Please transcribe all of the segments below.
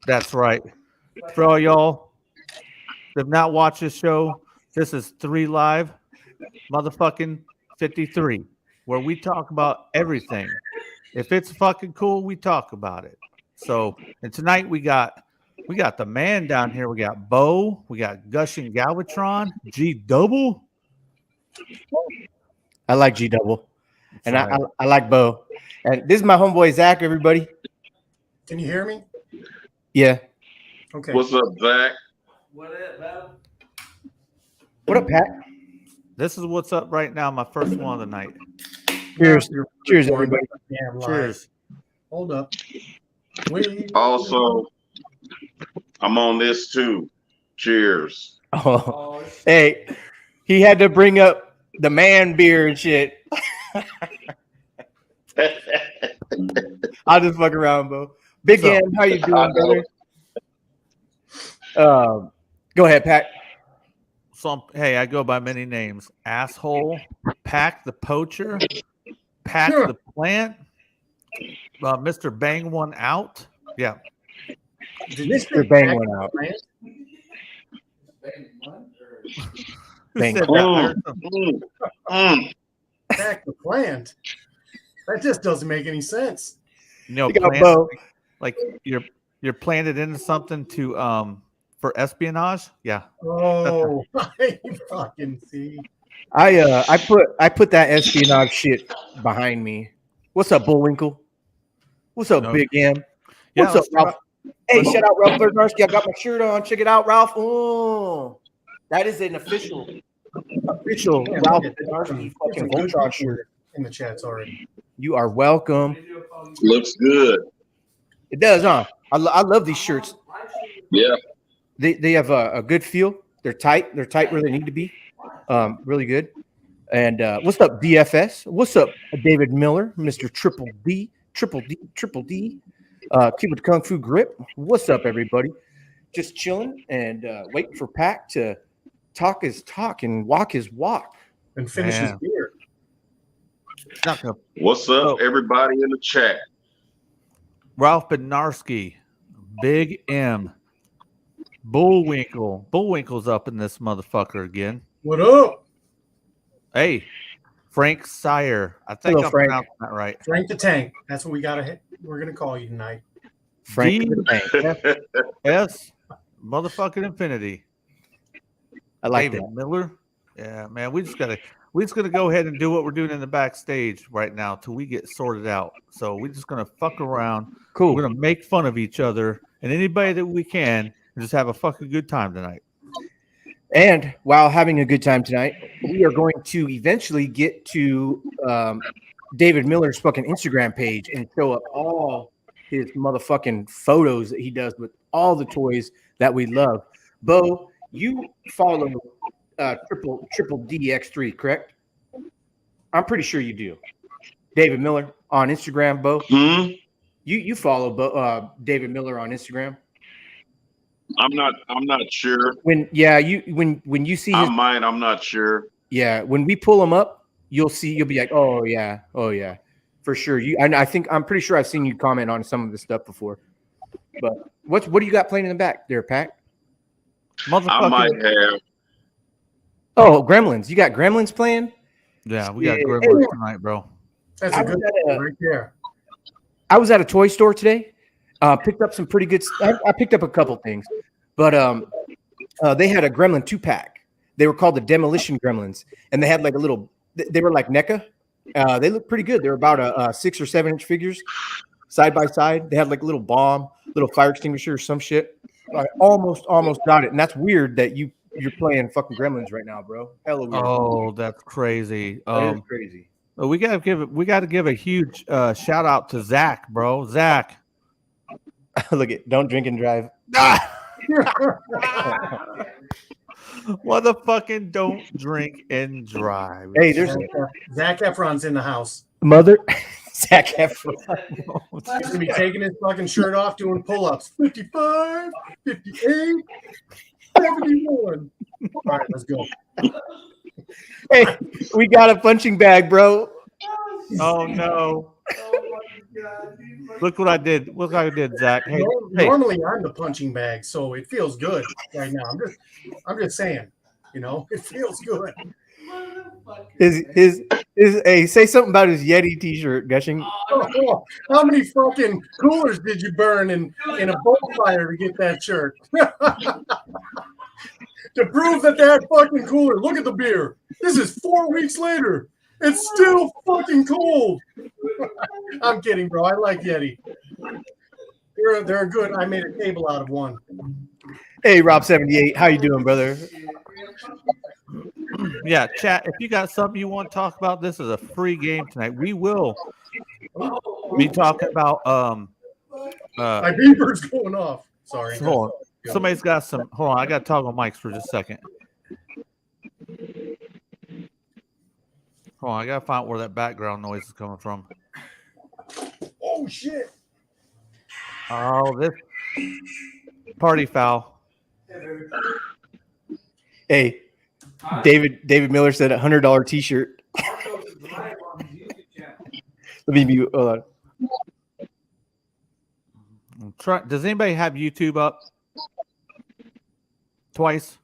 That's right. For all y'all that have not watched this show, this is 3 Live motherfucking 53, where we talk about everything. If it's fucking cool, we talk about it. So, and tonight we got the man down here. We got Bo, we got Gushing Galvatron, G Double. I like G Double, and right. I like Bo. And this is my homeboy Zach. Everybody, can you hear me? Yeah. Okay. What's up, Zach? What up, man? What up, Pat? This is what's up right now. My first one of the night. Cheers, cheers, everybody. Cheers. Hold up. Also, I'm on this too. Cheers. Oh, hey, he had to bring up the man beer and shit. I'll just fuck around, Bo. Big M, how you doing, brother? Go ahead, Pat. Hey, I go by many names. Asshole, Pack the Poacher, Pack the Plant, Mr. Bang One Out. Yeah. Mr. Bang One Out. Bang Pack the Plant. That just doesn't make any sense. You know, like you're planted into something to for espionage. Yeah. Oh, I fucking see. I put that espionage shit behind me. What's up, Bullwinkle? What's up, Big M? What's up, Ralph? Hey, shout out Ralph Bernarski. I got my shirt on. Check it out, Ralph. Oh, that is an official Ralph Bernarski fucking Voltron shirt in the chats already. You are welcome. Looks good. It does, huh? I love these shirts. Yeah. They have a good feel. They're tight. They're tight where they need to be. Really good. And what's up, DFS? What's up, David Miller, Mr. Triple D. Keep with Kung Fu Grip. What's up, everybody? Just chilling and waiting for Pac to talk his talk and walk his walk. And finish his beer. What's up, everybody in the chat? Ralph Bednarski, Big M, Bullwinkle. Bullwinkle's up in this motherfucker again. What up? Hey, Frank Sire. I think I'm pronouncing that right. Frank the Tank. That's what we're gonna call you tonight. Frank the Tank. Yes, motherfucking infinity. I like David that. Miller. Yeah, man. We just gotta go ahead and do what we're doing in the backstage right now till we get sorted out. So we're just gonna fuck around. Cool. We're gonna make fun of each other and anybody that we can, and just have a fucking good time tonight. And while having a good time tonight, we are going to eventually get to David Miller's fucking Instagram page and show up all his motherfucking photos that he does with all the toys that we love. Bo, you follow Triple DX3, correct? I'm pretty sure you do. David Miller on Instagram, Bo. You follow David Miller on Instagram? I'm not sure. When you see his, I'm not sure. Yeah, when we pull him up, you'll be like, oh yeah, for sure. I'm pretty sure I've seen you comment on some of the stuff before. But what do you got playing in the back there, Pat? I might have. Oh, Gremlins. You got Gremlins playing? Yeah, we got Gremlins tonight, bro. That's a good one right there. I was at a toy store today. Picked up some pretty good stuff. I picked up a couple things, but they had a Gremlin 2-pack. They were called the Demolition Gremlins, and they had like they were like NECA. They looked pretty good. They were about 6 or 7 inch figures side by side. They had like a little bomb, little fire extinguisher or some shit. I almost got it, and that's weird that you're playing fucking Gremlins right now, bro. Hella weird. Oh, that's crazy. That is crazy. We gotta give a huge shout out to Zach, bro. Zach. Look at don't drink and drive. Motherfucking don't drink and drive. Hey, there's Zac Efron's in the house. Mother Zac Efron. He's gonna be taking his fucking shirt off, doing pull-ups. 55, 58, 71. All right, let's go. Hey, we got a punching bag, bro. Oh no. Look what I did. Look what I did, Zach. Hey, hey. Normally I'm the punching bag, so it feels good right now. I'm just saying, it feels good. His hey, say something about his Yeti t-shirt, Gushing. Oh, how many fucking coolers did you burn in a bonfire to get that shirt? To prove that fucking cooler. Look at the beer. This is 4 weeks later. It's still fucking cold. I'm kidding, bro. I like Yeti. They're good. I made a table out of one. Hey, Rob78, how you doing, brother? Yeah, chat. If you got something you want to talk about, this is a free game tonight. We will be talking about my beaver's going off. Sorry. Hold on. Somebody's got some. Hold on, I got to toggle mics for just a second. Hold on, I got to find out where that background noise is coming from. Oh shit! Oh, this party foul. Hey, David Miller said $100 t-shirt. Let me mute. Hold on. Does anybody have YouTube up? Twice?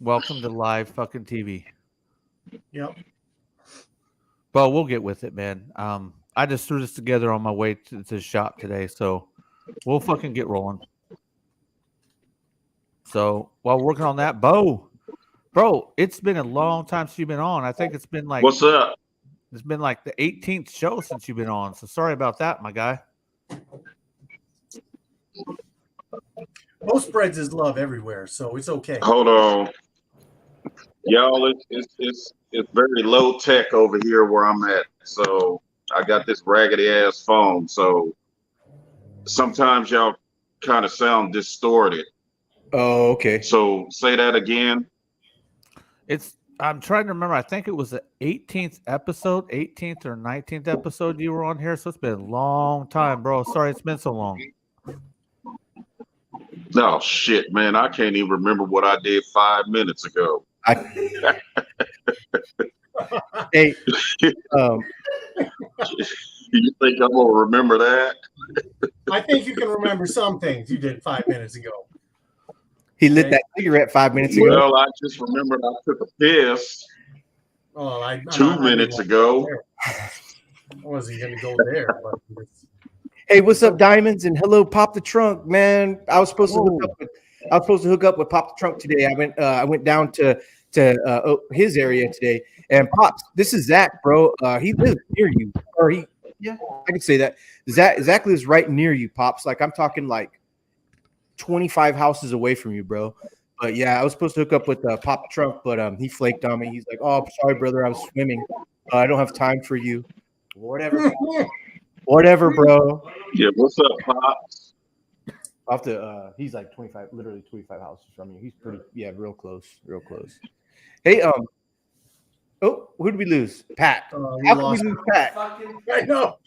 Welcome to live fucking TV. Yep. But we'll get with it, man. I just threw this together on my way to the shop today, so we'll fucking get rolling. So while working on that, bro, it's been a long time since you've been on. I think it's been like What's up? It's been like the 18th show since you've been on. So sorry about that, my guy. Most spreads his love everywhere, so it's okay. Hold on, y'all. It's very low tech over here where I'm at. So I got this raggedy ass phone. So sometimes y'all kind of sound distorted. Oh, okay. So say that again. I'm trying to remember. I think it was the 18th episode, 18th or 19th episode you were on here. So it's been a long time, bro. Sorry it's been so long. Oh shit, man! I can't even remember what I did 5 minutes ago. Hey, you think I'm gonna remember that? I think you can remember some things you did 5 minutes ago. he lit that cigarette 5 minutes ago. Well, I just remembered I took a piss Oh, 2 minutes ago. I wasn't going to go there. But Hey, what's up, Diamonds? And hello, Pop the Trunk, man. I was supposed to hook up with Pop the Trunk today. I went down to his area today. And Pops, this is Zach, bro. He lives near you, I can say that. Zach lives right near you, Pops. Like I'm talking like 25 houses away from you, bro. But yeah, I was supposed to hook up with Pop the Trunk, but he flaked on me. He's like, "Oh, sorry, brother. I was swimming. I don't have time for you." Whatever. Whatever, bro. Yeah, what's up, Pops? I'll have to, he's like 25 houses from you. He's pretty, real close. Hey, who did we lose? Pat. How did we lose Pat? I know.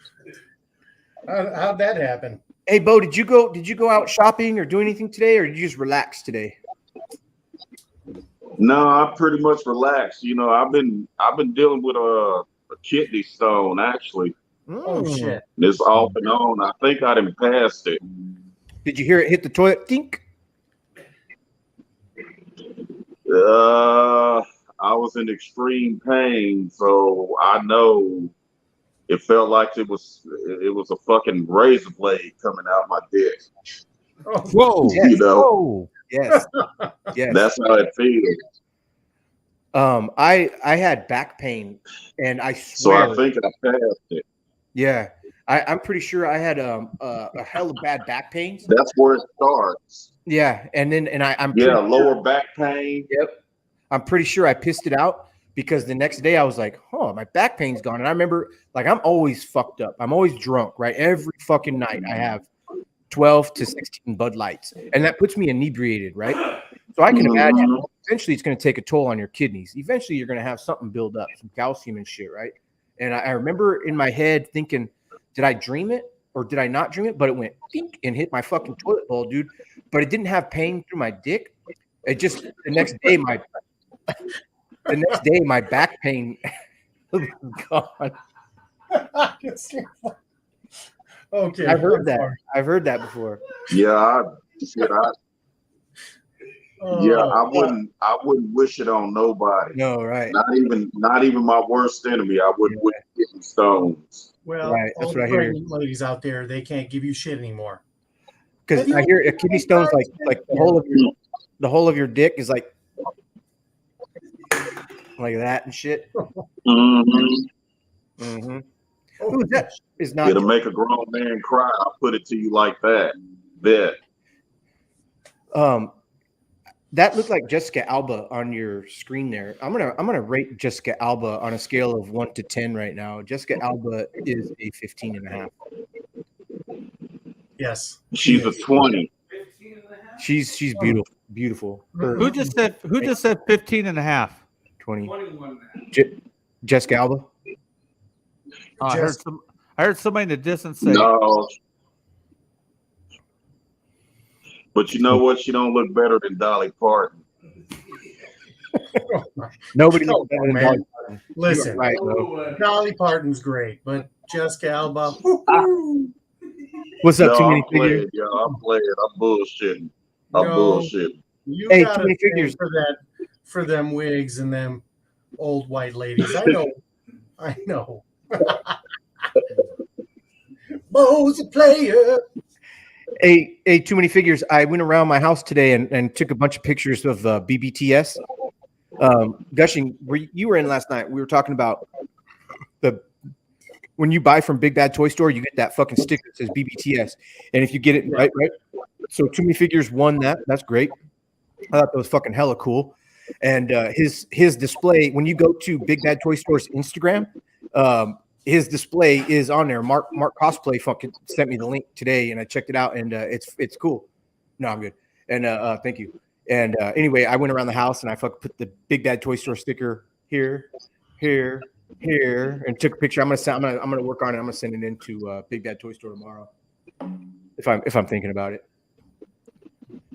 How'd that happen? Hey, Bo, did you go out shopping or do anything today, or did you just relax today? No, I pretty much relaxed. You know, I've been dealing with a kidney stone actually. Oh shit! It's off and on. I think I done passed it. Did you hear it hit the toilet? Dink. I was in extreme pain, so I know it felt like it was a fucking razor blade coming out my dick. Oh, whoa! Yes. You know, Whoa. Yes. Yes. That's how it feels. I had back pain, and I So swear. I think I passed it. Yeah, I'm pretty sure I had a hell of bad back pains. That's where it starts. Yeah, and I'm Yeah, pretty lower sure, back pain. Yep, I'm pretty sure I pissed it out because the next day I was like, "Oh, my back pain's gone." And I remember, like, I'm always fucked up. I'm always drunk, right? Every fucking night I have 12 to 16 Bud Lights, and that puts me inebriated, right? So I can imagine eventually it's going to take a toll on your kidneys. Eventually you're going to have something build up, some calcium and shit, right? And I remember in my head thinking, did I dream it or did I not dream it? But it went dink and hit my fucking toilet bowl, dude. But it didn't have pain through my dick. It just the next day The next day, my back pain was gone. Okay, I've heard I'm that. sorry. I've heard that before. Yeah, Oh, I wouldn't wish it on nobody. No, right. Not even my worst enemy. I wouldn't wish getting stones. well, Right, that's all what the I hear. pregnant ladies out there, they can't give you shit anymore. Because Have you I hear a kidney stone's like the whole of your dick is like that and shit. Mm-hmm. Mm-hmm. Oh, Who's that? Is not. It'll make a grown man cry. I'll put it to you like that. Bet. That looked like Jessica Alba on your screen there. I'm gonna rate Jessica Alba on a scale of 1 to 10 right now. Jessica Alba is a 15.5. yes. She's a 20. She's beautiful. Who just said 15 and a half? 20. Jessica Alba. Oh, I heard somebody in the distance say, No. But you know what? She don't look better than Dolly Parton. Nobody looks better than man. Dolly Parton. Listen, Right, bro. Dolly Parton's great, but Jessica Alba. What's up, too many I'm playing, figures? yo. I'm playing. I'm bullshitting. I'm No. bullshitting. You Hey, got too to many figures. for them wigs and them old white ladies. I know. Bo's a player. Hey, too many figures. I went around my house today and took a bunch of pictures of BBTS. Gushing, you were in last night. We were talking about when you buy from Big Bad Toy Store, you get that fucking sticker that says BBTS, and if you get it right. So too many figures won that. That's great. I thought that was fucking hella cool. And his display, when you go to Big Bad Toy Store's Instagram, his display is on there. Mark Cosplay fucking sent me the link today, and I checked it out, and it's cool. No, I'm good. And thank you. And anyway, I went around the house and I fucking put the Big Bad Toy Store sticker here, and took a picture. I'm gonna work on it. I'm gonna send it into Big Bad Toy Store tomorrow, if I'm thinking about it.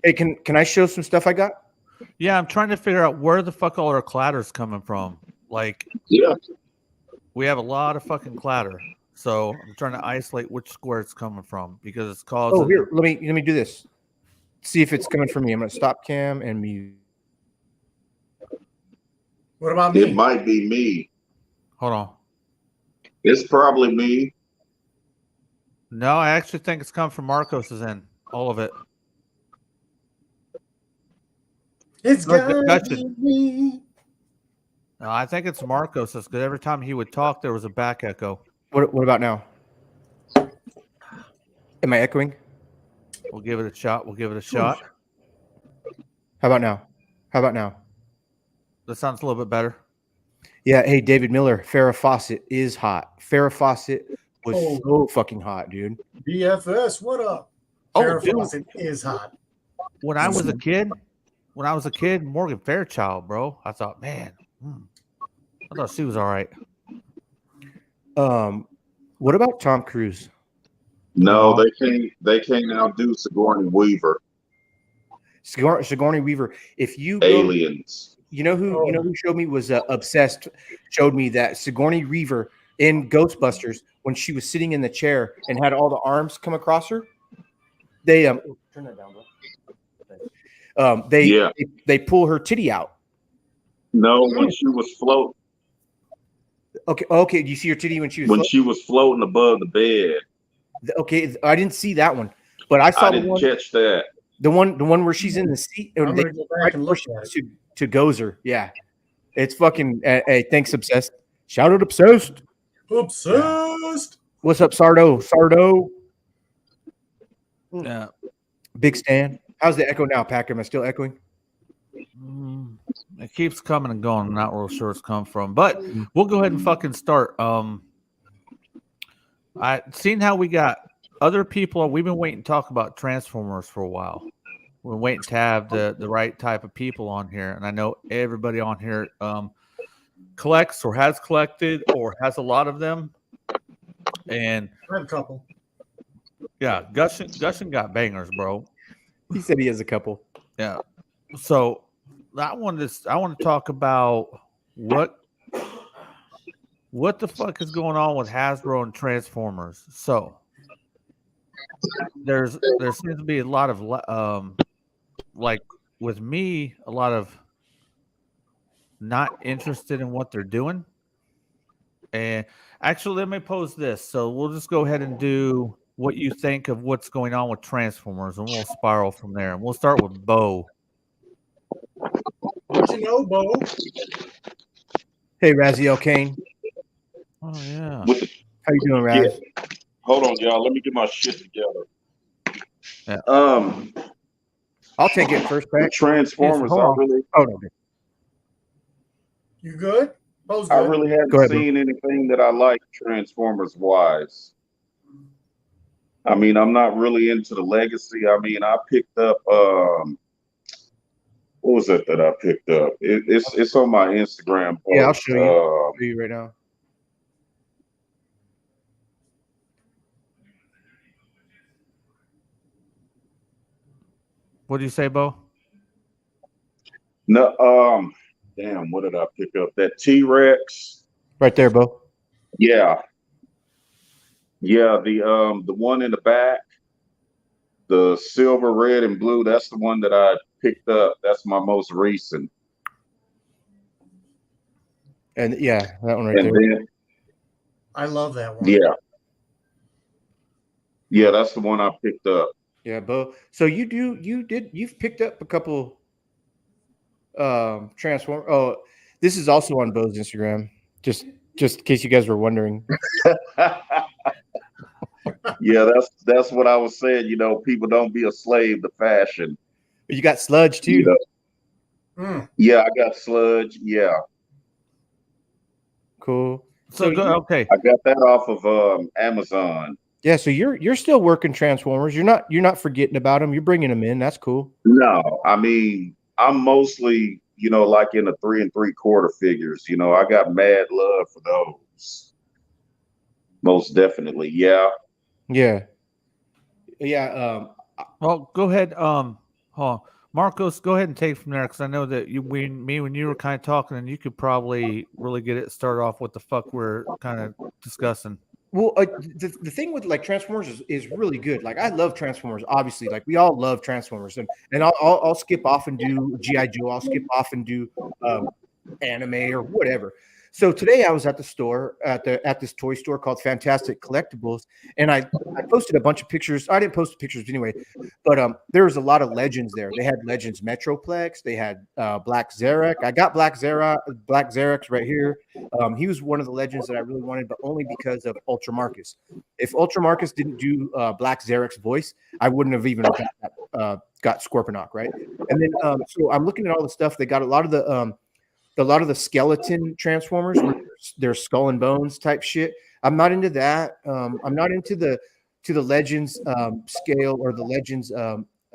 Hey, can I show some stuff I got? yeah, I'm trying to figure out where the fuck all our clatter's coming from. Like, Yeah. we have a lot of fucking clatter. So I'm trying to isolate which square it's coming from because it's causing. Oh, here, let me do this. See if it's coming from me. I'm gonna stop cam and mute. What about It me? might be me. Hold on. It's probably me. No, I actually think it's come from Marcos's end. All of it. It's Look, gotta gotcha. be me. No, I think it's Marcos's because every time he would talk, there was a back echo. What about now? Am I echoing? We'll give it a shot. How about now? That sounds a little bit better. Yeah. Hey, David Miller, Farrah Fawcett is hot. Farrah Fawcett was so fucking hot, dude. BFS, what up? Oh, Farrah dude. Fawcett is hot. When I was a kid, Morgan Fairchild, bro. I thought, man, I thought she was all right. What about Tom Cruise? No, they can't outdo Sigourney Weaver. Sigourney Weaver. If you go, Aliens. you know who showed me was obsessed. Showed me that Sigourney Weaver in Ghostbusters when she was sitting in the chair and had all the arms come across her. They turn that down, bro. They pull her titty out. No, when she was floating. Okay. Do you see her titty when she was She was floating above the bed. Okay, I didn't see that one, but I saw I didn't catch that. The one where she's in the seat. I'm gonna go back and look at it. To Gozer. Yeah, it's fucking. Hey, thanks, obsessed. Shout out, obsessed. Obsessed. What's up, Sardo? Yeah. Big Stan. How's the echo now, Packer? Am I still echoing? It keeps coming and going. I'm not real sure it's come from, but we'll go ahead and fucking start. I seen how we got other people. We've been waiting to talk about Transformers for a while. We're waiting to have the right type of people on here, and I know everybody on here collects or has collected or has a lot of them. And I have a couple. Yeah, Gushin got bangers, bro. He said he has a couple. Yeah. So I want to talk about what the fuck is going on with Hasbro and Transformers. So there seems to be a lot of like with me, a lot of not interested in what they're doing. And actually, let me pose this. So we'll just go ahead and do what you think of what's going on with Transformers, and we'll spiral from there. And we'll start with Bo. What you know, Bo? Hey, Raziel Kane. Oh yeah. With the, How you doing, Raz? yeah. Hold on, y'all. Let me get my shit together. Yeah. I'll take it first, The Pat. Transformers. Hold I on. really, Oh no. You good? Bo's I good. really haven't Go ahead, seen anything that I like Transformers wise. I mean, I'm not really into the legacy. I mean, I picked up what was it that I picked up? It's on my Instagram Yeah, I'll post. show you. I'll show you right now. What do you say, Bo? No, damn, what did I pick up? That T-Rex. Right there, Bo. Yeah. Yeah, the one in the back, the silver, red, and blue, that's the one that I picked up. That's my most recent. And yeah, that one right And there. then I love that one. yeah, that's the one I picked up. Yeah, Bo. So you've picked up a couple Transform. Oh, this is also on Bo's Instagram. Just in case you guys were wondering. Yeah, that's what I was saying. You know, people don't be a slave to fashion. You got Sludge too. You know? Yeah, I got Sludge. Yeah, Cool. So go, okay. I got that off of Amazon. Yeah, so you're still working Transformers. You're not forgetting about them. You're bringing them in. That's cool. No, I mean, I'm mostly, you know, like in the 3 3/4 figures. You know, I got mad love for those. Most definitely, yeah. Yeah. Well, go ahead. Hold on. Marcos, go ahead and take it from there because I know that when you were kind of talking, and you could probably really get it started off what the fuck we're kind of discussing. Well, the thing with like Transformers is really good. Like I love Transformers, obviously. Like we all love Transformers, and I'll skip off and do GI Joe. I'll skip off and do anime or whatever. So today I was at the store at this toy store called Fantastic Collectibles, and I posted a bunch of pictures. I didn't post the pictures anyway, but there was a lot of Legends there. They had Legends Metroplex. They had Black Zarek. I got Black Zarek's right here. He was one of the Legends that I really wanted, but only because of Ultra Marcus. If Ultra Marcus didn't do Black Zarek's voice, I wouldn't have even got Scorponok, right? And then so I'm looking at all the stuff. They got a lot of the skeleton Transformers, where they're skull and bones type shit. I'm not into that. I'm not into the Legends scale or the Legends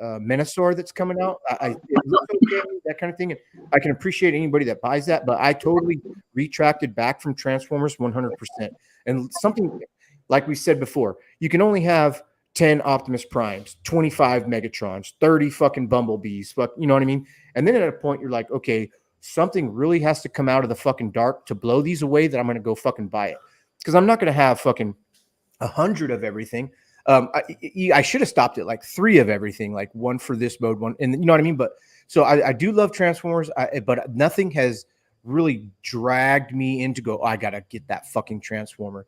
Menasor that's coming out. It looks okay, that kind of thing. And I can appreciate anybody that buys that, but I totally retracted back from Transformers 100%. And something like we said before, you can only have 10 Optimus Primes, 25 Megatrons, 30 fucking Bumblebees, you know what I mean? And then at a point, you're like, okay, something really has to come out of the fucking dark to blow these away that I'm going to go fucking buy it. Because I'm not going to have fucking 100 of everything. I should have stopped at like 3 of everything, like 1 for this mode, 1, and you know what I mean? But so I do love Transformers, but nothing has really dragged me into go, oh, I got to get that fucking Transformer.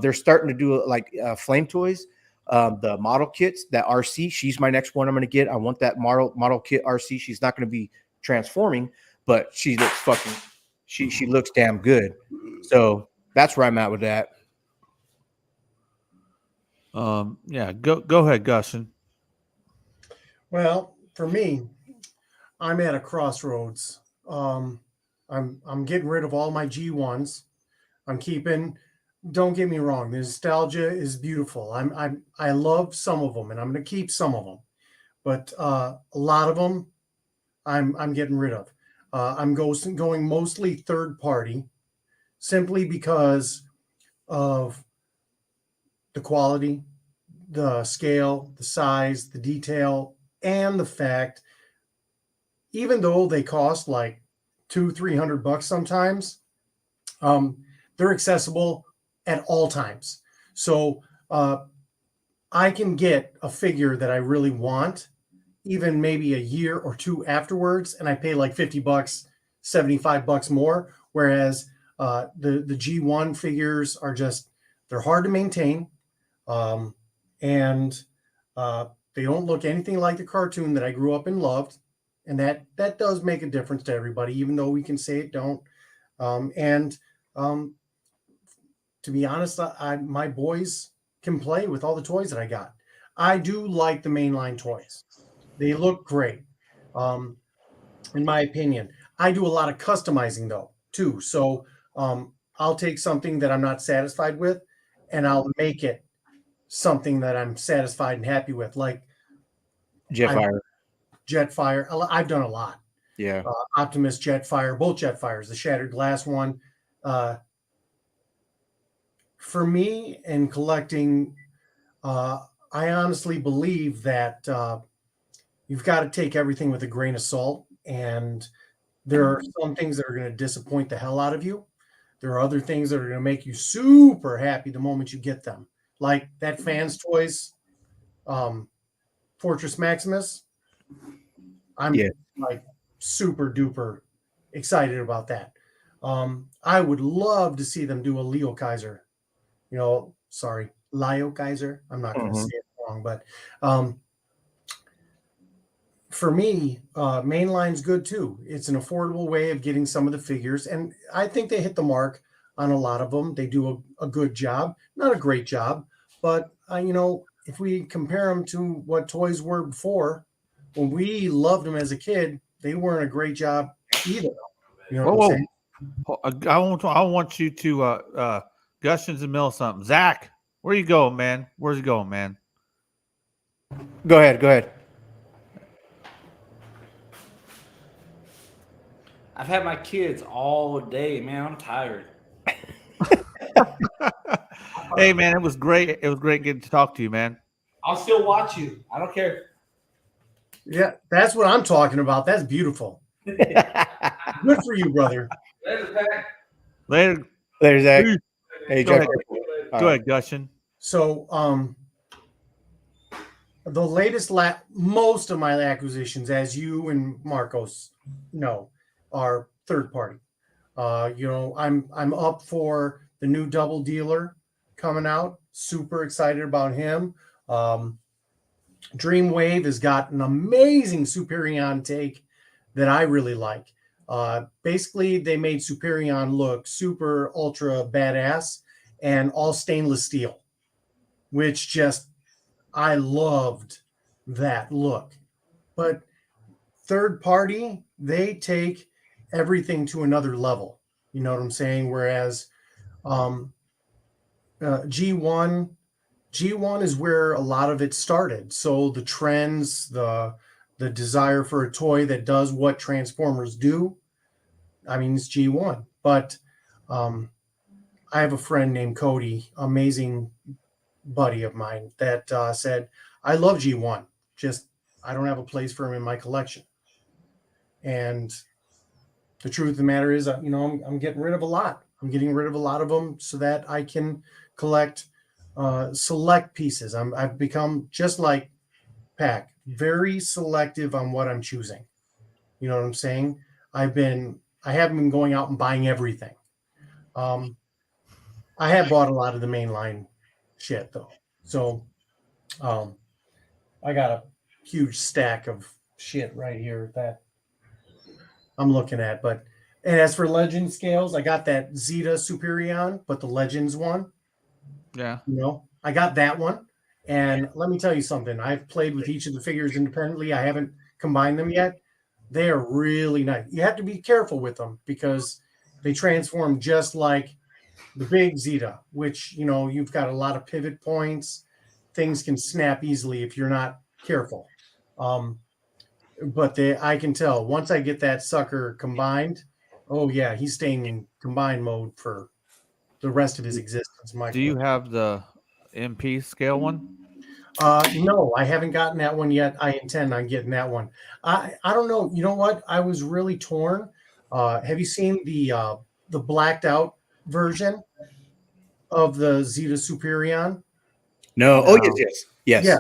They're starting to do like Flame Toys. The model kits, that RC, she's my next one I'm going to get. I want that model kit RC. She's not going to be transforming, but she looks fucking, she looks damn good. So that's where I'm at with that. Yeah, go ahead, Gushin. Well, for me, I'm at a crossroads. I'm getting rid of all my G1s. I'm keeping. Don't get me wrong. The nostalgia is beautiful. I love some of them, and I'm going to keep some of them. But a lot of them, I'm getting rid of. I'm going mostly third party, simply because of the quality, the scale, the size, the detail, and the fact even though they cost like $200-300 sometimes, they're accessible at all times. So I can get a figure that I really want, even maybe a year or two afterwards, and I pay like $50, $75 more. Whereas the G1 figures are just, they're hard to maintain, and they don't look anything like the cartoon that I grew up and loved, and that does make a difference to everybody, even though we can say it don't. And to be honest, my boys can play with all the toys that I got. I do like the mainline toys. They look great, in my opinion. I do a lot of customizing though, too. So I'll take something that I'm not satisfied with, and I'll make it something that I'm satisfied and happy with. Like Jetfire. Jetfire. I've done a lot. Yeah. Optimus, Jetfire, both Jetfires, the Shattered Glass one. For me, in collecting, I honestly believe that you've got to take everything with a grain of salt. And there are some things that are going to disappoint the hell out of you. There are other things that are going to make you super happy the moment you get them. Like that Fans Toys Fortress Maximus. I'm like super duper excited about that. I would love to see them do a Leo Kaiser. Leo Kaiser. I'm not going to say it wrong, but for me, mainline's good too. It's an affordable way of getting some of the figures, and I think they hit the mark on a lot of them. They do a good job, not a great job, but if we compare them to what toys were before, when we loved them as a kid, they weren't a great job either. You know what I'm saying? I want you to Gushin's and mill something. Zach, where you going, man? Where's he going, man? Go ahead. I've had my kids all day, man. I'm tired. Hey, man, it was great. It was great getting to talk to you, man. I'll still watch you. I don't care. Yeah, that's what I'm talking about. That's beautiful. Good for you, brother. Later, Zach. Hey, go Jack. Go ahead, Gushin. So, the latest, most of my acquisitions, as you and Marcos know, are third party. I'm up for the new Double Dealer coming out. Super excited about him. Dreamwave has got an amazing Superion take that I really like. Basically, they made Superion look super ultra badass and all stainless steel, which just, I loved that look. But third party, they take everything to another level. You know what I'm saying? Whereas G1 is where a lot of it started. So the trends, the desire for a toy that does what Transformers do, I mean, it's G1. But I have a friend named Cody, amazing buddy of mine, that said, I love G1, just I don't have a place for him in my collection. And the truth of the matter is, I'm getting rid of a lot. I'm getting rid of a lot of them so that I can collect select pieces. I've become, just like Pack, very selective on what I'm choosing. You know what I'm saying? I haven't been going out and buying everything. I have bought a lot of the mainline shit though. So I got a huge stack of shit right here that I'm looking at. And as for legend scales, I got that Zeta Superion, but the Legends one. Yeah. I got that one. And let me tell you something. I've played with each of the figures independently. I haven't combined them yet. They are really nice. You have to be careful with them because they transform just like the big Zeta, which, you've got a lot of pivot points. Things can snap easily if you're not careful. But I can tell once I get that sucker combined, oh yeah, he's staying in combined mode for the rest of his existence. Do you have the MP scale one? No, I haven't gotten that one yet. I intend on getting that one. I don't know. You know what? I was really torn. Have you seen the blacked out version of the Zeta Superion? No. Oh yes, yes, yes. Yeah.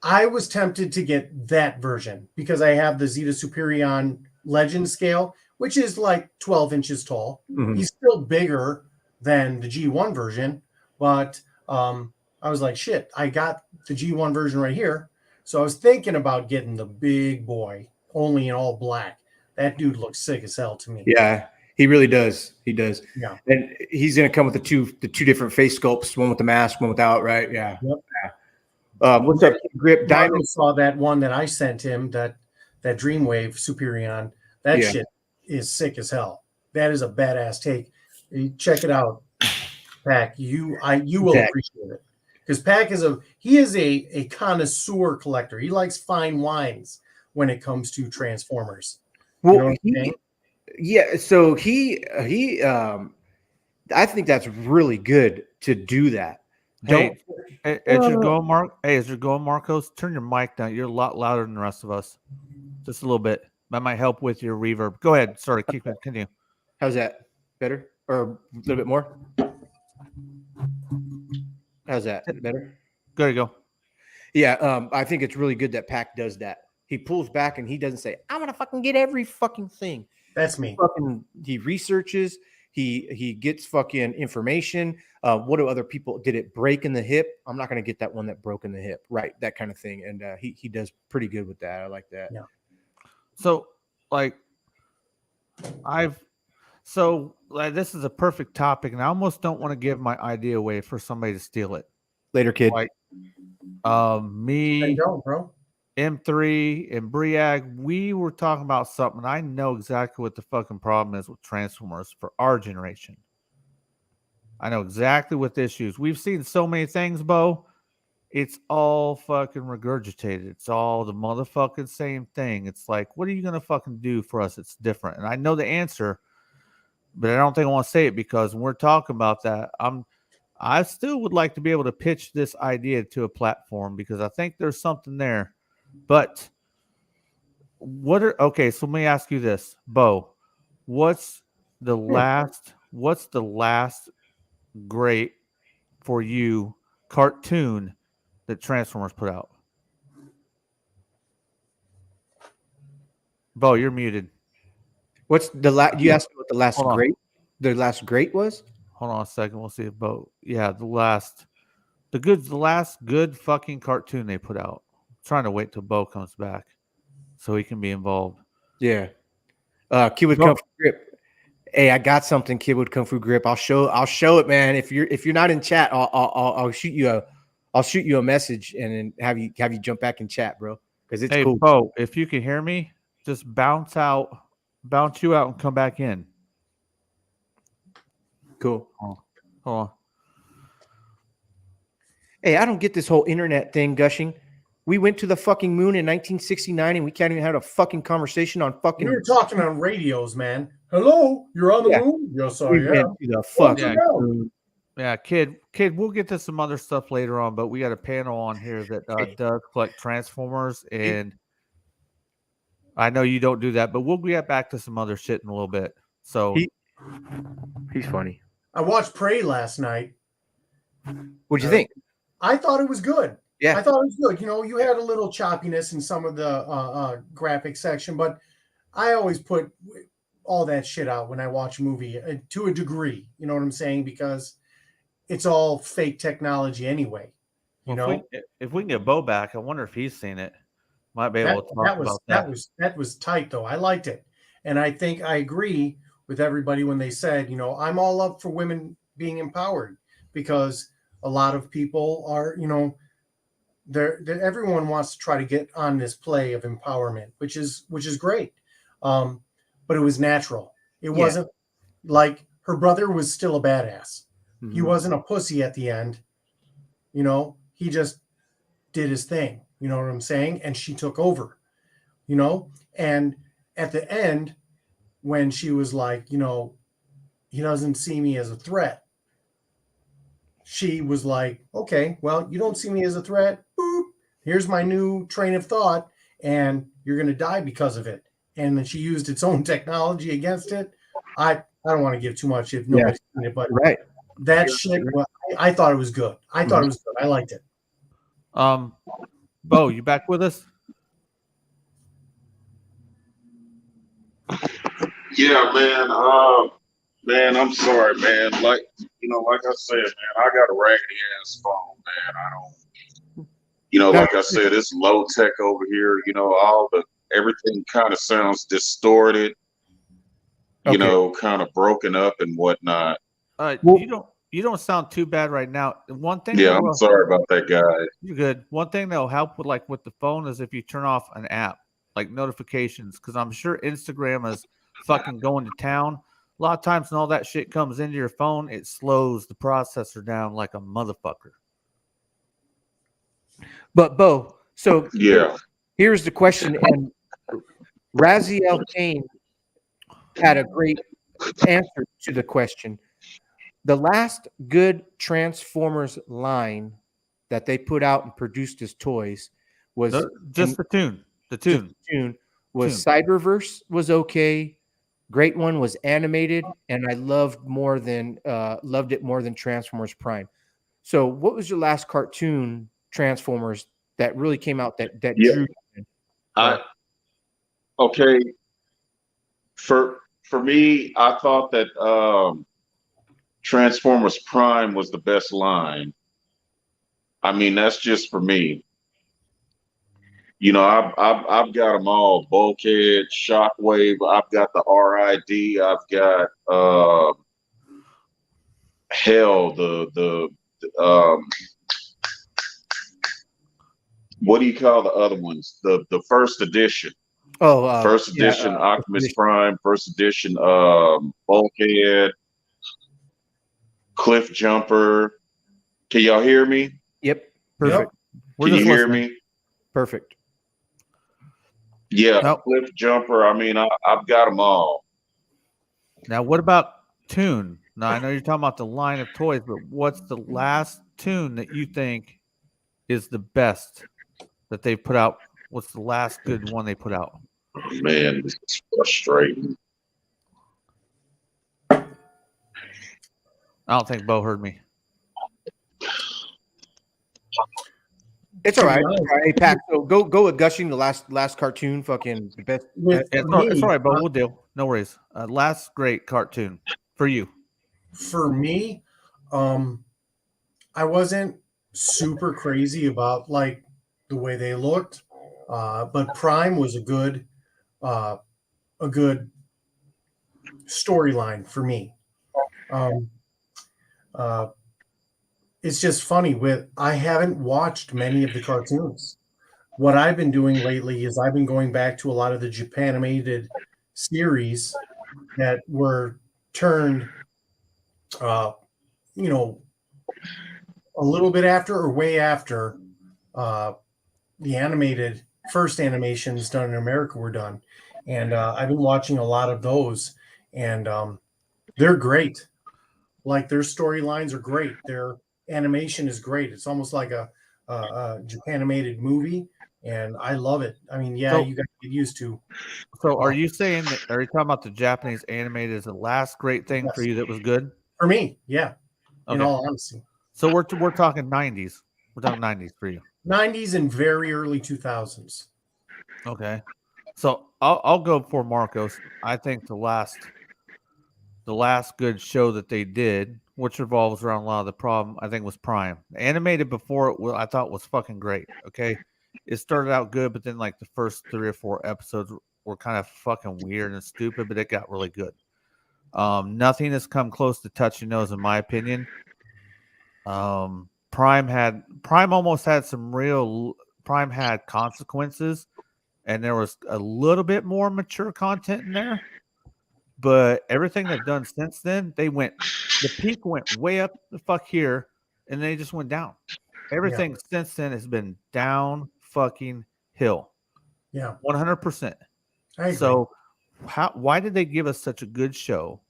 I was tempted to get that version because I have the Zeta Superion Legend scale, which is like 12 inches tall. Mhm. He's still bigger than the G1 version, but I was like, shit, I got the G1 version right here. So I was thinking about getting the big boy, only in all black. That dude looks sick as hell to me. Yeah, he really does. He does. Yeah. And he's gonna come with the two different face sculpts, one with the mask, one without, right? Yeah. Yep. What's up, Grip Diamond Diamond? saw that one that I sent him, that Dreamwave Superion. That Yeah. shit is sick as hell. That is a badass take. You check it out, Pack. You will Pack. appreciate it. Because Pack is a connoisseur collector. He likes fine wines when it comes to Transformers. Well, You know what I'm saying? yeah. So he I think that's really good to do that. Hey, as you're going, Mark. Hey, as you're going, Marcos, turn your mic down. You're a lot louder than the rest of us. Just a little bit. That might help with your reverb. Go ahead. Sorry, continue. How's that? Better or a little bit more? How's that? Better? There you go. Yeah, I think it's really good that Pac does that. He pulls back and he doesn't say, "I'm gonna fucking get every fucking thing." That's me. He researches. He gets fucking information. What do other people? Did it break in the hip? I'm not gonna get that one that broke in the hip, right? That kind of thing. And he does pretty good with that. I like that. Yeah. So, like, this is a perfect topic, and I almost don't want to give my idea away for somebody to steal it. Later, kid. Like, I me, don't, bro. M3, and Briag, we were talking about something. I know exactly what the fucking problem is with Transformers for our generation. I know exactly what the issue is. We've seen so many things, Bo. It's all fucking regurgitated. It's all the motherfucking same thing. It's like, what are you gonna fucking do for us? It's different. And I know the answer, but I don't think I want to say it because when we're talking about that, I still would like to be able to pitch this idea to a platform because I think there's something there. But okay, so let me ask you this, Bo. What's the last great for you cartoon that Transformers put out? Bo, you're muted. What's the last? You asked me what the last Hold on. great? The last great was? Hold on a second. We'll see if Bo. Yeah, the last good fucking cartoon they put out. I'm trying to wait till Bo comes back so he can be involved. Yeah. Kid with Kung Fu Grip. Hey, I got something. Kid with Kung Fu Grip. I'll show it, man. If you're not in chat, I'll shoot you a message and then have you jump back in chat, bro. Because it's cool. Bo, if you can hear me, just bounce you out and come back in. Cool. Hold on. Hey, I don't get this whole internet thing gushing. We went to the fucking moon in 1969 and we can't even have a fucking conversation on fucking. We were talking on radios, man. Hello, you're on the moon? Yes, I am. The fuck. Yeah, kid, we'll get to some other stuff later on, but we got a panel on here that does collect Transformers, and I know you don't do that, but we'll get back to some other shit in a little bit. So he's funny. I watched Prey last night. What'd you think? I thought it was good. Yeah, I thought it was good. You know, you had a little choppiness in some of the graphic section, but I always put all that shit out when I watch a movie to a degree. You know what I'm saying? Because it's all fake technology anyway. You know, if we can get Bo back, I wonder if he's seen it. Might be able to talk about that. That was tight though. I liked it, and I think I agree with everybody when they said, you know, I'm all up for women being empowered because a lot of people are, you know. Everyone wants to try to get on this play of empowerment, which is great, but it was natural. It wasn't like her brother was still a badass. Mm-hmm. He wasn't a pussy at the end. You know, he just did his thing. You know what I'm saying? And she took over. You know, and at the end, when she was like, you know, he doesn't see me as a threat. she was like, okay, well, you don't see me as a threat. Boop. Here's my new train of thought, and you're going to die because of it. And then she used its own technology against it. I don't want to give too much if nobody's seen it, but Right. that shit, well, I thought it was good. I thought it was good. I liked it. Bo, you back with us? Yeah, man. Man, I'm sorry, man. Like I said, man, I got a raggedy ass phone, man. I don't, like I said, it's low tech over here. Everything kind of sounds distorted. Kind of broken up and whatnot. You don't sound too bad right now. One thing. Yeah, I'm sorry about that, guy. You're good. One thing that'll help with the phone is if you turn off an app like notifications, because I'm sure Instagram is fucking going to town. A lot of times when all that shit comes into your phone, it slows the processor down like a motherfucker. But Bo, so yeah, here's the question, and Raziel Kane had a great answer to the question. The last good Transformers line that they put out and produced as toys was the tune. The tune was Cyberverse was okay. Great one was animated, and I loved it more than Transformers Prime. So, what was your last cartoon Transformers that really came out that drew you? Okay. For me, I thought that Transformers Prime was the best line. I mean, that's just for me. I've got them all: Bulkhead, Shockwave. I've got the RID. I've got hell. The what do you call the other ones? The first edition. First edition Optimus Prime. First edition Bulkhead. Cliff Jumper. Can y'all hear me? Yep. Perfect. Can you hear me? Perfect. Yeah, Cliff Jumper. I mean, I've got them all. Now, what about tune? Now, I know you're talking about the line of toys, but what's the last tune that you think is the best that they've put out? What's the last good one they put out? Man, this is frustrating. I don't think Bo heard me. It's all right. Hey, Pat, so go with Gushing, the last cartoon, fucking the best. It's all right, Bo. We'll deal. No worries. Last great cartoon for you. For me, I wasn't super crazy about like the way they looked, but Prime was a good storyline for me. It's just funny I haven't watched many of the cartoons. What I've been doing lately is I've been going back to a lot of the Japanimated series that were turned, a little bit after or way after the animated first animations done in America were done. And I've been watching a lot of those, and they're great. Like their storylines are great. Their animation is great. It's almost like a Japanimated movie, and I love it. I mean, you got to get used to. So, are you saying that? Are you talking about the Japanese animated as the last great thing for you that was good? For me, yeah. Okay. In all honesty. So we're talking 90s. We're talking 90s for you. 90s and very early 2000s. Okay. So I'll go for Marcos. I think the last good show that they did, which revolves around a lot of the problem, I think was Prime. Animated before it, I thought was fucking great. Okay. It started out good, but then like the first 3 or 4 episodes were kind of fucking weird and stupid, but it got really good. Nothing has come close to touching those, in my opinion. Prime almost had Prime had consequences, and there was a little bit more mature content in there. But everything they've done since then, the peak went way up the fuck here, and they just went down. Everything since then has been down fucking hill. Yeah. 100%. I agree. So why did they give us such a good show?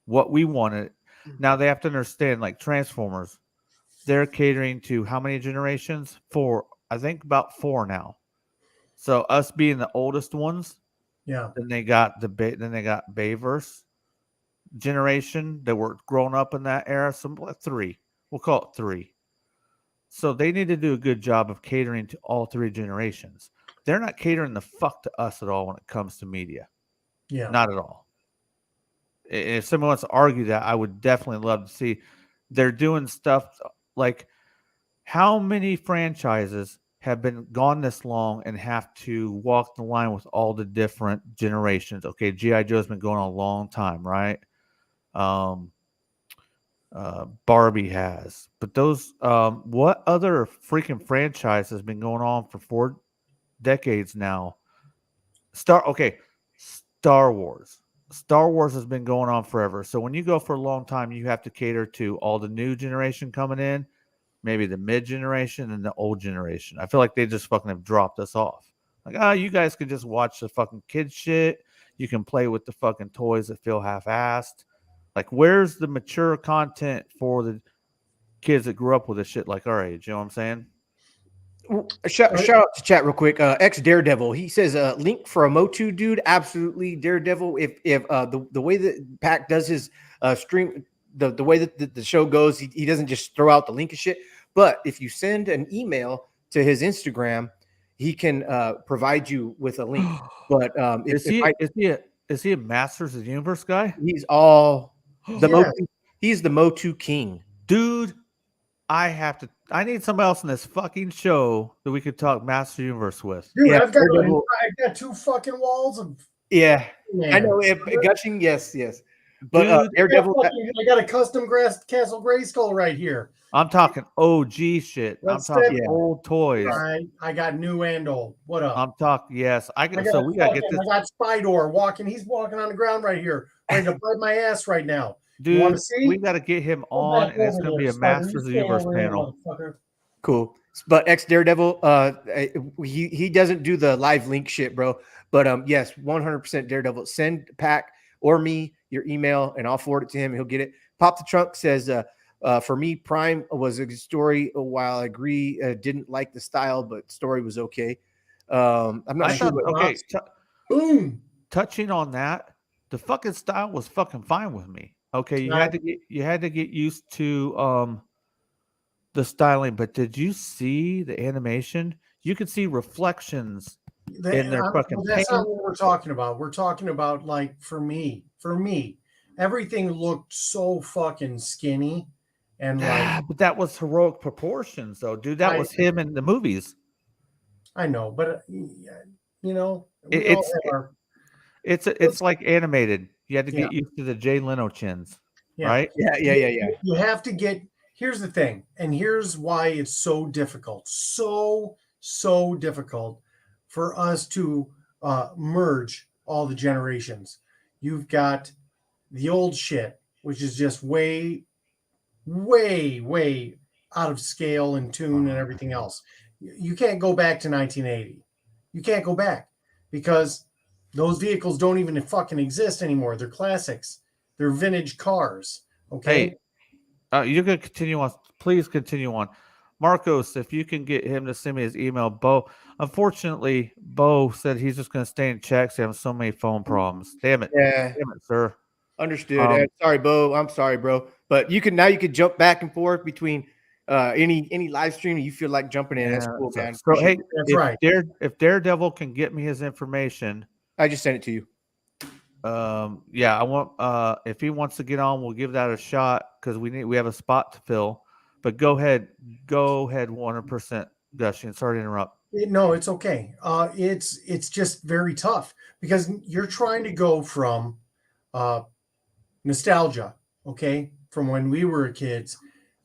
What we wanted. Now they have to understand, like Transformers, they're catering to how many generations? 4. I think about 4 now. So us being the oldest ones, Yeah. then they got Bayverse generation that were grown up in that era. So 3. We'll call it 3. So they need to do a good job of catering to all 3 generations. They're not catering the fuck to us at all when it comes to media. Yeah. Not at all. If someone wants to argue that, I would definitely love to see. They're doing stuff like, how many franchises have been gone this long and have to walk the line with all the different generations? Okay, G.I. Joe's been going on a long time, right? Barbie has. But those, what other freaking franchise has been going on for 4 decades now? Star Wars. Star Wars has been going on forever. So when you go for a long time, you have to cater to all the new generation coming in, maybe the mid generation and the old generation. I feel like they just fucking have dropped us off. Like, you guys can just watch the fucking kid shit. You can play with the fucking toys that feel half-assed. Like, where's the mature content for the kids that grew up with this shit like our age? You know what I'm saying? Shout out to chat real quick. Ex Daredevil, he says link for a Motu dude. Absolutely, Daredevil. If the way that Pac does his stream, the way that the show goes, he doesn't just throw out the link and shit. But if you send an email to his Instagram, he can provide you with a link. But is he a Masters of the Universe guy? He's all the Yeah. Motu. He's the Motu king, dude. I need somebody else in this fucking show that we could talk Master Universe with. Dude, Yeah, I've got 2 fucking walls of. yeah. Man. I know. Gushing, yes. But Dude, Daredevil. I got a custom Castle Grayskull right here. I'm talking OG shit. Let's I'm talking step- old toys. All right, I got new and old. What up? I'm talking, yes. I got Spydor walking. He's walking on the ground right here, ready to bite my ass right now. You want dude. to see? We got to get him on, and it's going to be a Masters of the Universe panel. Cool. But ex Daredevil, he doesn't do the live link shit, bro. But yes, 100% Daredevil. Send Pac or me your email, and I'll forward it to him. He'll get it. Pop the Trunk says, for me, Prime was a good story. While I agree, didn't like the style, but story was okay. I'm not sure. Okay, boom. Touching on that, the fucking style was fucking fine with me. Okay, you had to get used to the styling, but did you see the animation? You could see reflections in their fucking. That's not what we're talking about. We're talking about, like, for me, everything looked so fucking skinny, and like. But that was heroic proportions, though, dude. That was him in the movies. I know, but it's like animated. You had to get used to the Jay Leno chins, right? Yeah. You have to get. Here's the thing, and here's why it's so difficult, so difficult for us to merge all the generations. You've got the old shit, which is just way out of scale and tune and everything else. You can't go back to 1980. You can't go back because those vehicles don't even fucking exist anymore. They're classics. They're vintage cars. Okay. Hey, you're gonna continue on. Please continue on, Marcos. If you can get him to send me his email, Bo. Unfortunately, Bo said he's just gonna stay in checks. He's having so many phone problems. Damn it. Yeah. Damn it, sir. Understood. Sorry, Bo. I'm sorry, bro. But you could jump back and forth between any live stream you feel like jumping in. That's cool, man. So hey, that's right. If Daredevil can get me his information, I just sent it to you. Yeah, I want if he wants to get on, we'll give that a shot because we have a spot to fill. But go ahead, 100%, Gushing. Sorry to interrupt. No, it's okay. It's just very tough because you're trying to go from nostalgia, okay, from when we were kids.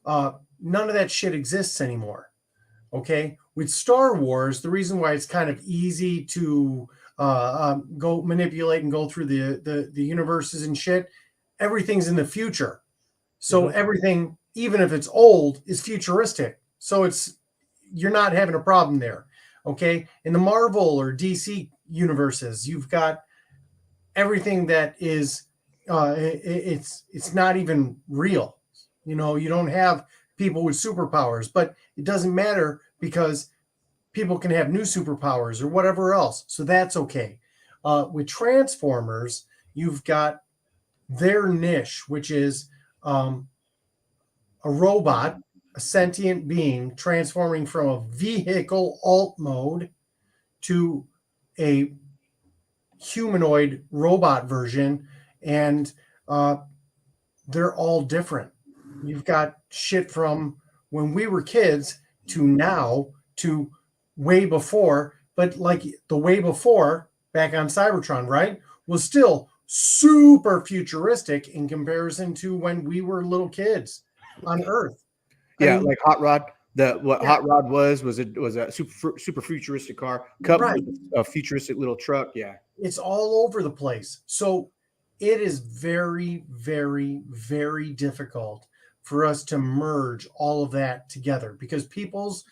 None of that shit exists anymore. Okay, with Star Wars, the reason why it's kind of easy to go manipulate and go through the universes and shit, everything's in the future. So everything, even if it's old, is futuristic. So you're not having a problem there. Okay. In the Marvel or DC universes, you've got everything that is it's not even real. You don't have people with superpowers, but it doesn't matter because people can have new superpowers or whatever else. So that's okay. With Transformers, you've got their niche, which is a robot, a sentient being transforming from a vehicle alt mode to a humanoid robot version, and they're all different. You've got shit from when we were kids to now to way before, but like the way before back on Cybertron, right, was still super futuristic in comparison to when we were little kids on Earth. Yeah, like Hot Rod. What Yeah. Hot Rod was a super futuristic car coupled Right. with a futuristic little truck. Yeah. It's all over the place. So it is very, very, very difficult for us to merge all of that together because people's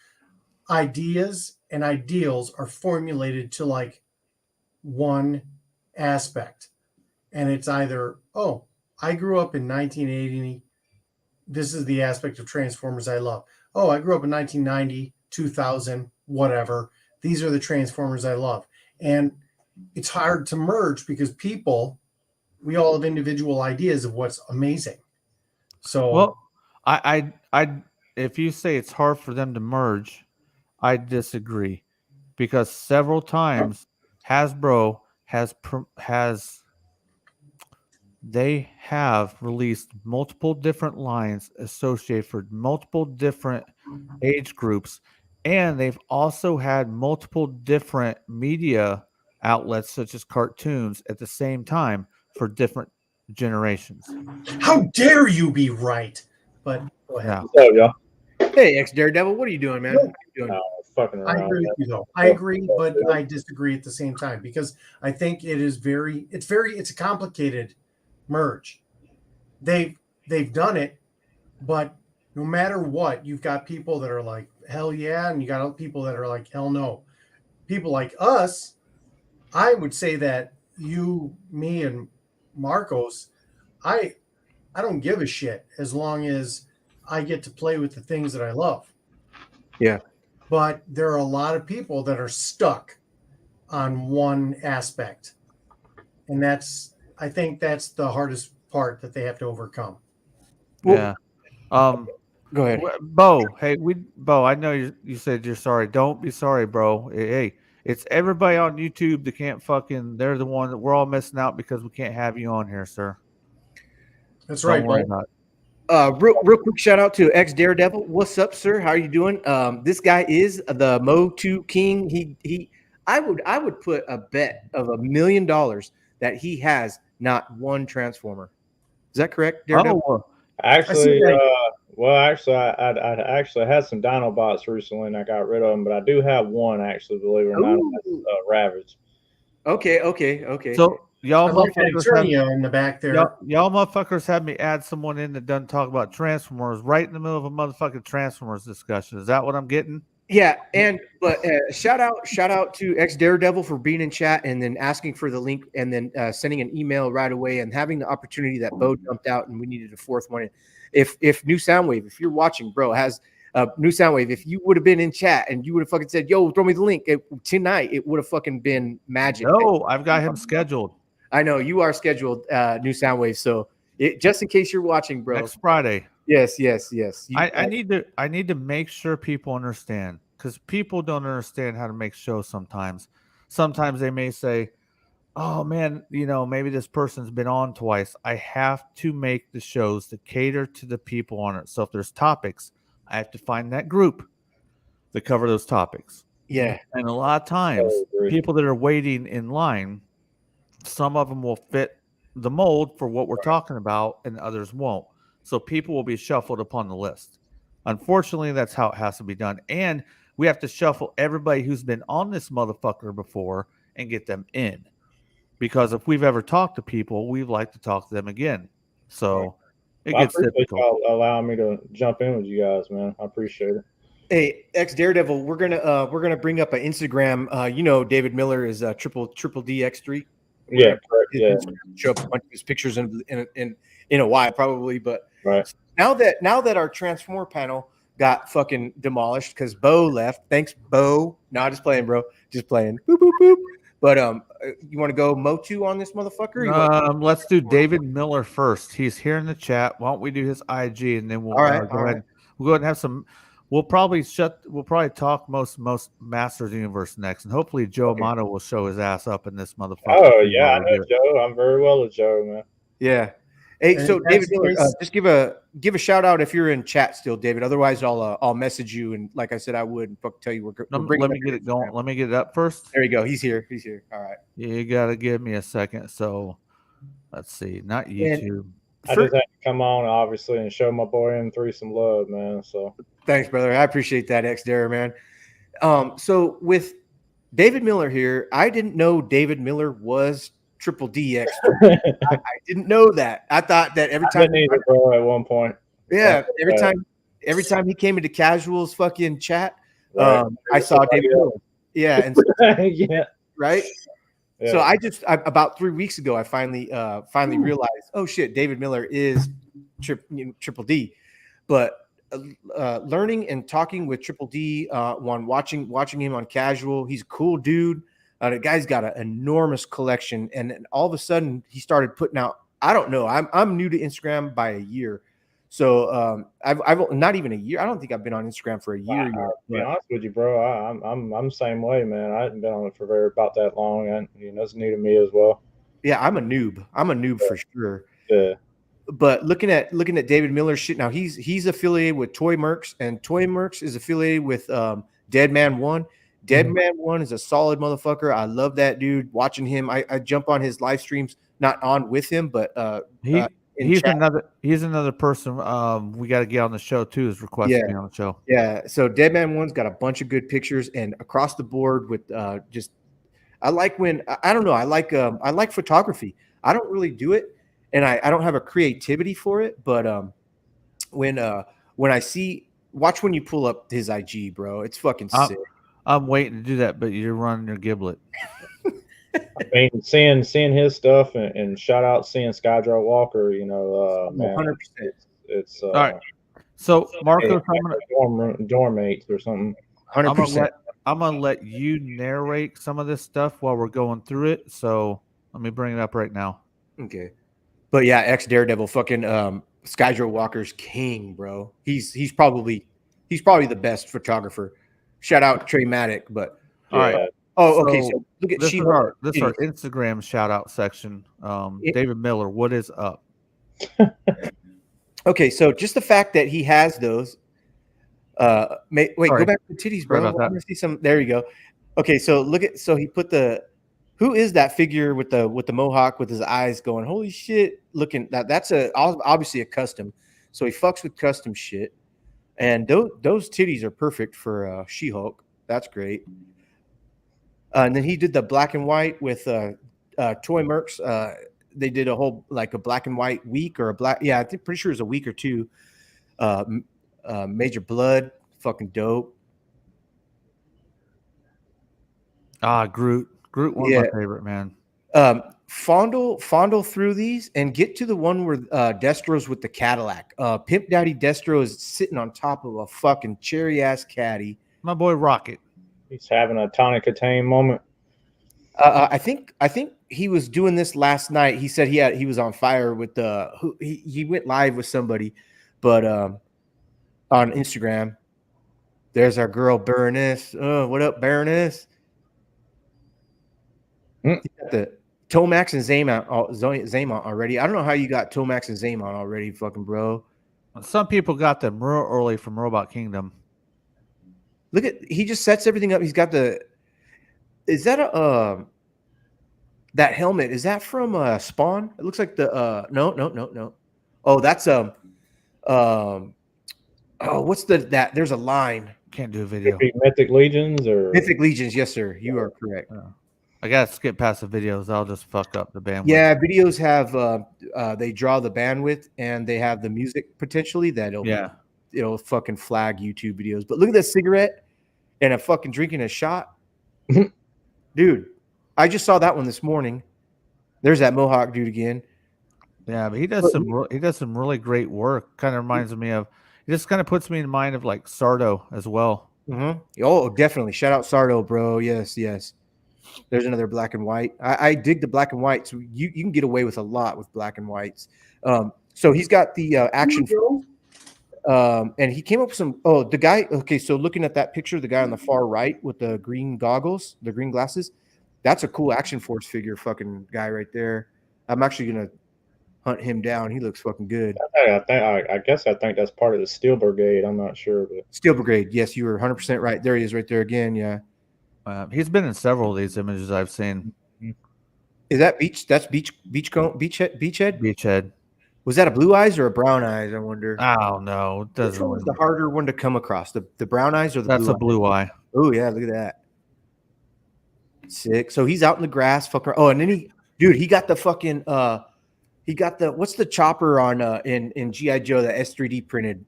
ideas and ideals are formulated to like one aspect. And it's either, oh, I grew up in 1980. This is the aspect of Transformers I love. Oh, I grew up in 1990, 2000, whatever. These are the Transformers I love. And it's hard to merge because people, we all have individual ideas of what's amazing. So, Well, I if you say it's hard for them to merge, I disagree, because several times Hasbro they have released multiple different lines associated for multiple different age groups, and they've also had multiple different media outlets such as cartoons at the same time for different generations. how dare you be right? But go ahead. Yeah. What's up, y'all? Hey, ex Daredevil, what are you doing, man? What are you doing? Fucking I around. agree with you though. I agree, but I disagree at the same time because I think it is it's a complicated merge. They've done it, but no matter what, you've got people that are like, hell yeah, and you got people that are like, hell no. People like us, I would say that you, me, and Marcos, I don't give a shit as long as I get to play with the things that I love. Yeah. But there are a lot of people that are stuck on one aspect. And I think that's the hardest part that they have to overcome. Yeah. Go ahead. Bo, Bo, I know you said you're sorry. Don't be sorry, bro. Hey, it's everybody on YouTube that can't they're the one that we're all missing out because we can't have you on here, sir. That's Don't right, worry Bo. about it. Real quick shout out to ex Daredevil. What's up, sir? How are you doing? This guy is the Mo2 King. I would put a bet of $1 million that he has not one Transformer. Is that correct, Daredevil? Oh, Actually, I I actually had some Dinobots recently, and I got rid of them. But I do have one, actually, believe it or not. That's Ravage. Okay. so y'all I like that motherfuckers have, Eternia in the back there. y'all motherfuckers had me add someone in that doesn't talk about Transformers right in the middle of a motherfucking Transformers discussion. Is that what I'm getting? Yeah, but shout out to ex Daredevil for being in chat and then asking for the link and then sending an email right away and having the opportunity that Bo jumped out and we needed a fourth one. If New Soundwave, if you're watching, bro, has New Soundwave, if you would have been in chat and you would have fucking said, "Yo, throw me the link," tonight, it would have fucking been magic. No, I've got him scheduled I know you are scheduled, New Soundwave. So just in case you're watching, bro. next Friday. Yes. I need to make sure people understand, because people don't understand how to make shows sometimes. Sometimes they may say, oh man, maybe this person's been on twice. I have to make the shows to cater to the people on it. So if there's topics, I have to find that group that cover those topics. Yeah. And a lot of times, people that are waiting in line, some of them will fit the mold for what we're talking about and others won't. So people will be shuffled upon the list. Unfortunately, that's how it has to be done. And we have to shuffle everybody who's been on this motherfucker before and get them in. Because if we've ever talked to people, we'd like to talk to them again. So it gets difficult. Y'all allowing me to jump in with you guys, man. I appreciate it. Hey, ex Daredevil, we're gonna bring up an Instagram. David Miller is triple DX3. Yeah, correct. Yeah. Show up a bunch of his pictures in a while, probably. But right. now that our Transformer panel got fucking demolished because Bo left. Thanks, Bo. No, just playing, bro. Just playing. Boop boop boop. But you want to go Motu on this motherfucker? Let's do David Miller first. He's here in the chat. Why don't we do his IG and then we'll All right, go ahead. We'll go ahead and have some. We'll probably talk most Masters Universe next, and hopefully Joe Amato will show his ass up in this motherfucker. Oh yeah, I know Joe. I'm very well with Joe, man. Yeah. Hey, And so David Miller, that's- just give a shout out if you're in chat still, David. Otherwise, I'll message you, and like I said, I would and tell you we're bringing. Let me get it going. Let me get it up first. There you go. He's here. All right. You gotta give me a second. So let's see. Not YouTube. I just had to come on, obviously, and show my boy M3 some love, man. So thanks, brother. I appreciate that, Dare, man. So with David Miller here, I didn't know David Miller was Triple DX. I didn't know that. I thought that every time. I didn't either, bro. At one point, yeah, every time he came into Casual's fucking chat, right. I saw David Miller. Yeah, and so, yeah, right. Yeah. So about 3 weeks ago, I finally realized, oh shit, David Miller is Triple D. But learning and talking with Triple D, watching him on Casual, he's a cool dude. The guy's got an enormous collection, and all of a sudden he started putting out. I don't know. I'm new to Instagram by a year, so I've not even a year. I don't think I've been on Instagram for a year yet. To be honest with you, bro, I'm the same way, man. I haven't been on it for about that long, and it's new to me as well. Yeah, I'm a noob. For sure. Yeah. But looking at David Miller's shit now, he's affiliated with Toy Mercs, and Toy Mercs is affiliated with Dead Man One. Dead Man One is a solid motherfucker. I love that dude. Watching him, I jump on his live streams, not on with him, but he's another person we got to get on the show too. Is requesting to be on the show. Yeah. So Dead Man One's got a bunch of good pictures, and across the board with just I like when I don't know. I like photography. I don't really do it, and I don't have a creativity for it. But when I watch when you pull up his IG, bro, it's fucking sick. I'm waiting to do that, but you're running your giblet. I mean, seeing his stuff and shout out seeing Skydrow Walker, man, 100%. It's all right. So Marcos, dorm mates or something. 100%. I'm gonna let you narrate some of this stuff while we're going through it. So let me bring it up right now. Okay. But yeah, ex Daredevil, fucking Skydrow Walker's king, bro. He's probably the best photographer. Shout out Trey Maddock, but all right. Oh, okay. So look at this is our Instagram shout out section. David Miller, what is up? Okay, so just the fact that he has those. Go back to titties, bro. I want to see some. There you go. Okay, so he put who is that figure with the mohawk with his eyes going? Holy shit! Looking that's obviously a custom. So he fucks with custom shit. And those titties are perfect for She-Hulk. That's great. And then he did the black and white with Toy Mercs. They did a whole a black and white week or I'm pretty sure it was a week or two. Major Blood, fucking dope. Groot, one of my favorite, man. Fondle through these and get to the one where Destro's with the Cadillac. Pimp Daddy Destro is sitting on top of a fucking cherry ass caddy. My boy Rocket. He's having a Tonic Attain moment. I think he was doing this last night. He said he was on fire with he went live with somebody, but on Instagram. There's our girl Baroness. Oh, what up, Baroness? You got the Tomax and Zaymont already. I don't know how you got Tomax and Zaymont already, fucking bro. Some people got them real early from Robot Kingdom. Look at he just sets everything up. He's got is that that helmet? Is that from Spawn? It looks like no. Oh, that's what's that? There's a line. Can't do a video. Mythic Legions or Mythic Legions, yes, sir. You are correct. I gotta skip past the videos. I'll just fuck up the bandwidth. Yeah, videos have they draw the bandwidth and they have the music potentially it'll fucking flag YouTube videos. But look at that cigarette and a fucking drinking a shot. Dude, I just saw that one this morning. There's that Mohawk dude again. Yeah, but he does some really great work. Kind of reminds me of. He just kind of puts me in mind of like Sardo as well. Oh, definitely. Shout out Sardo, bro. Yes, yes. There's another black and white. I dig the black and whites. You can get away with a lot with black and whites. So he's got the action. And he came up with some. Oh, the guy. Okay, so looking at that picture, the guy on the far right with the green goggles, the green glasses, that's a cool Action Force figure, fucking guy right there. I'm actually gonna hunt him down. He looks fucking good. I guess I think that's part of the Steel Brigade. I'm not sure, but Steel Brigade. Yes, you were 100% right. There he is, right there again. Yeah. He's been in several of these images I've seen. Is that beach? That's beachhead. Beachhead. Was that a blue eyes or a brown eyes? I wonder. Oh no, it Which doesn't. one was the harder one to come across? The brown eyes or the That's blue a blue eye. Oh yeah, look at that. Sick. So he's out in the grass, fucking. Oh, and then he got the fucking he got the what's the chopper on in G.I. Joe, the S3D printed.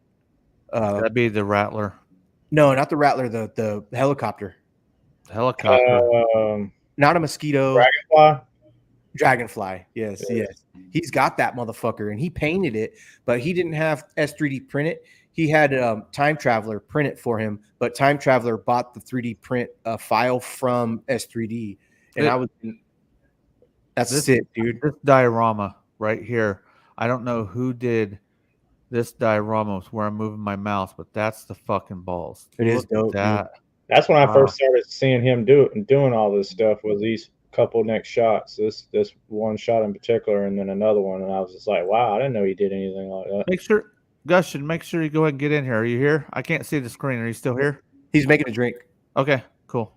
That'd be the Rattler. No, not the Rattler, the helicopter. Helicopter. Not a mosquito. Dragonfly. Yes, yes. He's got that motherfucker, and he painted it, but he didn't have S3D print it. He had Time Traveler print it for him, but Time Traveler bought the 3D print file from S3D, and that's sick, dude. This diorama right here. I don't know who did this diorama with where I'm moving my mouse, but that's the fucking balls. It is dope. That. That's when I first started seeing him doing all this stuff. Was these couple next shots, this one shot in particular, and then another one, and I was just like, wow, I didn't know he did anything like that. Make sure you go ahead and get in here. Are you here? I can't see the screen. Are you still here? He's making a drink. Okay, cool.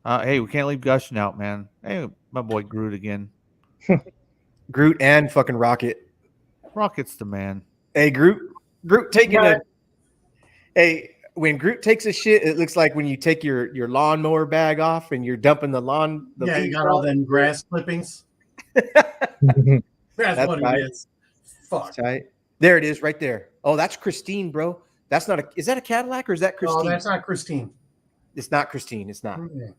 Hey, we can't leave Gushin out, man. Hey, my boy Groot again. Groot and fucking Rocket. Rocket's the man. Hey, Groot taking Hey, when Groot takes a shit, it looks like when you take your lawnmower bag off and you're dumping the lawn. You got all them grass clippings. That's what right. it is. Fuck. Tight. There it is, right there. Oh, that's Christine, bro. That's not is that a Cadillac or is that Christine? No, that's not Christine. It's not Christine. It's not. Mm-hmm.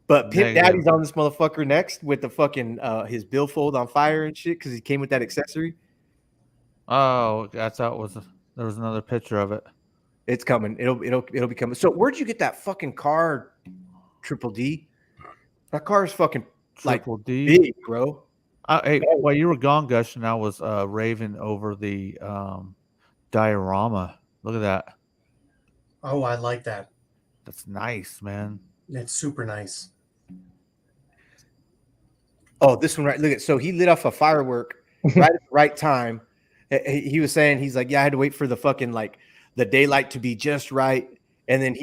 But Pimp Daddy's on this motherfucker next with the fucking his billfold on fire and shit because he came with that accessory. Oh, I thought there was another picture of it. It's coming. It'll be coming. So where'd you get that fucking car, Triple D? That car is fucking Triple D big, bro. Hey, while you were gone, Gush, and I was raving over the diorama. Look at that. Oh, I like that. That's nice, man. It's super nice. Oh, this one right. Look at so he lit off a firework right at the right time. He was saying he's like, yeah, I had to wait for the fucking like the daylight to be just right, and then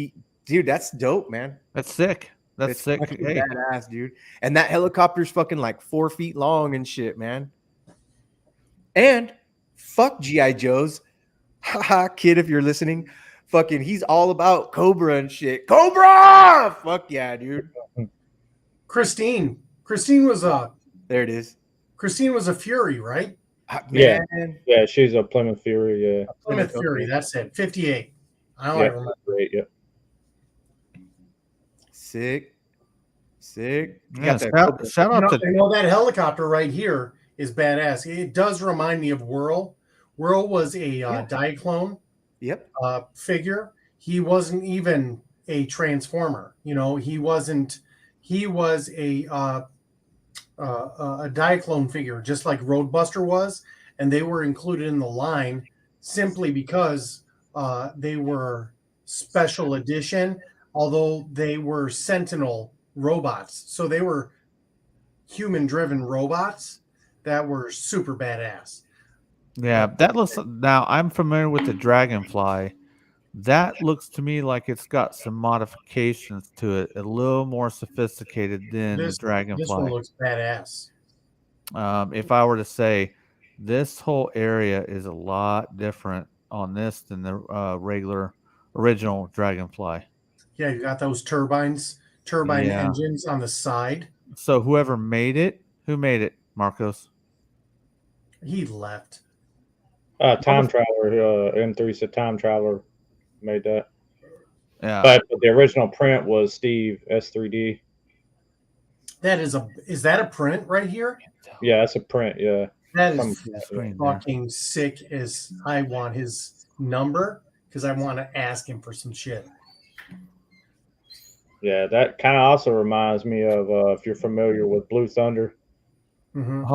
dude, that's dope, man. That's sick. That's sick. Hey. Badass, dude. And that helicopter's fucking like 4 feet long and shit, man. And fuck G.I. Joe's. Haha, kid, if you're listening, fucking he's all about Cobra and shit. Cobra! Fuck yeah, dude. Christine was there it is. Christine was a Fury, right? Yeah, she's a Plymouth Fury. Yeah, Plymouth Fury. That's it. 58. I don't remember. Great, yeah. Sick. Yeah, shout out to that helicopter right here is badass. It does remind me of Whirl. Whirl was a Diaclone figure. He wasn't even a Transformer. You know, he wasn't. He was a Diaclone figure, just like Roadbuster was, and they were included in the line simply because they were special edition, although they were Sentinel robots. So they were human-driven robots that were super badass. Yeah, that looks. Now I'm familiar with the Dragonfly. That looks to me like it's got some modifications to it, a little more sophisticated than the Dragonfly. This one looks badass. If I were to say, this whole area is a lot different on this than the regular original Dragonfly. Yeah, you got those turbine engines on the side. So who made it, Marcos? He left. Time Traveler, M3 said Time Traveler made that. Yeah. But the original print was Steve S3D. Is that a print right here? Yeah, that's a print, yeah. That Some- is Screen there. fucking sick. As I want his number because I want to ask him for some shit. Yeah, that kind of also reminds me of if you're familiar with Blue Thunder. Mhm.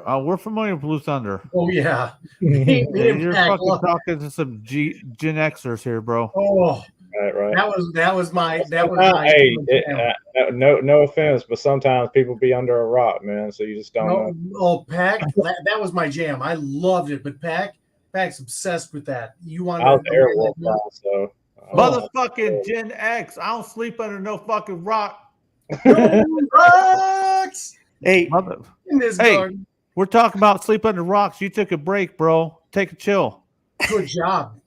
Oh, we're familiar with Blue Thunder. Oh yeah. Hey, Me and you're Pac fucking love- talking to some Gen Xers here, bro. Oh, Right. that was my Hey, jam. no offense, but sometimes people be under a rock, man. So you just don't know. No, Pac, that was my jam. I loved it, but Pac's obsessed with that. You want I was to Airwolf guy, so Motherfucking Gen X. I don't sleep under no fucking rock. rocks Hey, Mother. in this Hey. garden. We're talking about sleep under rocks. You took a break, bro. Take a chill. Good job.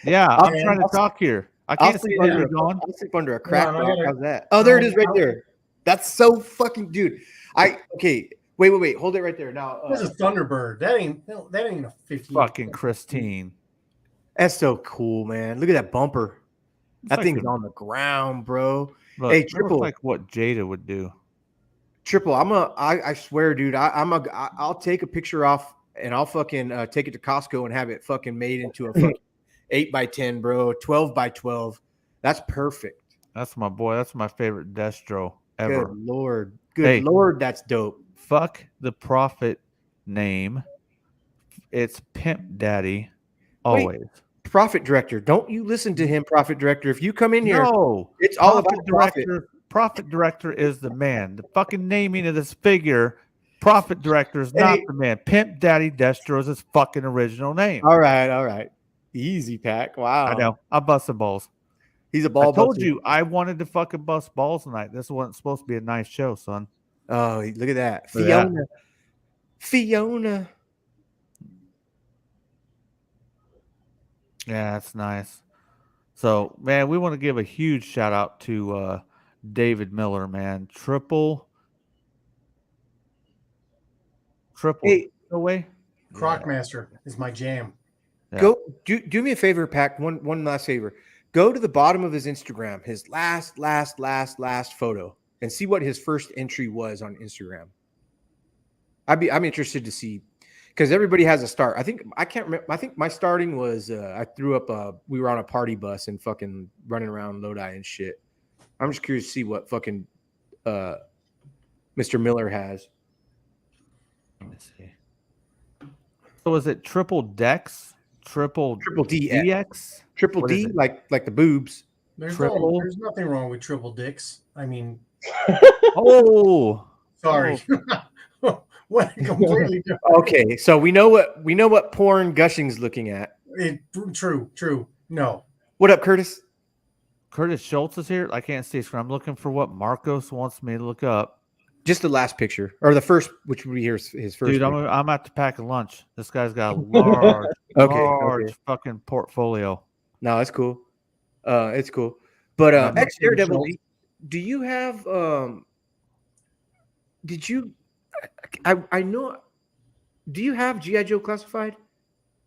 Yeah, I'll- I'm trying to talk here. I I'll can't see sleep where under you're going. I'll sleep under a crack on, I rock. gotta- How's that? Oh, there it is right there. That's so fucking dude. Okay. Wait. Hold it right there. Now This is Thunderbird. That ain't a 50. Fucking Christine. that's so cool, man. Look at that bumper. That like thing's a- on the ground, bro. Look, Hey, that looks Triple. like what Jada would do. Triple, I swear, dude, I'll take a picture off and I'll fucking take it to Costco and have it fucking made into a fucking 8x10, bro, 12x12. That's perfect. That's my boy. That's my favorite Destro ever. Good Lord. Good Hey. Lord, that's dope. Fuck the prophet name. It's Pimp Daddy. Always. Profit Director. Don't you listen to him, Profit Director. If you come in here, No. it's all Profit about profit. director. Profit director is the man. The fucking naming of this figure, profit director is not Hey. the man. Pimp Daddy Destro is his fucking original name. All right. Easy, Pack. Wow. I know. I busted balls. He's a ball I told buster. you I wanted to fucking bust balls tonight. This wasn't supposed to be a nice show, son. Oh, look at that. Look at that. Fiona. Yeah, that's nice. So, man, we want to give a huge shout out to David Miller, man. Triple Hey, away. Crocmaster is my jam. Yeah. Go do me a favor, Pack. One last favor. Go to the bottom of his Instagram, his last photo, and see what his first entry was on Instagram. I'm interested to see because everybody has a start. I can't remember. I think my starting was I threw up we were on a party bus and fucking running around Lodi and shit. I'm just curious to see what fucking Mr. Miller has. Let me see. So is it triple Dex? Triple D DX? Triple What is D, it? like the boobs. There's nothing wrong with triple dicks. I mean, Oh, sorry. What completely different. Okay, so we know what porn Gushing's looking at. True. No. What up, Curtis? Curtis Schultz is here. I can't see screen. I'm looking for what Marcos wants me to look up. Just the last picture or the first, which would be his first. Dude, picture. I'm at the pack of lunch. This guy's got a large, Okay. fucking portfolio. No, it's cool. It's cool. But Yeah, ex Daredevil, Schultz. do you have? Did you? I know. Do you have GI Joe Classified?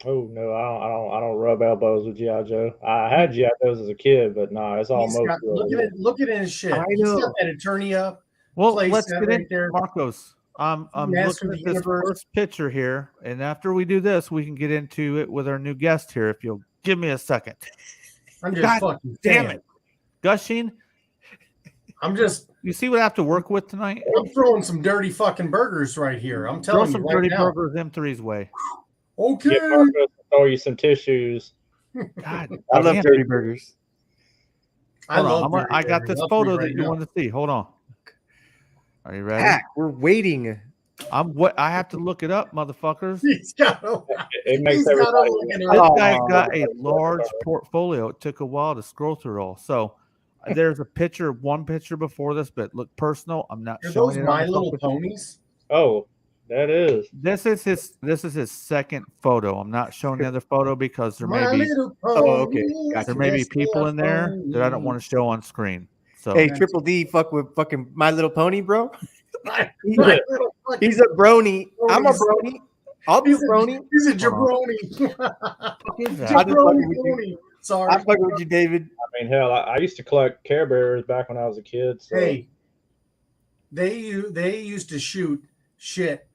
Oh no, I don't rub elbows with GI Joe. I had GI Joes as a kid, but nah, it's He's almost. got, look at his shit. I He's know. got that attorney up. Well, Place let's that get right into there. Marcos. I'm Master looking of at the this universe. first picture here, and after we do this, we can get into it with our new guest here. If you'll give me a second. I'm just God fucking damn fan. it. Gushing, you see what I have to work with tonight? I'm throwing some dirty fucking burgers right here. I'm Throw telling you some right dirty now. burgers M3's way. Okay. Get Marcos to throw you some tissues. God, I love damn. dirty burgers. I Hold love on. dirty I got burgers. this I'll tell you photo right that you now. want to see. Hold on. Are you ready? Pack, we're waiting. I have to look it up, motherfuckers. He's got a, It makes he's got everybody. a look at This her. guy's got a large portfolio. It took a while to scroll through it all. So there's one picture before this, but look personal. I'm not Are showing those it. My on the Little focus. Ponies? Oh, that is. This is his second photo. I'm not showing the other photo because there may My be Little Ponies. Oh, okay. Gotcha. there may be Yes, people they in are there that I don't want to show on screen. So Hey, Triple D, fuck with fucking My Little Pony, bro. My He's little fucking- He's a brony. I'm a brony. I'll be a He's a- brony. He's a jabroni. is that? I just fucking Jabroni with you. pony. Sorry. I'm fucking with you, David. I mean, hell, I used to collect Care Bears back when I was a kid. So. Hey, they used to shoot shit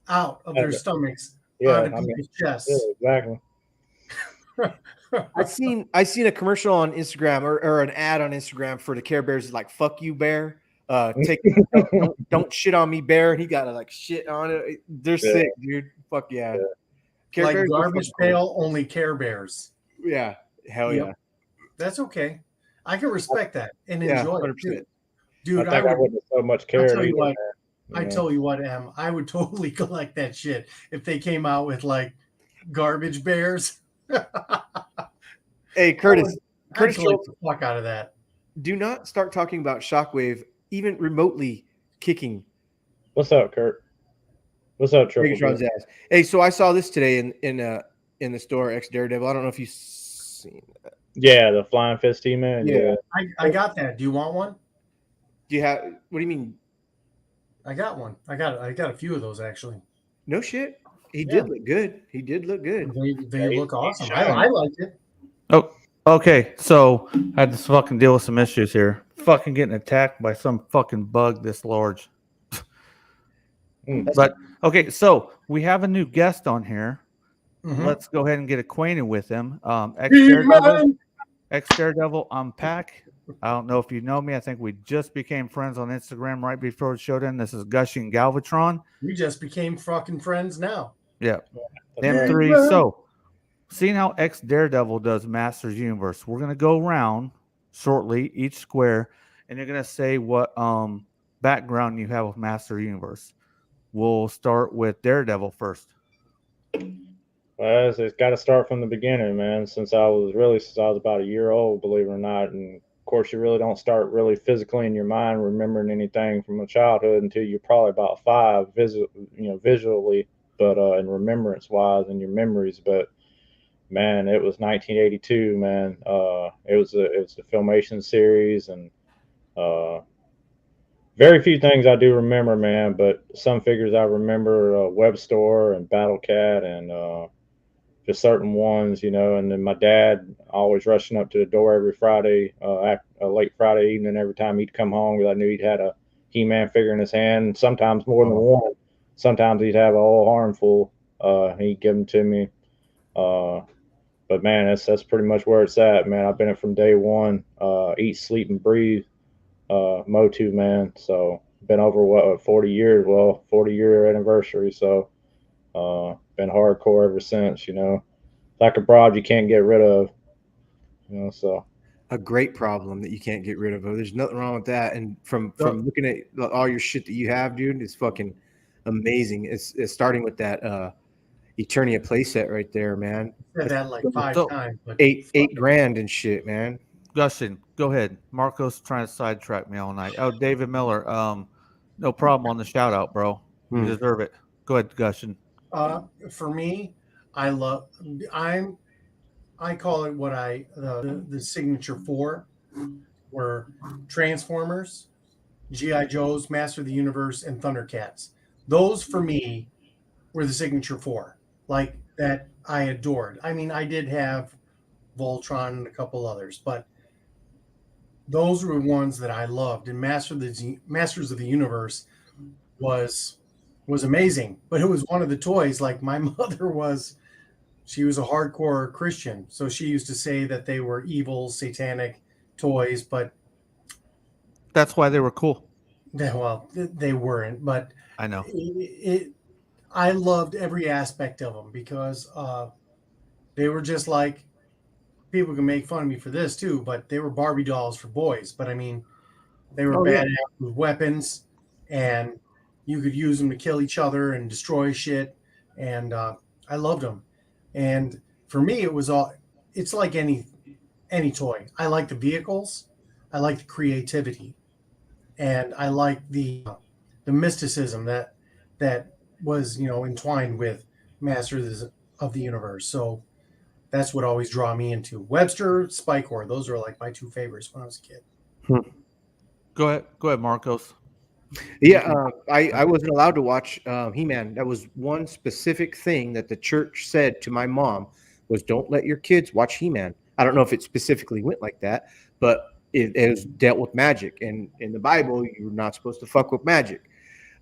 out of their stomachs Yeah, onto I mean, people's chests. yeah, exactly. I seen a commercial on Instagram or an ad on Instagram for the Care Bears. It's like, "Fuck you, bear. Don't shit on me, bear." And he got to like shit on it. They're sick, dude. Fuck yeah. Care Like Bears are garbage fucking pail, only Care Bears. cool. Yeah, hell Yep. yeah. That's okay. I can respect that and Yeah, enjoy 100%. it. Dude, I think I wouldn't have so much care. tell you what, I tell you what, Em, I would totally collect that shit if they came out with like garbage bears. Hey, Curtis. I'd Curtis, collect the fuck out of that. do not start talking about Shockwave even remotely kicking What's up, Kurt? What's up, Triple Megatron's B? ass. Hey, so I saw this today in the store, X Daredevil. I don't know if you've seen that. Yeah, the Flying Fist T-Man. Yeah. I got that. Do you want one? Do you have? What do you mean? I got one. I got a few of those actually. No shit. He Yeah. did look good. He did look good. They look awesome. shiny. I liked it. Oh, okay. So I had to fucking deal with some issues here. Fucking getting attacked by some fucking bug this large. But okay, so we have a new guest on here. Mhm. Let's go ahead and get acquainted with him. He-Man! X Daredevil Unpack. I don't know if you know me. I think we just became friends on Instagram right before the showdown. This is Gushing Galvatron. We just became fucking friends now. Yeah. That's right. M3. He-Man! So, seeing how X Daredevil does Masters Universe, we're going to go around shortly, each square, and you're going to say what background you have with Master Universe. We'll start with Daredevil first. Well, it's got to start from the beginning, man. Since I was about a year old, believe it or not. And of course, you really don't start really physically in your mind remembering anything from a childhood until you're probably about 5, visually, but in remembrance wise and your memories. But man, it was 1982, man. It was the Filmation series, and very few things I do remember, man. But some figures I remember: Web Store and Battle Cat, and just certain ones, and then my dad always rushing up to the door every Friday, late Friday evening, every time he'd come home, because I knew he'd had a He-Man figure in his hand, sometimes more than one. Sometimes he'd have a whole armful. He'd give them to me. But man, that's pretty much where it's at, man. I've been it from day one. Eat, sleep, and breathe. Motu, man. So been over 40 years. Well, 40-year anniversary. So been hardcore ever since. Like a broad you can't get rid of. So A great problem that you can't get rid of. There's nothing wrong with that. And from looking at all your shit that you have, dude, it's fucking amazing. It's starting with that Eternia playset right there, man. Said that like 5 So- times. But Eight grand and shit, man. Gushin, go ahead. Marco's trying to sidetrack me all night. Oh, David Miller. No problem on the shout out, bro. You deserve it. Go ahead, Gushin. For me, I call it what the signature 4 were Transformers, G.I. Joes, Master of the Universe, and Thundercats. Those for me were the signature 4, like that I adored. I mean, I did have Voltron and a couple others, but those were ones that I loved. And Masters of the Universe was amazing, but it was one of the toys. Like my mother she was a hardcore Christian, so she used to say that they were evil, satanic toys, but That's why they were cool. they weren't. But I know. I loved every aspect of them because they were just like, people can make fun of me for this too, but they were Barbie dolls for boys. But I mean, they were badass with weapons, and you could use them to kill each other and destroy shit. And I loved them. And for me, it's like any toy. I like the vehicles, I like the creativity, and I like the mysticism that was entwined with Masters of the Universe. So that's what always draw me into Webster, Spikor. Those are like my 2 favorites when I was a kid. Go ahead, Marcos. Yeah, I wasn't allowed to watch He-Man. That was one specific thing that the church said to my mom was, don't let your kids watch He-Man. I don't know if it specifically went like that, but it was dealt with magic. And in the Bible, you're not supposed to fuck with magic.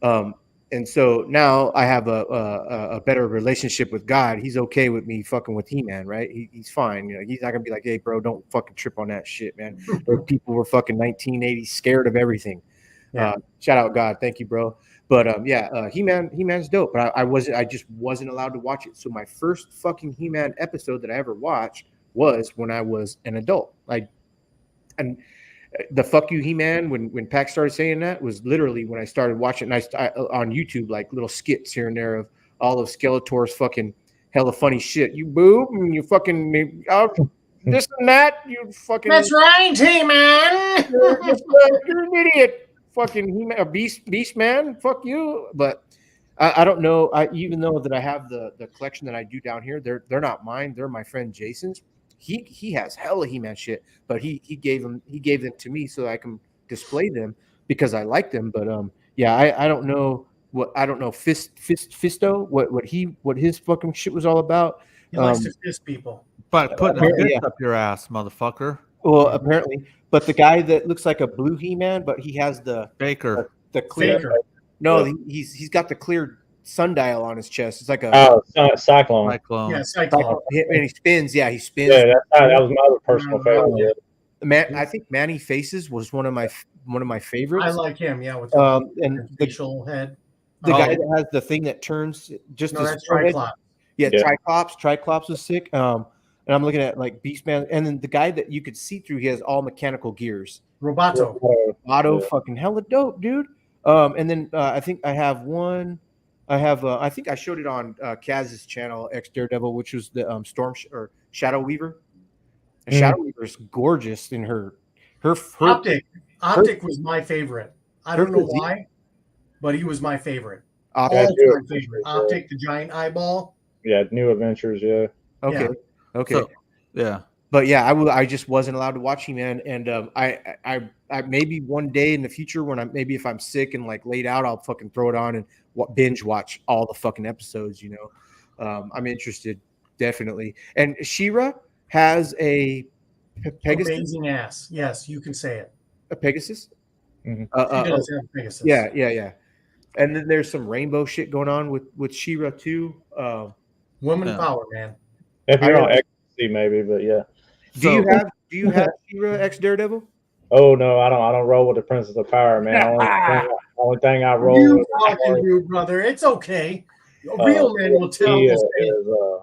And And so now I have a better relationship with God. He's okay with me fucking with He-Man, right? He's fine. You know, he's not gonna be like, hey, bro, don't fucking trip on that shit, man. Those people were fucking 1980s scared of everything. Yeah. Shout out God, thank you, bro. But He-Man's dope. But I just wasn't allowed to watch it. So my first fucking He-Man episode that I ever watched was when I was an adult. And the fuck you He-Man when Pac started saying that was literally when I started watching. I on YouTube, like little skits here and there of all of Skeletor's fucking hella funny shit. You boob and you fucking this and that. You fucking That's right, He-Man. you're an idiot. Fucking He-Man, beast man. Fuck you. But I don't know. Even though that I have the collection that I do down here, they're not mine. They're my friend Jason's. He has hella He-Man shit, but he gave them to me so I can display them because I like them. But yeah, I don't know Fisto what his fucking shit was all about. He likes to fist people. But putting a Yeah. fist up your ass, motherfucker. Well, apparently, but the guy that looks like a blue He-Man, but he has the Baker. clear. Faker. No, he's got the clear sundial on his chest. It's like a Cyclone. Cyclone. Yeah, Cyclops. and he spins. Yeah, he spins. Yeah, that was my other personal favorite. Yeah. Man, I think Manny Faces was one of my favorites. I like him. Yeah, with and the the facial head. guy that has the thing that turns just No, his that's forehead. Triclops. Yeah, Yeah. Triclops was sick. And I'm looking at like Beastman, and then the guy that you could see through, he has all mechanical gears. Roboto. Otto, Yeah. fucking hella dope, dude. And then I think I have one. I think I showed it on Kaz's channel, X Daredevil, which was the or Shadow Weaver. And Shadow Weaver is gorgeous in her Optic was my favorite. I don't know why, but he was my favorite. Optic. All-time favorite. Optic, the giant eyeball. Yeah, New Adventures. Yeah. Okay. Yeah. Okay. So, yeah. But yeah, I just wasn't allowed to watch He-Man, and I maybe one day in the future when if I'm sick and like laid out, I'll fucking throw it on and binge watch all the fucking episodes. You know, I'm interested definitely. And She-Ra has a Pegasus. Amazing ass. Yes, you can say it. A Pegasus. Mhm. She does have Pegasus. Yeah. And then there's some rainbow shit going on with She-Ra too. Woman Yeah. power, man. If you're I- on ecstasy, maybe, but yeah. Do you have She-Ra X Daredevil? Oh no, I don't roll with the Princess of Power, man. Only thing I roll You with fucking do, brother. It's okay. Real men will tell he, us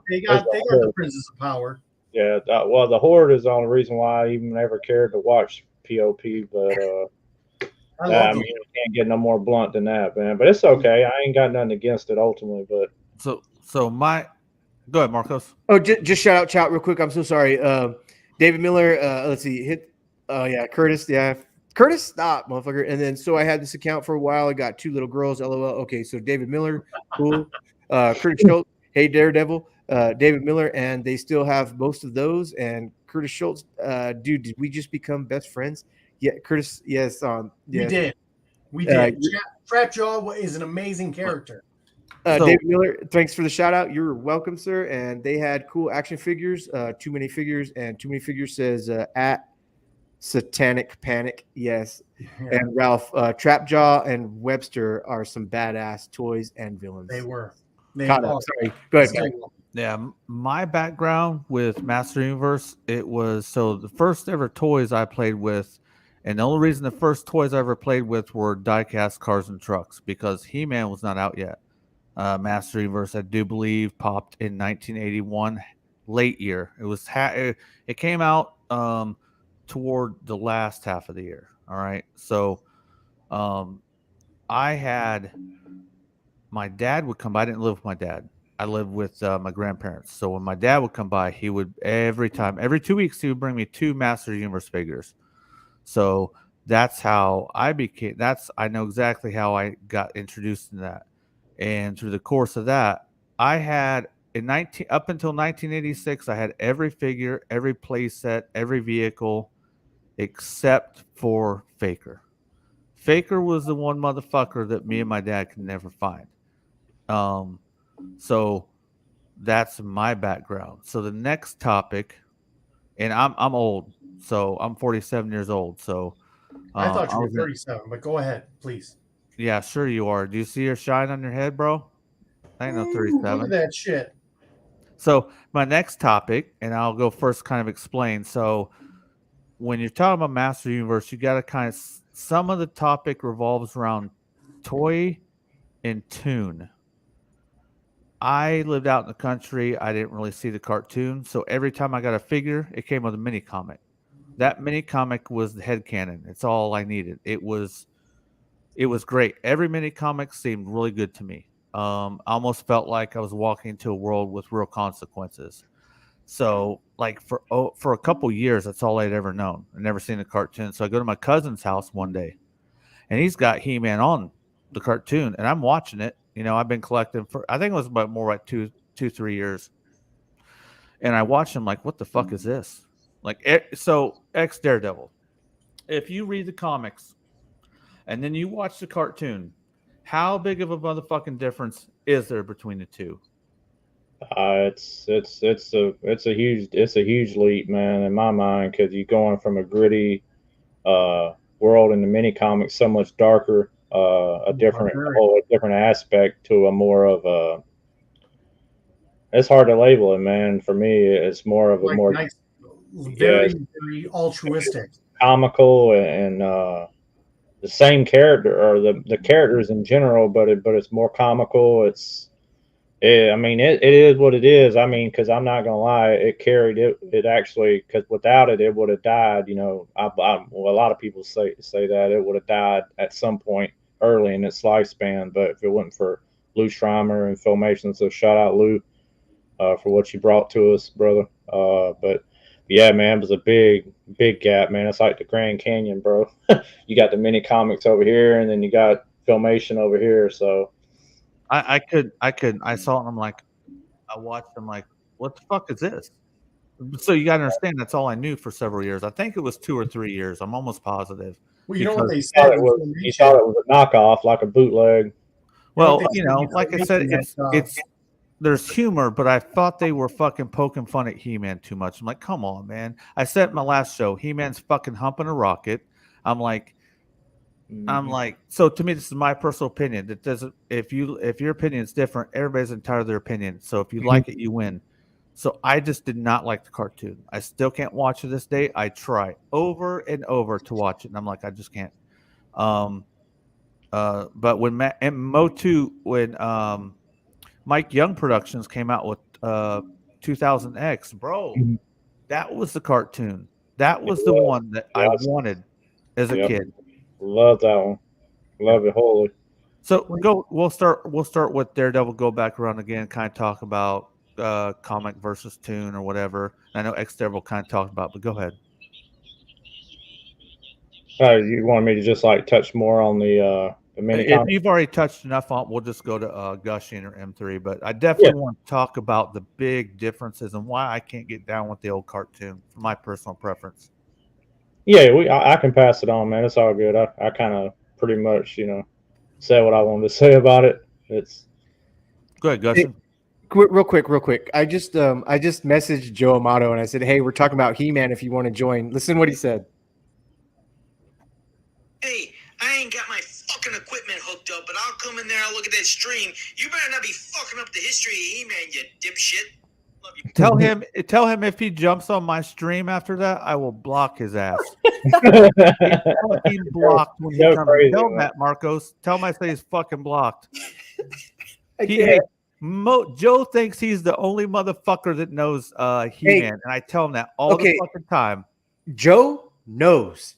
they got is the Princess of Power. Yeah, well, the Horde is the only reason why I even ever cared to watch POP, but I love mean, you can't get no more blunt than that, man. But it's okay. I ain't got nothing against it ultimately, but So go ahead, Marcos. Oh, just shout out chat real quick. I'm so sorry. David Miller. Let's see. Yeah, Curtis. Yeah, Curtis. Stop, motherfucker. And then so I had this account for a while. I got 2 little girls. LOL. Okay, so David Miller. Cool. Curtis Schultz. Hey, Daredevil. David Miller, and they still have most of those. And Curtis Schultz. Dude, did we just become best friends? Yeah, Curtis. Yes. Yes. We did. Trapjaw is an amazing character. David Miller, thanks for the shout out. You're welcome, sir. And they had cool action figures, Too Many Figures, and Too Many Figures says at Satanic Panic. Yes. Yeah. And Ralph, Trapjaw and Webster are some badass toys and villains. They were. Sorry. Go ahead, guys. Yeah, my background with Master Universe, it was so the first ever toys I played with, and the only reason the first toys I ever played with were diecast cars and trucks because He-Man was not out yet. Master Universe, I do believe, popped in 1981, late year. It was it came out toward the last half of the year. All right, so I had my dad would come by. I didn't live with my dad. I lived with my grandparents. So when my dad would come by, he would every 2 weeks he would bring me 2 Master Universe figures. So that's how I became. I know exactly how I got introduced to that. And through the course of that, I had up until 1986, I had every figure, every play set, every vehicle, except for Faker. Faker was the one motherfucker that me and my dad could never find. So that's my background. So the next topic, and I'm old, so I'm 47 years old. So I thought you were 37, but go ahead, please. Yeah, sure you are. Do you see her shine on your head, bro? I ain't no Ooh, 37. look at that shit. So my next topic, and I'll go first, kind of explain. So when you're talking about Master Universe, you got to kind of some of the topic revolves around toy and tune. I lived out in the country. I didn't really see the cartoon, so every time I got a figure, it came with a mini comic. That mini comic was the headcanon. It's all I needed. It was great. Every mini comic seemed really good to me. I almost felt like I was walking into a world with real consequences. So, like for a couple years, that's all I'd ever known. I'd never seen a cartoon. So I go to my cousin's house one day, and he's got He-Man on the cartoon, and I'm watching it. You know, I've been collecting for I think it was about more like 3 years, and I watched him like, what the fuck is this? Like, so X Daredevil. If you read the comics and then you watch the cartoon, how big of a motherfucking difference is there between the two? It's a huge leap, man, in my mind, because you're going from a gritty world in the mini comics, so much darker, a whole different aspect, to a more of a. It's hard to label it, man. For me, it's more of a more nice, very altruistic, comical, and the same character, or the characters in general, but it's more comical. I mean, it is what it is. I mean, because I'm not gonna lie, it carried it. It actually, because without it, it would have died. You know, well, a lot of people say that it would have died at some point early in its lifespan. But if it wasn't for Lou Schreimer and Filmation, so shout out Lou for what you brought to us, brother. But yeah, man, it was a big gap, man. It's like the Grand Canyon, bro. You got the mini comics over here, and then you got Filmation over here. So. I saw it and I'm like, I watched them like, what the fuck is this? So you got to understand, that's all I knew for several years. I think it was 2 or 3 years. I'm almost positive. Well, you know what they He said? thought it was a knockoff, like a bootleg. Well, like I said, it's there's humor, but I thought they were fucking poking fun at He-Man too much. I'm like, come on, man. I said in my last show, He-Man's fucking humping a rocket. I'm like, so to me, this is my personal opinion. That doesn't, if your opinion is different, everybody's entitled to their opinion. So if you like it, you win. So I just did not like the cartoon. I still can't watch it this day. I try over and over to watch it, and I'm like, I just can't. But when when Mike Young Productions came out with 2000X, bro, that was the cartoon. That was the one that I wanted as a kid. Love that one. Love it wholly. So we'll start with Daredevil. Go back around again, kind of talk about comic versus tune or whatever. I know X Daredevil kind of talked about, but go ahead. You want me to just like touch more on the mini If you've already touched enough on, we'll just go to Gushing or M3. But I definitely want to talk about the big differences and why I can't get down with the old cartoon, for my personal preference. Yeah, I can pass it on, man. It's all good. I kind of pretty much, said what I wanted to say about it. Go ahead, Gushing. Real quick. I just messaged Joe Amato and I said, hey, we're talking about He-Man if you want to join. Listen to what he said. Hey, I ain't got my fucking equipment hooked up, but I'll come in there, I'll look at that stream. You better not be fucking up the history of He-Man, you dipshit. Love you. Tell him if he jumps on my stream after that, I will block his ass. He's fucking blocked when he comes. Crazy, tell him that, Marcos. Tell him I say he's fucking blocked. Joe thinks he's the only motherfucker that knows He-Man, and I tell him that all the fucking time. Joe knows.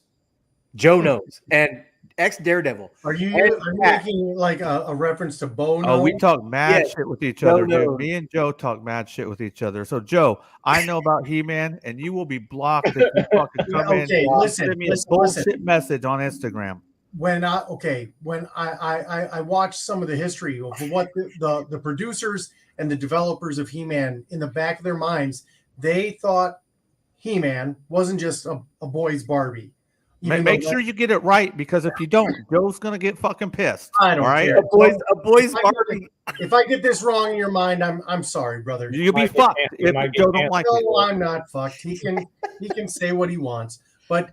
And X Daredevil. Are you making like a reference to Bo? Oh, we talk mad shit with each other, dude. Me and Joe talk mad shit with each other. So, Joe, I know about He-Man, and you will be blocked if you fucking come in and send me a bullshit message on Instagram. When I watched some of the history of what the producers and the developers of He-Man, in the back of their minds, they thought He-Man wasn't just a boy's Barbie. Make sure you get it right, because if you don't, Joe's gonna get fucking pissed. I don't care. A boy's Barbie. If I get this wrong in your mind, I'm sorry, brother. You'll be fucked if Joe don't like it. No, I'm not fucked. He can say what he wants. But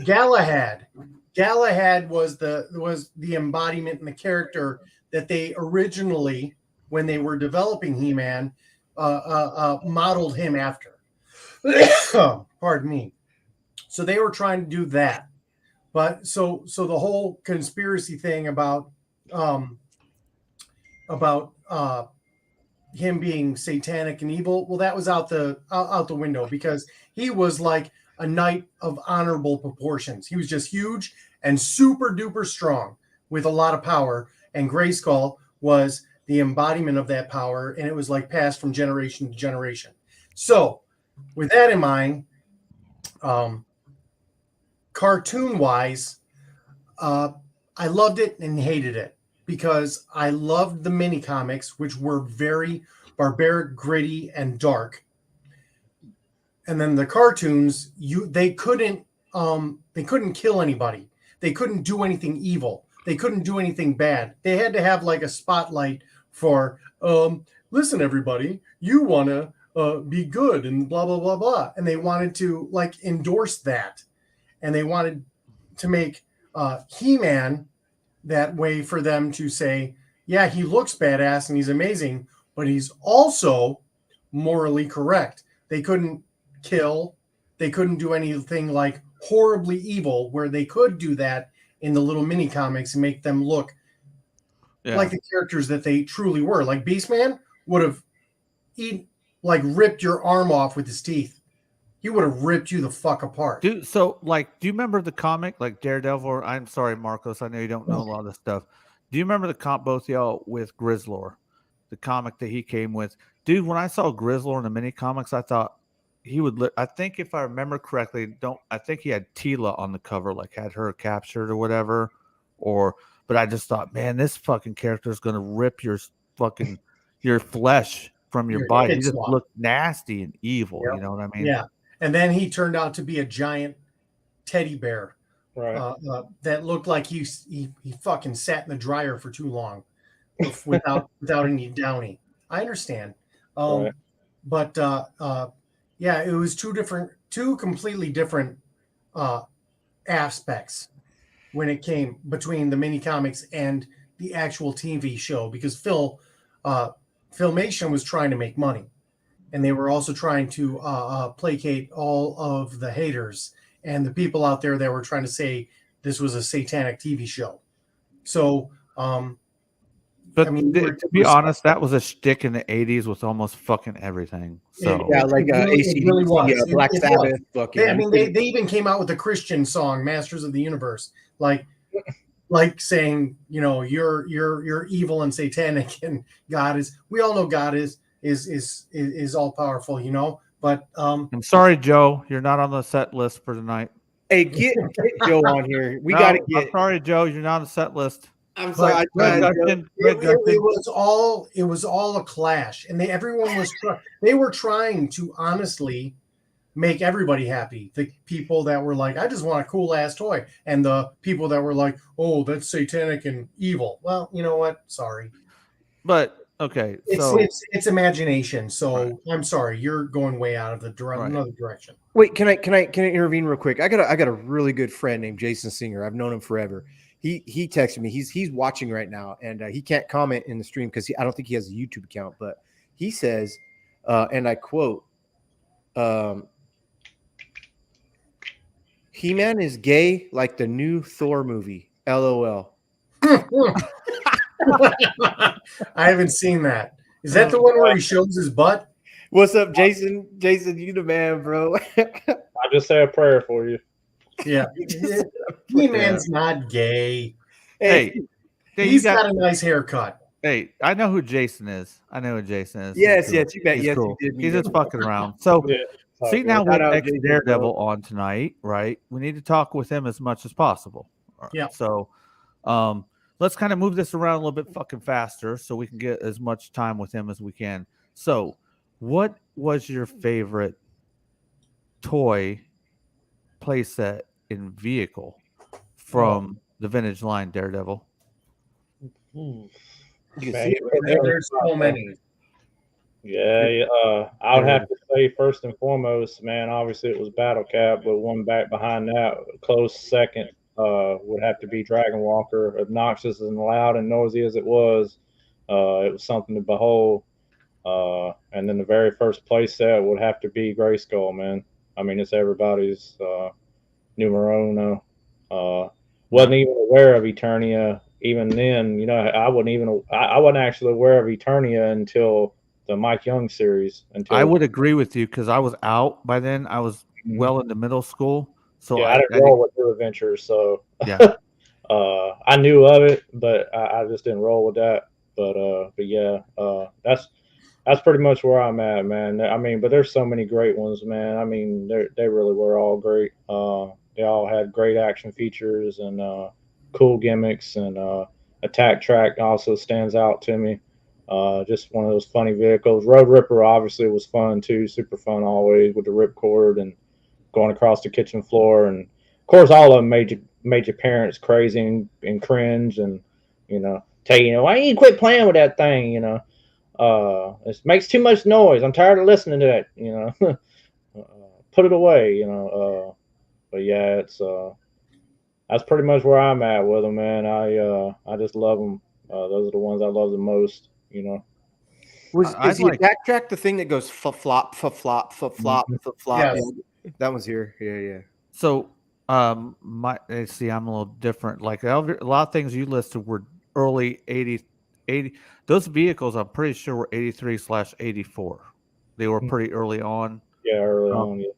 Galahad. Galahad was the embodiment and the character that they originally, when they were developing He-Man, modeled him after. Pardon me. So they were trying to do that, but so the whole conspiracy thing about him being satanic and evil, well, that was out the window, because he was like a knight of honorable proportions. He was just huge and super duper strong with a lot of power, and Grayskull was the embodiment of that power, and it was like passed from generation to generation. So with that in mind, cartoon wise, I loved it and hated it, because I loved the mini comics, which were very barbaric, gritty, and dark. And then the cartoons, they couldn't kill anybody. They couldn't do anything evil. They couldn't do anything bad. They had to have like a spotlight for, listen, everybody, you want to be good and blah, blah, blah, blah. And they wanted to like endorse that. And they wanted to make He-Man that way for them to say, yeah, he looks badass and he's amazing, but he's also morally correct. They couldn't kill. They couldn't do anything like horribly evil, where they could do that in the little mini comics and make them look like the characters that they truly were. Like Beastman would have ripped your arm off with his teeth. He would have ripped you the fuck apart. Do you remember the comic, like Daredevil? I'm sorry, Marcos, I know you don't know a lot of this stuff. Do you remember both y'all, with Grizzlor, the comic that he came with? Dude, when I saw Grizzlor in the mini comics, I thought he would. I think if I remember correctly, I think he had Tila on the cover, like had her captured or whatever. But I just thought, man, this fucking character is gonna rip your flesh from your body. He just looked nasty and evil. Yep. You know what I mean? Yeah. And then he turned out to be a giant teddy bear, right? That looked like he fucking sat in the dryer for too long, without any downy. I understand, right. But yeah, it was two completely different aspects when it came between the mini comics and the actual TV show, because Filmation was trying to make money. And they were also trying to placate all of the haters and the people out there that were trying to say this was a satanic TV show. So, but I mean, to be honest, that was a shtick in the 80s with almost fucking everything. So yeah, like AC, really was. Black Sabbath. They even came out with a Christian song, "Masters of the Universe," like saying, you know, you're evil and satanic, and God is. We all know God is all powerful, you know. But I'm sorry, Joe, you're not on the set list for tonight. Hey, get Joe on here. I'm sorry, Joe, you're not on the set list. I'm sorry. It was all a clash, and everyone was trying to honestly make everybody happy. The people that were like, I just want a cool ass toy, and the people that were like, oh, that's satanic and evil. Well, you know what? Sorry, but. Okay, it's imagination. So right. I'm sorry, you're going way out of the another direction. Wait, can I intervene real quick? I got a really good friend named Jason Singer. I've known him forever. He texted me. He's watching right now, and he can't comment in the stream because I don't think he has a YouTube account. But he says, and I quote, "He-Man is gay like the new Thor movie." LOL. I haven't seen that. Is that the one where he shows his butt? What's up, Jason? Jason, you the man, bro. I just say a prayer for you. Yeah. He-Man's not gay. Hey, he's got a nice haircut. Hey, I know who Jason is. Yes, yes, you bet. He's yes, cool. You did. He's just fucking around. So, see, now with ex-Daredevil on tonight, right? We need to talk with him as much as possible. Right. Yeah. So, let's kind of move this around a little bit fucking faster so we can get as much time with him as we can. So, what was your favorite toy playset in vehicle from the vintage line Daredevil? There's so many. Yeah, I would have to say first and foremost, man. Obviously, it was Battle Cat, but one back behind that, close second, would have to be Dragon Walker. Obnoxious and loud and noisy as it was something to behold. And then the very first play set would have to be Grayskull, man. I mean, it's everybody's numero uno. Wasn't even aware of Eternia even then. You know, I wasn't actually aware of Eternia until the Mike Young series. I would agree with you because I was out by then. I was Mhm. well into middle school, so yeah, I didn't roll with New Adventures, so Yeah. I knew of it, but I just didn't roll with that. But yeah, that's pretty much where I'm at, man. I mean, but there's so many great ones, man. I mean, they really were all great. They all had great action features and cool gimmicks, and Attack Track also stands out to me. Just one of those funny vehicles. Road Ripper obviously was fun too, super fun always with the ripcord and going across the kitchen floor, and of course all of them made your parents crazy and cringe, and tell you, why you quit playing with that thing, it makes too much noise. I'm tired of listening to it. Put it away. But yeah, it's that's pretty much where I'm at with them, man. I just love them. Those are the ones I love the most. Is the Attack Track the thing that goes flop, flop, flop? Yes. That one's here. Yeah. So, see, I'm a little different. Like a lot of things you listed were early 80. Those vehicles, I'm pretty sure were 83/84. They were pretty early on. Yeah, early on. Yeah.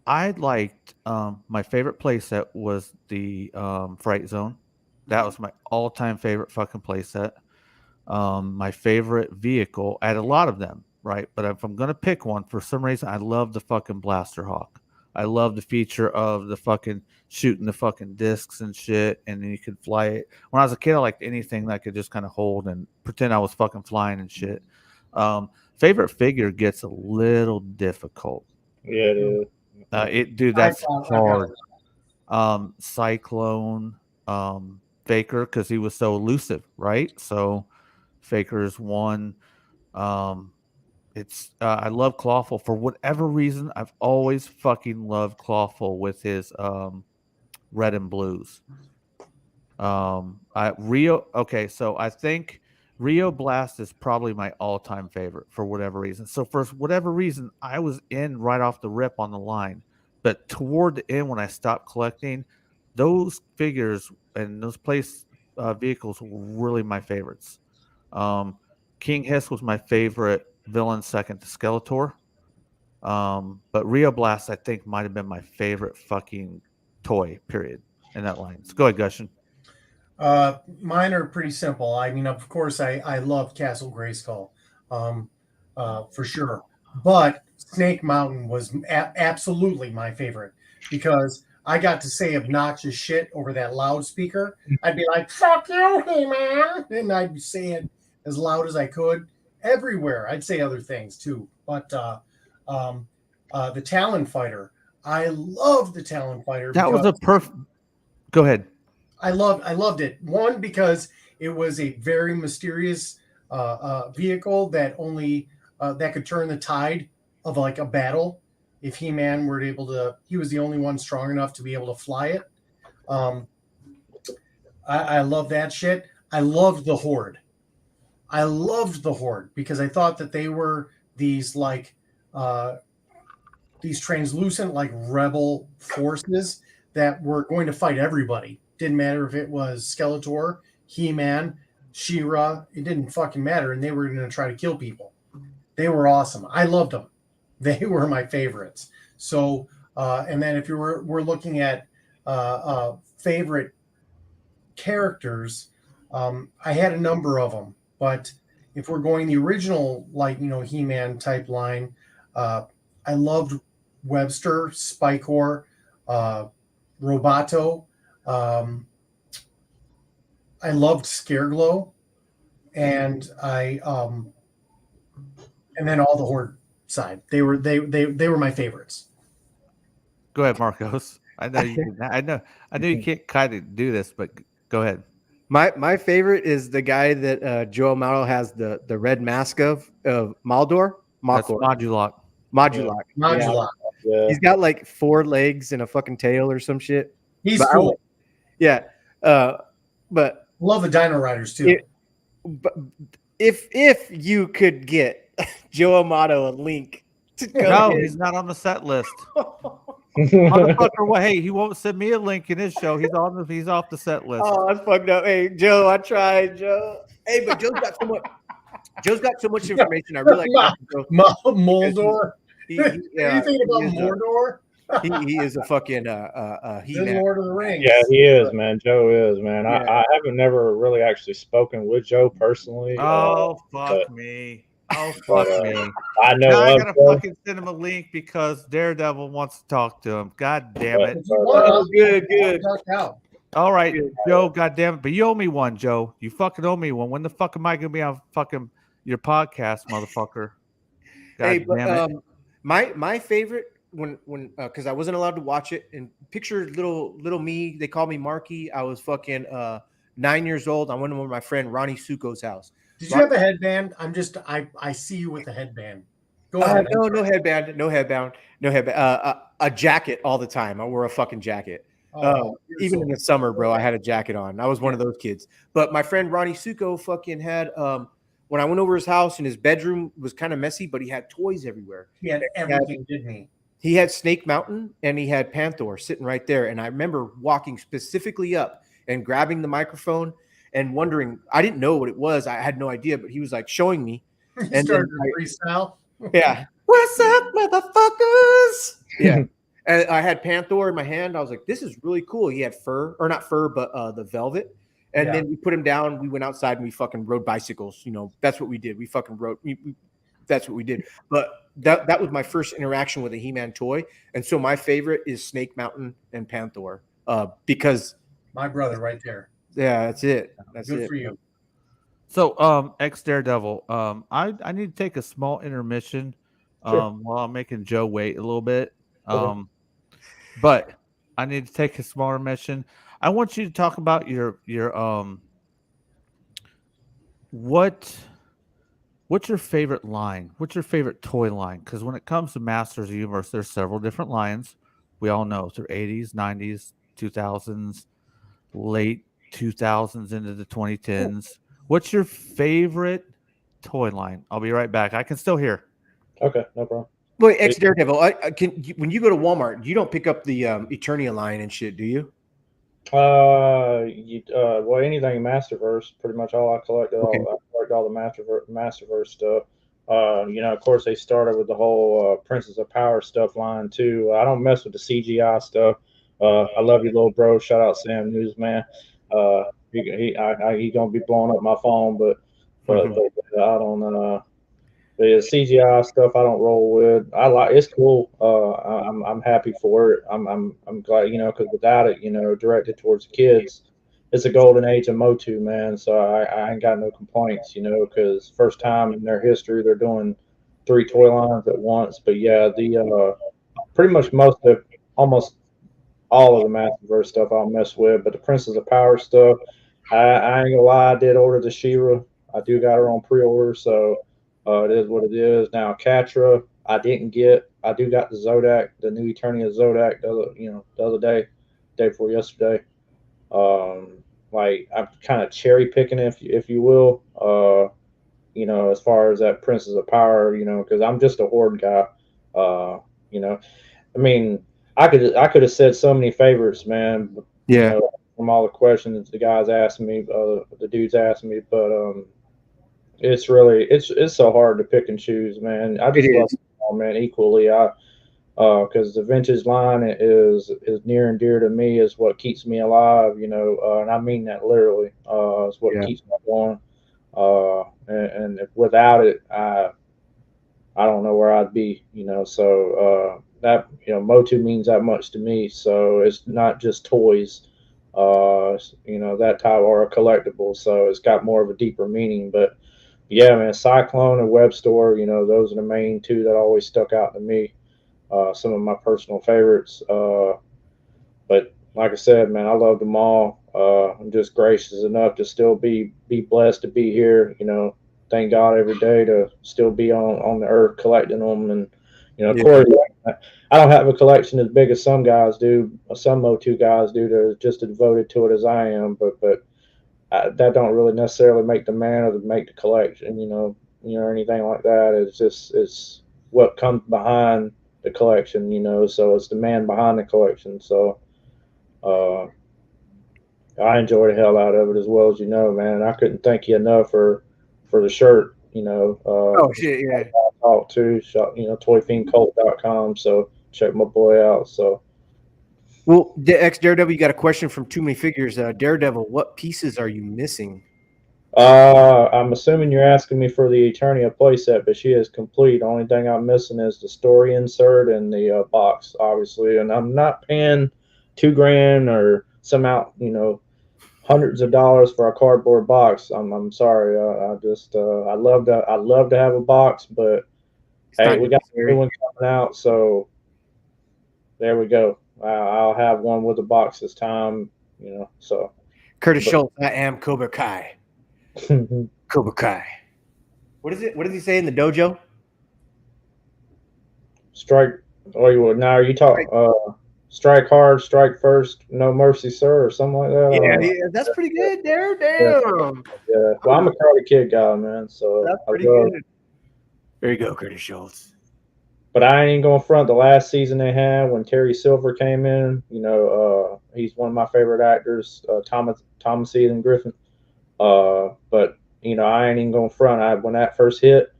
I liked my favorite playset was the Fright Zone. That was my all-time favorite fucking playset. My favorite vehicle, I had a lot of them, right? But if I'm gonna pick one, for some reason, I love the fucking Blaster Hawk. I love the feature of the fucking shooting the fucking discs and shit, and then you could fly it. When I was a kid, I liked anything that I could just kind of hold and pretend I was fucking flying and shit. Favorite figure gets a little difficult. Yeah, it is. That's hard. Cyclone, Faker, because he was so elusive, right? So Faker's one. I love Clawful for whatever reason. I've always fucking loved Clawful with his red and blues. Rio. Okay, so I think Rio Blast is probably my all-time favorite for whatever reason. So for whatever reason, I was in right off the rip on the line, but toward the end when I stopped collecting, those figures and those vehicles were really my favorites. King Hiss was my favorite villain, second to Skeletor. But Rio Blast, I think, might have been my favorite fucking toy, period, in that line. So go ahead, Gushin. Mine are pretty simple. I mean, of course, I love Castle Grayskull, for sure. But Snake Mountain was absolutely my favorite because I got to say obnoxious shit over that loudspeaker. I'd be like, "Fuck you, He-Man," and I'd say it as loud as I could everywhere. I'd say other things too, but the Talon Fighter, I love the Talon Fighter. That was a perfect. Go ahead. I loved it. One, because it was a very mysterious vehicle that only that could turn the tide of like a battle. If He-Man were able to, he was the only one strong enough to be able to fly it. I love that shit. I loved the Horde. I loved the Horde because I thought that they were these like these translucent like rebel forces that were going to fight everybody. Didn't matter if it was Skeletor, He-Man, She-Ra. It didn't fucking matter, and they were going to try to kill people. They were awesome. I loved them. They were my favorites. So, and then if we're looking at favorite characters, I had a number of them. But if we're going the original, like He-Man type line, I loved Webster, Spikor, Roboto. I loved Scareglow, and and then all the Horde side. They were my favorites. Go ahead, Marcos. I know you. I know you can't kind of do this, but go ahead. My favorite is the guy that Joe Amaro has the red mask of Maldor. That's Malcor. Modulok. Modulok. Modulok. Yeah. He's got like 4 legs and a fucking tail or some shit. He's But cool. Yeah. But Love the Dino Riders too. but if you could get Joe Amato a link to go No, in- he's not on the set list. Motherfucker, well, hey, he won't send me a link in his show. He's off the set list. Oh, that's fucked up. Hey, Joe, I tried, Joe. Hey, but Joe's got so much information. I really like Joe. Moldor. He, Anything about Mordor? he is a fucking Then He-Man. Lord of the Rings. Yeah, he is, man. Joe is, man. Yeah. I haven't never really actually spoken with Joe personally. Oh, fuck but- me. Oh, fuck me. I know Now I of gotta Joe, fucking send him a link because Daredevil wants to talk to him. God damn it. If you want, Oh, I'll good. duck out. All right, Joe, God damn it. But you owe me one, Joe. You fucking owe me one. When the fuck am I gonna be on fucking your podcast, motherfucker? God Hey, damn it. my favorite when because I wasn't allowed to watch it, and picture little me. They called me Marky. I was fucking 9 years old. I went over to my friend Ronnie Suko's house. Did you have a headband? I see you with a headband. Go ahead. No headband. A jacket all the time. I wore a fucking jacket. Even in the summer, bro, I had a jacket on. I was one of those kids. But my friend Ronnie Suko fucking had when I went over his house, and his bedroom was kind of messy, but he had toys everywhere. He had everything, didn't he? He had Snake Mountain and he had Panther sitting right there. And I remember walking specifically up and grabbing the microphone and wondering, I didn't know what it was. I had no idea, but he was like showing me. He And started then to freestyle. Yeah. What's up, motherfuckers? Yeah. And I had Panther in my hand. I was like, this is really cool. He had fur, or not fur, but the velvet. And Yeah. then we put him down. We went outside and we fucking rode bicycles. You know, that's what we did. We fucking rode. That's what we did. But that was my first interaction with a He-Man toy. And so my favorite is Snake Mountain and Panther because, My brother right there. yeah, that's it. That's Good it. for you. So, ex Daredevil, I need to take a small intermission Sure. while I'm making Joe wait a little bit. But I need to take a small intermission. I want you to talk about your what's your favorite line? What's your favorite toy line? Because when it comes to Masters of the Universe, there's several different lines. We all know through 80s, 90s, 2000s, late 2000s into the 2010s. What's your favorite toy line? I'll be right back. I can still hear. Okay, no problem. Wait, ex Daredevil, when you go to Walmart, you don't pick up the Eternia line and shit, do you? Well, anything Masterverse, pretty much all I collected. Okay. I collect all the Masterverse stuff. Of course, they started with the whole Princess of Power stuff line too. I don't mess with the CGI stuff. I love you, little bro. Shout out Sam Newsman. He gonna be blowing up my phone, but I don't. The CGI stuff I don't roll with. It's cool. I'm happy for it. I'm glad, because without it, directed towards kids, it's a golden age of Motu, man. So I ain't got no complaints, because first time in their history they're doing 3 toy lines at once. But yeah, the pretty much almost all of the Masterverse stuff I'll mess with, but the Princess of Power stuff, I ain't gonna lie, I did order the She-Ra. I do got her on pre-order, so. It is what it is. Now, Catra, I didn't get. I do got the Zodak, the new Eternia Zodak, the other day before yesterday. I'm kind of cherry picking, if you will. As far as that Princess of Power, because I'm just a Horde guy. I mean, I could have said so many favorites, man. Yeah. From all the questions the guys asked me, the dudes asked me, but it's really it's so hard to pick and choose, man. I just love them all, man, equally. Because the vintage line is near and dear to me, is what keeps me alive, and I mean that literally. It's what keeps me going. And if without it, I don't know where I'd be, So that Motu means that much to me. So it's not just toys, that type or a collectible. So it's got more of a deeper meaning, but. Yeah, man, Cyclone and Web Store, those are the main 2 that always stuck out to me. Some of my personal favorites. But like I said, man, I love them all. I'm just gracious enough to still be blessed to be here. Thank God every day to still be on the earth collecting them. And of course, I don't have a collection as big as some guys do, some Motu guys do. They're just as devoted to it as I am. But that don't really necessarily make the man or make the collection. Or anything like that. It's what comes behind the collection. So it's the man behind the collection. So I enjoy the hell out of it as well as man. I couldn't thank you enough for the shirt. Oh shit, yeah. Talk to shop, toyfiendcult.com. So check my boy out. So. Well, the ex Daredevil, you got a question from Too Many Figures. Daredevil, what pieces are you missing? I'm assuming you're asking me for the Eternia playset, but she is complete. The only thing I'm missing is the story insert and the box, obviously. And I'm not paying $2,000 or some out, hundreds of dollars for a cardboard box. I'm sorry. I love to have a box, but hey, we got a new one coming out, so there we go. I'll have one with a box this time, So Curtis Schultz, I am Cobra Kai. Cobra Kai. What is it? What does he say in the dojo? Strike. Now are you talking? Strike hard, strike first, no mercy, sir, or something like that. Yeah, that's pretty good there. Damn. Yeah. Well, I'm a Karate Kid guy, man. So that's pretty good. There you go, Curtis Schultz. But I ain't gonna front. The last season they had when Terry Silver came in, he's one of my favorite actors, Thomas Ian Griffin. But I ain't even gonna front. When that first hit,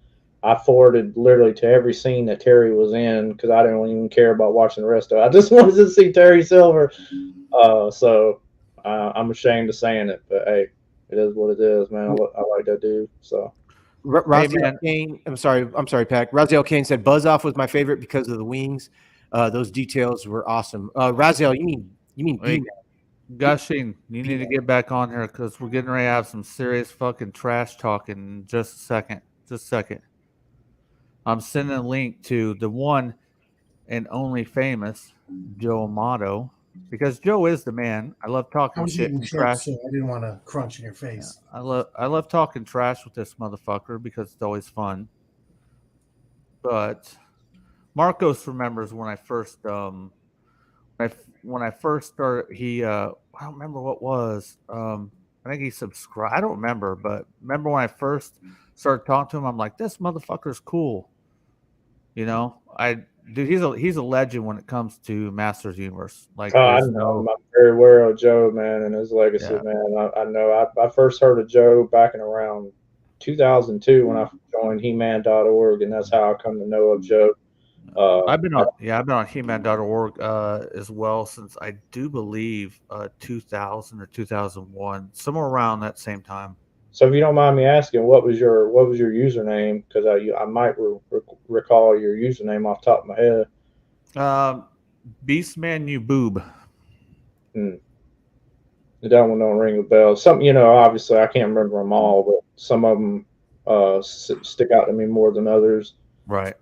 I forwarded literally to every scene that Terry was in because I didn't even care about watching the rest of it. I just wanted to see Terry Silver. So I'm ashamed of saying it, but hey, it is what it is, man. I like that dude. So. Raziel Kane, I'm sorry, Pac. Raziel Kane said Buzz Off was my favorite because of the wings. Those details were awesome. Raziel, you mean Gushing, you need to get back on here because we're getting ready to have some serious fucking trash talk in just a second. Just a second. I'm sending a link to the one and only famous Joe Amato because Joe is the man. I love talking shit and trash. So I didn't want to crunch in your face. Yeah, I love talking trash with this motherfucker because it's always fun. But Marcos remembers when I first when I first started, he I don't remember what was. I think he subscribed. I don't remember, but remember when I first started talking to him, I'm like, this motherfucker's cool. He's a legend when it comes to Masters Universe. Like, I know, I'm very aware of Joe, man, and his legacy, man. I know. I first heard of Joe back in around 2002 when I joined He-Man.org, and that's how I come to know of Joe. I've been on He-Man.org as well since I do believe 2000 or 2001, somewhere around that same time. So if you don't mind me asking, what was your username? Because I might recall your username off the top of my head. Beastman You Boob. That one don't ring a bell. Some, obviously I can't remember them all, but some of them stick out to me more than others. Right.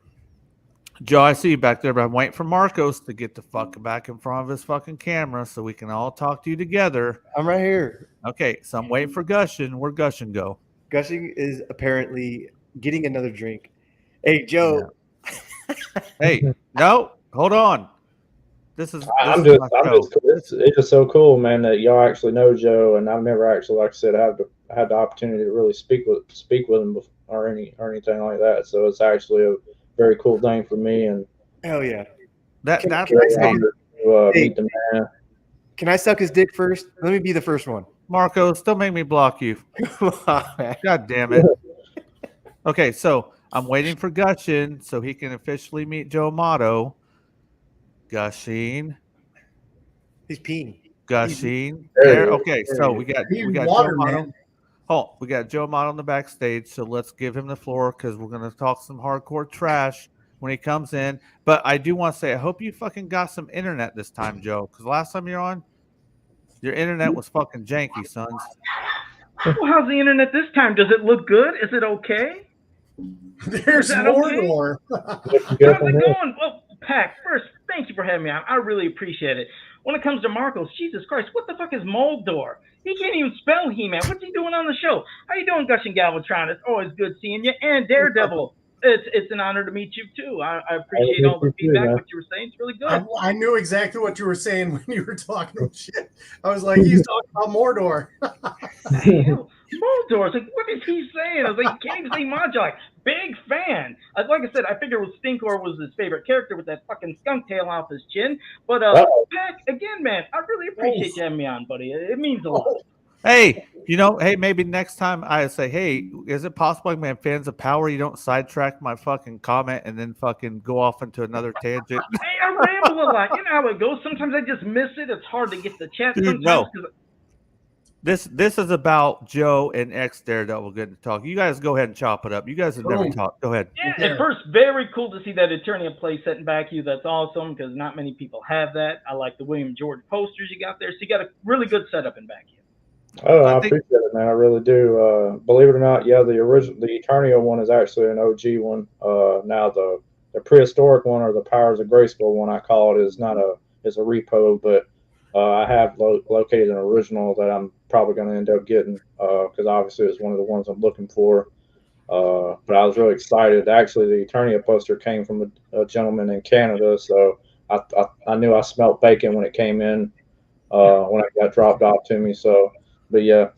Joe, I see you back there, but I'm waiting for Marcos to get the fuck back in front of his fucking camera so we can all talk to you together. I'm right here. Okay, so I'm waiting for Gushing. Where'd Gushing go? Gushing is apparently getting another drink. Hey, Joe. Yeah. Hey, no, hold on. It's just so cool, man, that y'all actually know Joe, and I've never actually, like I said, had the opportunity to really speak with him or anything like that. So it's actually a very cool thing for me, and hell yeah, that's meet the man. Can I suck his dick first? Let me be the first one. Marcos, don't make me block you. God damn it. Okay, so I'm waiting for Gushing so he can officially meet Joe Amato. Gushing. He's peeing. Gushing. There. Okay, so we got water, Joe Amato. man. Oh, we got Joe Amato on the backstage, so let's give him the floor because we're gonna talk some hardcore trash when he comes in. But I do want to say, I hope you fucking got some internet this time, Joe, because last time you're on, your internet was fucking janky, sons. Well, how's the internet this time? Does it look good? Is it okay? There's more. How's it going? Well, Pack, first, thank you for having me on. I really appreciate it. When it comes to Marcos, Jesus Christ, what the fuck is Moldor? He can't even spell He-Man. What's he doing on the show? How you doing, Gushing Galvatron? It's always good seeing you. And Daredevil, it's an honor to meet you too. I appreciate all the feedback. What you were saying, it's really good. I knew exactly what you were saying when you were talking shit. I was like, he's talking about Mordor. Mordor, like, what is he saying? I was like, he can't even say Modulak. Big fan. Like I said, I figured Stinkor was his favorite character with that fucking skunk tail off his chin. But Pack, again, man, I really appreciate you having me on, buddy. It means a lot. Hey, hey, maybe next time I say, hey, is it possible, man, fans of Power, you don't sidetrack my fucking comment and then fucking go off into another tangent? Hey, I ramble a lot. You know how it goes. Sometimes I just miss it. It's hard to get the chat. Dude, no. This is about Joe and X Daredevil getting to talk. You guys go ahead and chop it up. You guys have never talked. Go ahead. Yeah, at first, very cool to see that Eternia play setting back you. That's awesome because not many people have that. I like the William George posters you got there. So you got a really good setup in back you. Oh, I appreciate it, man. I really do. Believe it or not, yeah, the Eternia one is actually an OG one. Now the prehistoric one, or the Powers of Grayskull one, I call it, is a repo, but I have located an original that I'm probably going to end up getting because obviously it's one of the ones I'm looking for. But I was really excited. Actually, the Eternia poster came from a gentleman in Canada, so I knew I smelled bacon when it came in when it got dropped off to me. So. But yeah.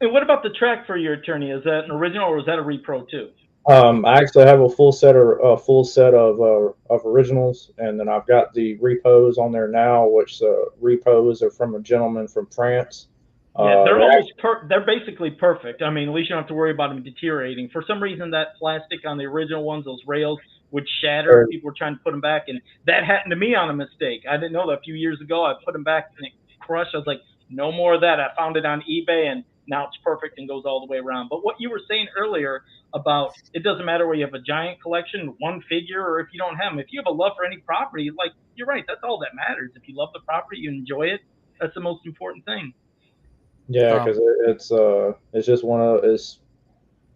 And what about the track for your Eternia? Is that an original or is that a repro too? I actually have a full set of originals, and then I've got the repos on there now, which repos are from a gentleman from France. Yeah, they're basically perfect. I mean, at least you don't have to worry about them deteriorating. For some reason, that plastic on the original ones, those rails, would shatter. People were trying to put them back, and that happened to me on a mistake. I didn't know that a few years ago. I put them back and it crushed. I was like, no more of that. I found it on eBay, and now it's perfect and goes all the way around. But what you were saying earlier about it doesn't matter whether you have a giant collection, one figure, or if you don't have them. If you have a love for any property, like, you're right, that's all that matters. If you love the property, you enjoy it, that's the most important thing. Yeah, because it's just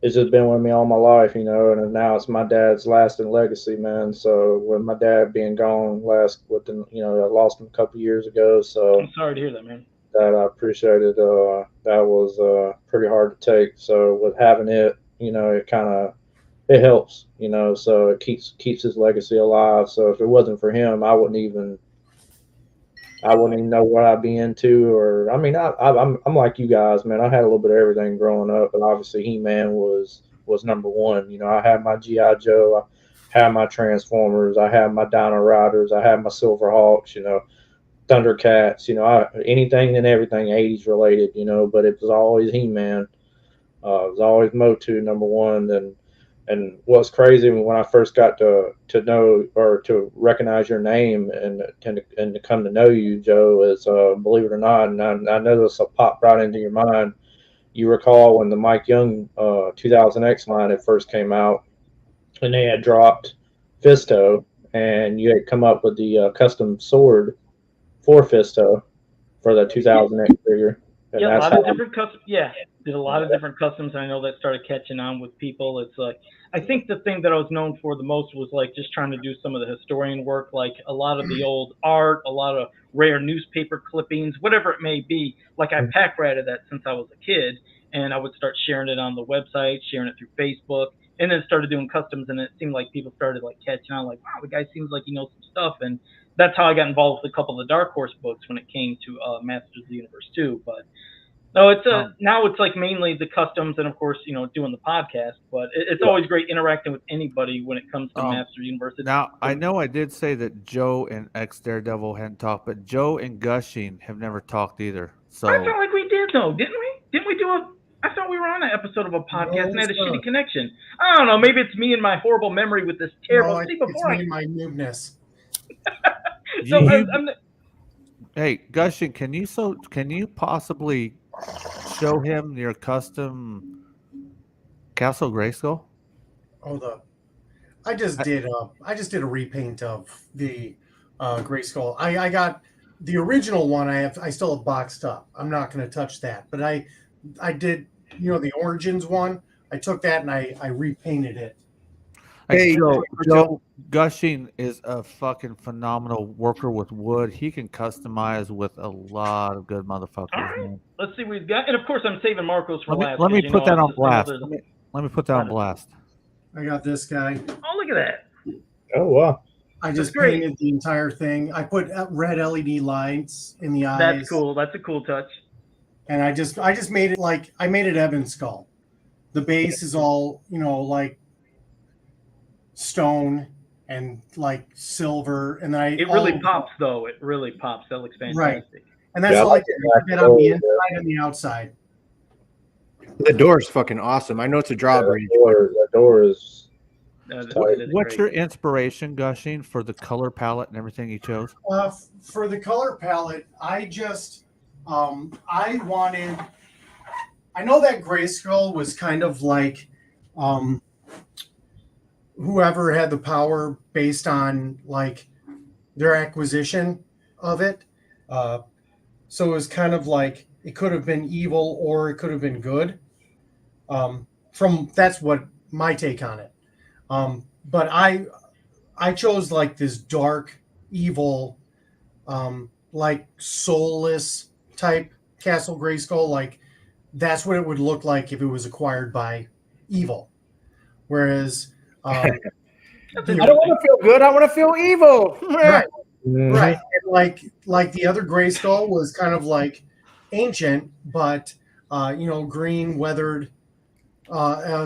it's just been with me all my life, and now it's my dad's lasting legacy, man. So with my dad being gone I lost him a couple years ago. So I'm sorry to hear that, man. That I appreciated. That was pretty hard to take. So with having it, it helps, so it keeps his legacy alive. So if it wasn't for him, I wouldn't even know what I'd be into. Or I mean, I'm like you guys, man. I had a little bit of everything growing up, but obviously He-Man was number one. I had my G.I. Joe, I had my Transformers, I had my Dino Riders, I had my Silverhawks, Thundercats, anything and everything 80s related, but it was always He-Man. It was always Motu number one. And what's crazy when I first got to know or to recognize your name and to come to know you, Joe, is believe it or not, and I know this will pop right into your mind. You recall when the Mike Young 2000X line had first came out, and they had dropped Fisto, and you had come up with the custom sword for Fisto for the 2000X figure. And yeah, a lot of different customs. Yeah, did a lot of different customs. I know that started catching on with people. It's like, I think the thing that I was known for the most was like just trying to do some of the historian work, like a lot of the old art, a lot of rare newspaper clippings, whatever it may be. Like I pack ratted that since I was a kid, and I would start sharing it on the website, sharing it through Facebook, and then started doing customs, and it seemed like people started like catching on, like, wow, the guy seems like he knows some stuff. And that's how I got involved with a couple of the Dark Horse books when it came to Masters of the Universe 2. But no, it's now it's like mainly the customs and, of course, doing the podcast. But it's always great interacting with anybody when it comes to Masters of the Universe. Now, I know I did say that Joe and X Daredevil hadn't talked, but Joe and Gushing have never talked either. So I felt like we did, though, didn't we? Didn't we do I thought we were on an episode of a podcast and had a shitty connection. I don't know. Maybe it's me and my horrible memory with this terrible. It's me and my noobness. Hey, Gushing, can you possibly show him your custom Castle Grayskull? I just did a repaint of the Grayskull. I got the original one. I still have boxed up. I'm not going to touch that. But I did the Origins one. I took that and I repainted it. Like Hey, Joe Gushing is a fucking phenomenal worker with wood. He can customize with a lot of good motherfuckers. All right. Man. Let's see what we've got. And of course, I'm saving Marcos for last. Let me 'cause, you put know, that on it's just, you know, blast. there's a- Let me put that on blast. I got this guy. Oh, look at that. Oh wow. I just great. painted the entire thing. I put red LED lights in the eyes. That's cool. That's a cool touch. And I just made it like I made it Ebon Skull. The base is all, you know, like stone and like silver, and then It really pops though. It really pops. That looks fantastic. Right. And that's all I did on the inside and the outside. The door is fucking awesome. I know it's a drawbridge. That door is. What's your inspiration, Gushing, for the color palette and everything you chose? For the color palette, I just I know that Grayskull was kind of like whoever had the power based on like their acquisition of it. So it was kind of like it could have been evil or it could have been good. That's what my take on it. But I chose like this dark, evil, like soulless type Castle Grayskull. Like that's what it would look like if it was acquired by evil. Whereas I don't want to feel good. I want to feel evil. Right. Mm-hmm. Right. And like the other Grayskull was kind of like ancient, but green, weathered,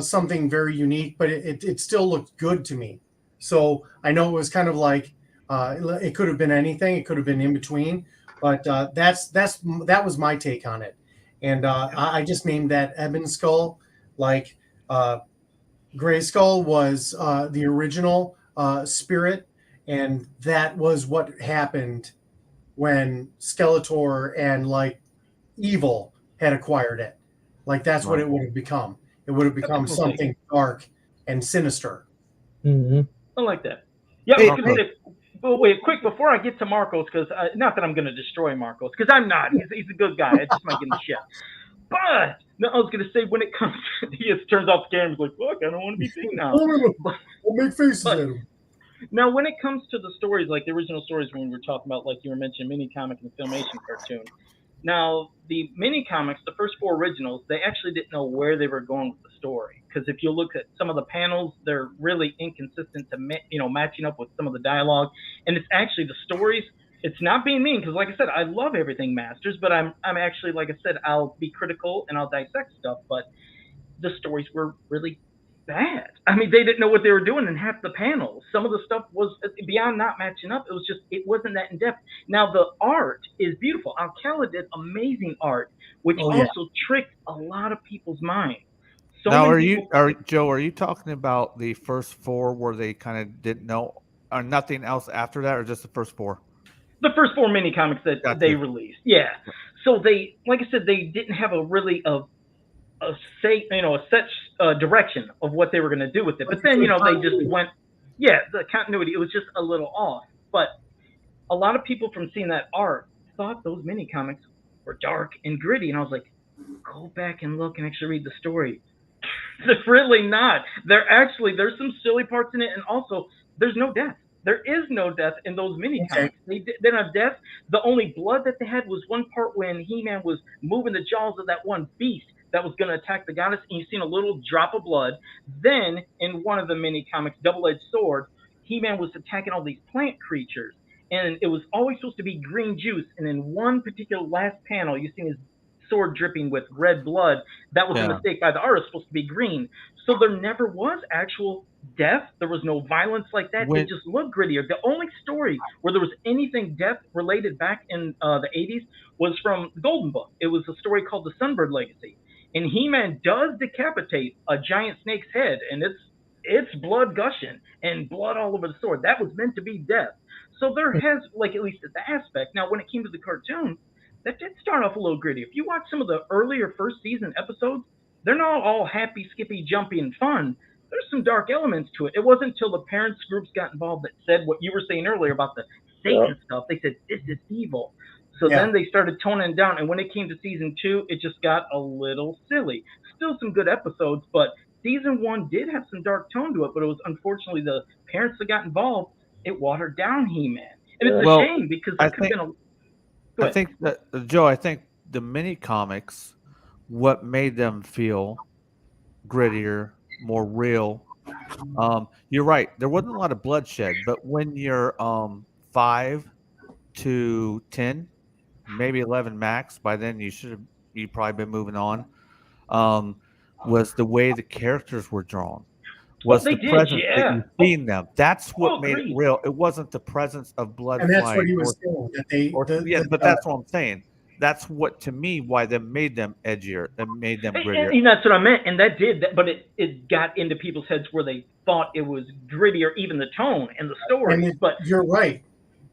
something very unique, but it still looked good to me. So I know it was kind of like it could have been anything. It could have been in between, but that was my take on it. And I just named that Ebon Skull. Like Grayskull was the original spirit, and that was what happened when Skeletor and like evil had acquired it. Like that's what it would have become. It would have become something dark and sinister. Mm-hmm. I like that. Yeah, Hey, but wait, quick, before I get to Marcos, because not that I'm going to destroy Marcos, because I'm not. He's a good guy. I just might give him shit. But no, I was going to say when it comes to, he just turns off the camera and is like, look, I don't want to be seen now. We'll make faces at him. Now, when it comes to the stories, like the original stories when we were talking about, like you were mentioning, mini comic and filmation cartoon. Now, the mini comics, the first 4 originals, they actually didn't know where they were going with the story. Because if you look at some of the panels, they're really inconsistent to matching up with some of the dialogue. And it's actually the stories. It's not being mean, because like I said, I love everything Masters, but I'm actually, like I said, I'll be critical and I'll dissect stuff. But the stories were really bad. I mean, they didn't know what they were doing in half the panels. Some of the stuff was beyond not matching up. It wasn't that in depth. Now the art is beautiful. Alcala did amazing art, which also tricked a lot of people's minds. Now, Joe, are you talking about the first 4 where they kind of didn't know, or nothing else after that, or just the first 4? The first 4 mini comics that they released, yeah. So they, like I said, they didn't have a set direction of what they were going to do with it. But then, they just went, the continuity, it was just a little off. But a lot of people from seeing that art thought those mini comics were dark and gritty. And I was like, go back and look and actually read the story. They're really not. There's some silly parts in it. And also, there's no death. There is no death in those mini comics. They didn't have death. The only blood that they had was one part when He-Man was moving the jaws of that one beast that was going to attack the goddess, and you've seen a little drop of blood. Then, in one of the mini comics, Double-Edged Sword, He-Man was attacking all these plant creatures, and it was always supposed to be green juice, and in one particular last panel, you've seen his sword dripping with red blood. That was a mistake by the artist, supposed to be green. So there never was actual death. There was no violence like that. It just looked grittier. The only story where there was anything death related back in the 80s was from the Golden Book. It was a story called the Sunbird Legacy. And He-Man does decapitate a giant snake's head, and it's blood gushing and blood all over the sword. That was meant to be death. So there has, like, at least the aspect. Now, when it came to the cartoon, that did start off a little gritty. If you watch some of the earlier first season episodes, they're not all happy, skippy, jumpy, and fun. There's some dark elements to it. It wasn't until the parents groups got involved that said what you were saying earlier about the Satan stuff. They said, this is evil. So then they started toning down. And when it came to season 2, it just got a little silly. Still some good episodes, but season 1 did have some dark tone to it, but it was unfortunately the parents that got involved. It watered down He-Man, and it's a Well, shame because that could have been a. Go I ahead. think that Joe, I think the mini comics, what made them feel grittier, more real. You're right. There wasn't a lot of bloodshed, but when you're 5 to 10, maybe 11 max, by then you probably been moving on. Was the way the characters were drawn. Was they the did, presence that yeah. you seen them. That's what made it agreed. real. It wasn't the presence of blood And that's what flying. he was saying. That they, But that's what I'm saying. That's what to me why they made them edgier and made them grittier. And that's what I meant, and that did that, but it got into people's heads where they thought it was grittier, even the tone and the story. But you're right.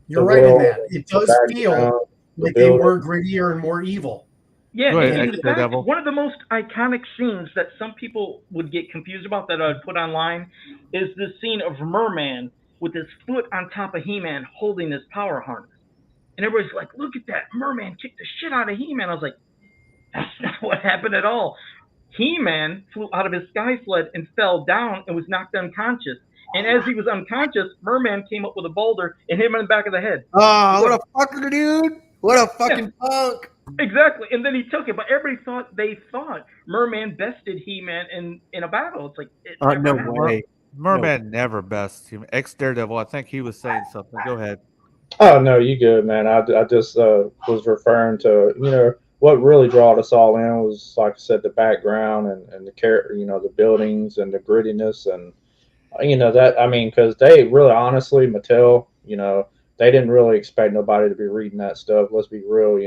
You're The right in world, that. It does the feel background, like the they building. were grittier and more evil. yeah, Go ahead, and in fact, Daredevil. one of the most iconic scenes that some people would get confused about that I'd put online is this scene of Merman with his foot on top of He-Man holding his power harness. And everybody's like, look at that. Merman kicked the shit out of He-Man. I was like, that's not what happened at all. He-Man flew out of his sky sled and fell down and was knocked unconscious. And as he was unconscious, Merman came up with a boulder and hit him in the back of the head. Oh, what a fucker, dude. What a fucking punk. Exactly. And then he took it. But everybody thought Merman bested He-Man in a battle. It's like, it never No happened. way. Merman never best him. Ex Daredevil. I think he was saying something. Go ahead. Oh no, you good, man. I just was referring to what really drawed us all in was, like I said, the background and the character, the buildings and the grittiness and that, I mean, because they really honestly, Mattel, they didn't really expect nobody to be reading that stuff. Let's be real,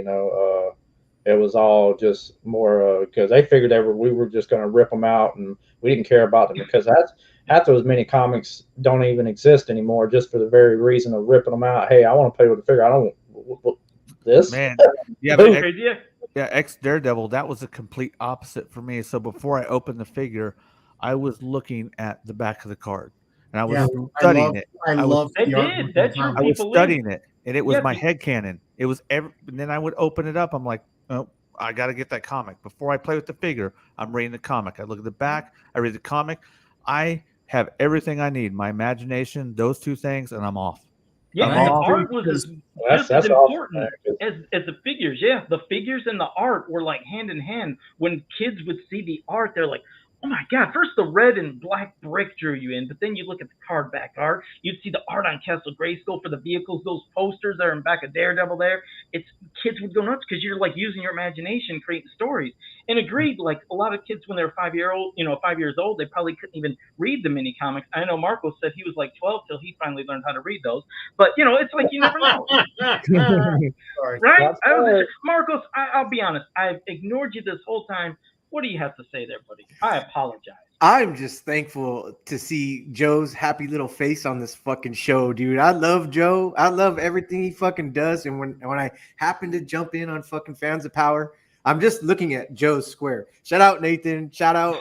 it was all just more because they figured we were just going to rip them out and we didn't care about them because half those mini comics don't even exist anymore just for the very reason of ripping them out. Hey, I want to play with the figure. I don't this Man, yeah, Ex Daredevil. That was a complete opposite for me. So before I opened the figure, I was looking at the back of the card and I was studying it. I love They the did. artwork That's behind true. I was People studying it, and it was Yeah, my headcanon. It was and then I would open it up. I'm like, oh, I got to get that comic. Before I play with the figure, I'm reading the comic. I look at the back, I read the comic. I have everything I need. My imagination, those two things, and I'm off. Yeah, I'm the off. art was just that's as awesome, important man, as the figures. Yeah, the figures and the art were like hand in hand. When kids would see the art, they're like, oh my God, first the red and black brick drew you in, but then you look at the card back art, you'd see the art on Castle Grayskull for the vehicles, those posters that are in back of Daredevil there. It's kids would go nuts because you're like using your imagination, creating stories. And agreed, like a lot of kids when they were 5 years old, they probably couldn't even read the mini comics. I know Marco said he was like 12 till he finally learned how to read those. But it's like you never know. Sorry. Right? Marcos, I'll be honest, I've ignored you this whole time. What do you have to say there, buddy? I apologize. I'm just thankful to see Joe's happy little face on this fucking show, dude. I love Joe. I love everything he fucking does. And when I happen to jump in on fucking Fans of Power, I'm just looking at Joe's square. Shout out Nathan. Shout out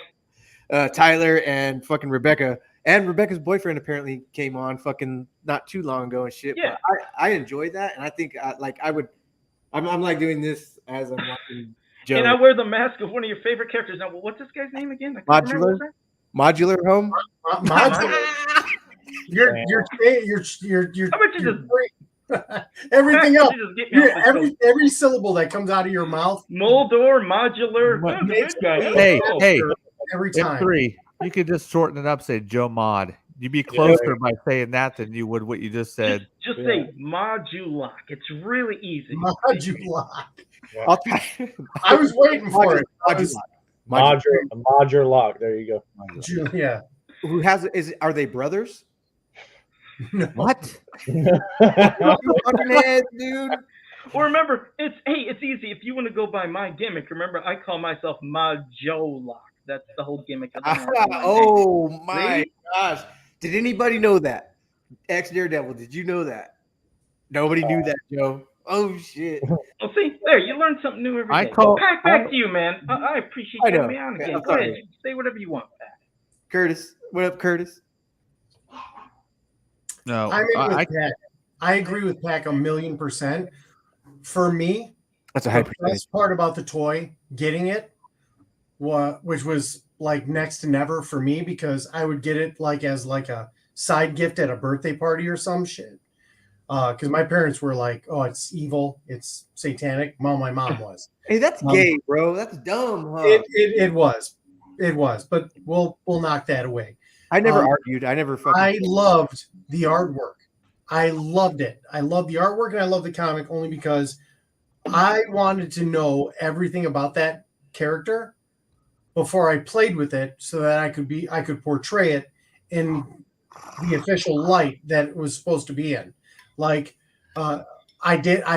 Tyler and fucking Rebecca. And Rebecca's boyfriend apparently came on fucking not too long ago and shit. Yeah. But I enjoy that. And I think I'm like doing this as I'm watching Joe. And I wear the mask of one of your favorite characters. Now, what's this guy's name again? Modular Home. You're How about you just everything else. just get me off this Every syllable that comes out of your mouth, Moldor, modular. What- Oh, the good guy. Hey, every time. M3. You could just shorten it up. Say Joe Mod. You'd be closer by saying that than you would what you just said. Just say Modulock. It's really easy. Modular. I'll try. I was waiting for it. Modular lock. There you go. Yeah. Who are they brothers? What? Fucking head, dude. Well, remember, it's easy. If you want to go by my gimmick, remember, I call myself Majolock. That's the whole gimmick of the Oh my gosh. Did anybody know that? Ex Daredevil, did you know that? Nobody knew that, Joe. Oh shit. Well, see, there, you learn something new every day. Back to you, man. I appreciate you having me on again. Go ahead. Say whatever you want, Pat. Curtis. What up, Curtis? No, I agree with Pac 1,000,000%. For me, that's a high the best part about the toy, getting it, which was like next to never for me because I would get it like as like a side gift at a birthday party or some shit. Because my parents were like, "Oh, it's evil, it's satanic." Well, my mom was. Hey, that's gay, bro. That's dumb, huh? It was, but we'll knock that away. I never argued. I never fucking. I loved the artwork. I loved it. I love the artwork and I love the comic only because I wanted to know everything about that character before I played with it so that I could portray it in the official light that it was supposed to be in. Like I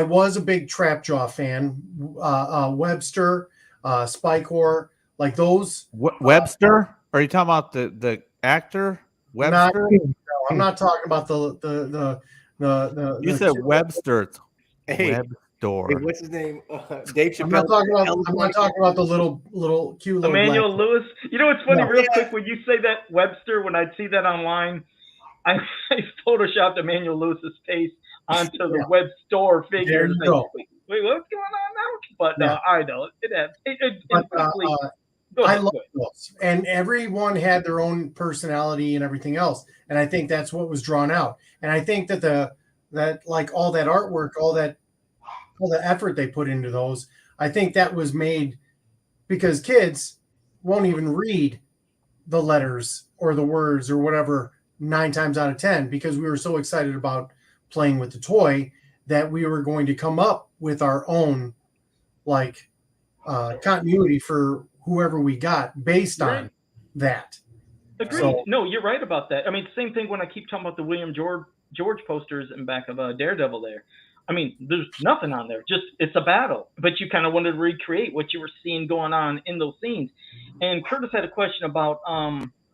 was a big Trapjaw fan. Webster, Spikehor, like those. Webster? Are you talking about the actor Webster? I'm not talking about the You said Webster. It's Hey, Webster. hey, what's his name? Dave Chappelle. I'm not talking about the little cute little Emmanuel black. Lewis. You know what's funny, No. real quick, when you say that Webster, when I'd see that online, I photoshopped Emmanuel Lewis's face onto the web store figure. There you Like, go. wait, what's going on now? But Yeah. I know it But, quickly. I love those, and everyone had their own personality and everything else, and I think that's what was drawn out. And I think that like all that artwork, all the effort they put into those, I think that was made because kids won't even read the letters or the words or whatever 9 times out of 10 because we were so excited about playing with the toy that we were going to come up with our own like continuity for whoever we got based on that. Agreed. So- No, you're right about that. I mean, same thing when I keep talking about the William George posters in back of Daredevil there. I mean, there's nothing on there. Just it's a battle, but you kind of wanted to recreate what you were seeing going on in those scenes. And Curtis had a question about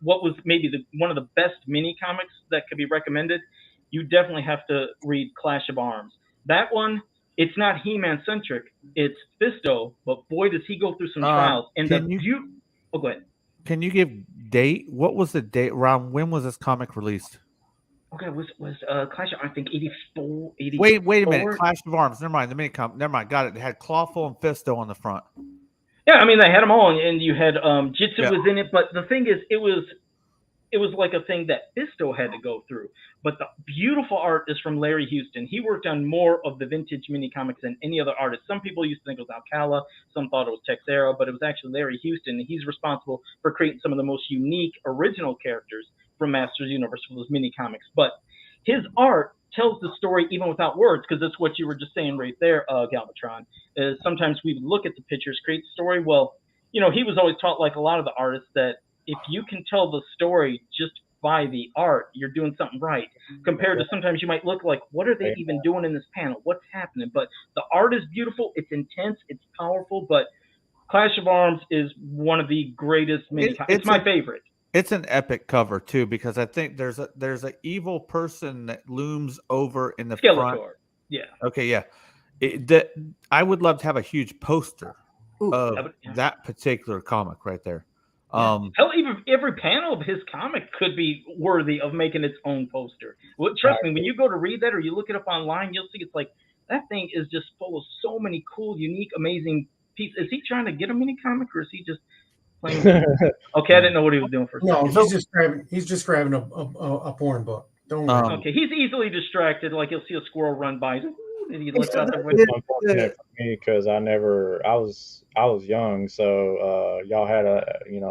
what was maybe one of the best mini comics that could be recommended. You definitely have to read Clash of Arms. That one, it's not He-Man centric. It's Fisto, but boy, does he go through some trials. And oh, go ahead. Can you give date? What was the date? Around when was this comic released? Okay, was Clash of, I think 84, 84. Wait a minute. Clash of Arms. Never mind. The mini comic. Never mind. Got it. It had Clawful and Fisto on the front. Yeah, I mean they had them all, and you had Jitsu was in it. But the thing is, it was like a thing that Fisto had to go through. But the beautiful art is from Larry Houston. He worked on more of the vintage mini comics than any other artist. Some people used to think it was Alcala, some thought it was Texera, but it was actually Larry Houston. He's responsible for creating some of the most unique original characters from Masters Universe for those mini comics. But his art tells the story even without words, because that's what you were just saying right there, Galvatron. Sometimes we would look at the pictures, create the story. Well, you know, he was always taught, like a lot of the artists, that if you can tell the story just by the art, you're doing something right. Compared to sometimes you might look like, what are they even doing in this panel? What's happening? But the art is beautiful. It's intense. It's powerful. But Clash of Arms is one of the greatest mini comics. It's my favorite. It's an epic cover too, because I think there's an evil person that looms over in the Skeletor. front. Yeah. Okay. Yeah. I would love to have a huge poster of that particular comic right there. Hell, even every panel of his comic could be worthy of making its own poster. Well, trust me, when you go to read that or you look it up online, you'll see it's like that thing is just full of so many cool, unique, amazing pieces. Is he trying to get a mini comic, or is he just playing? Okay, I didn't know what he was doing for a second. No, he's just grabbing a porn book. Don't worry. Okay, he's easily distracted. Like you'll see a squirrel run by, and he looks out the It's unfortunate for me because I was young, so y'all had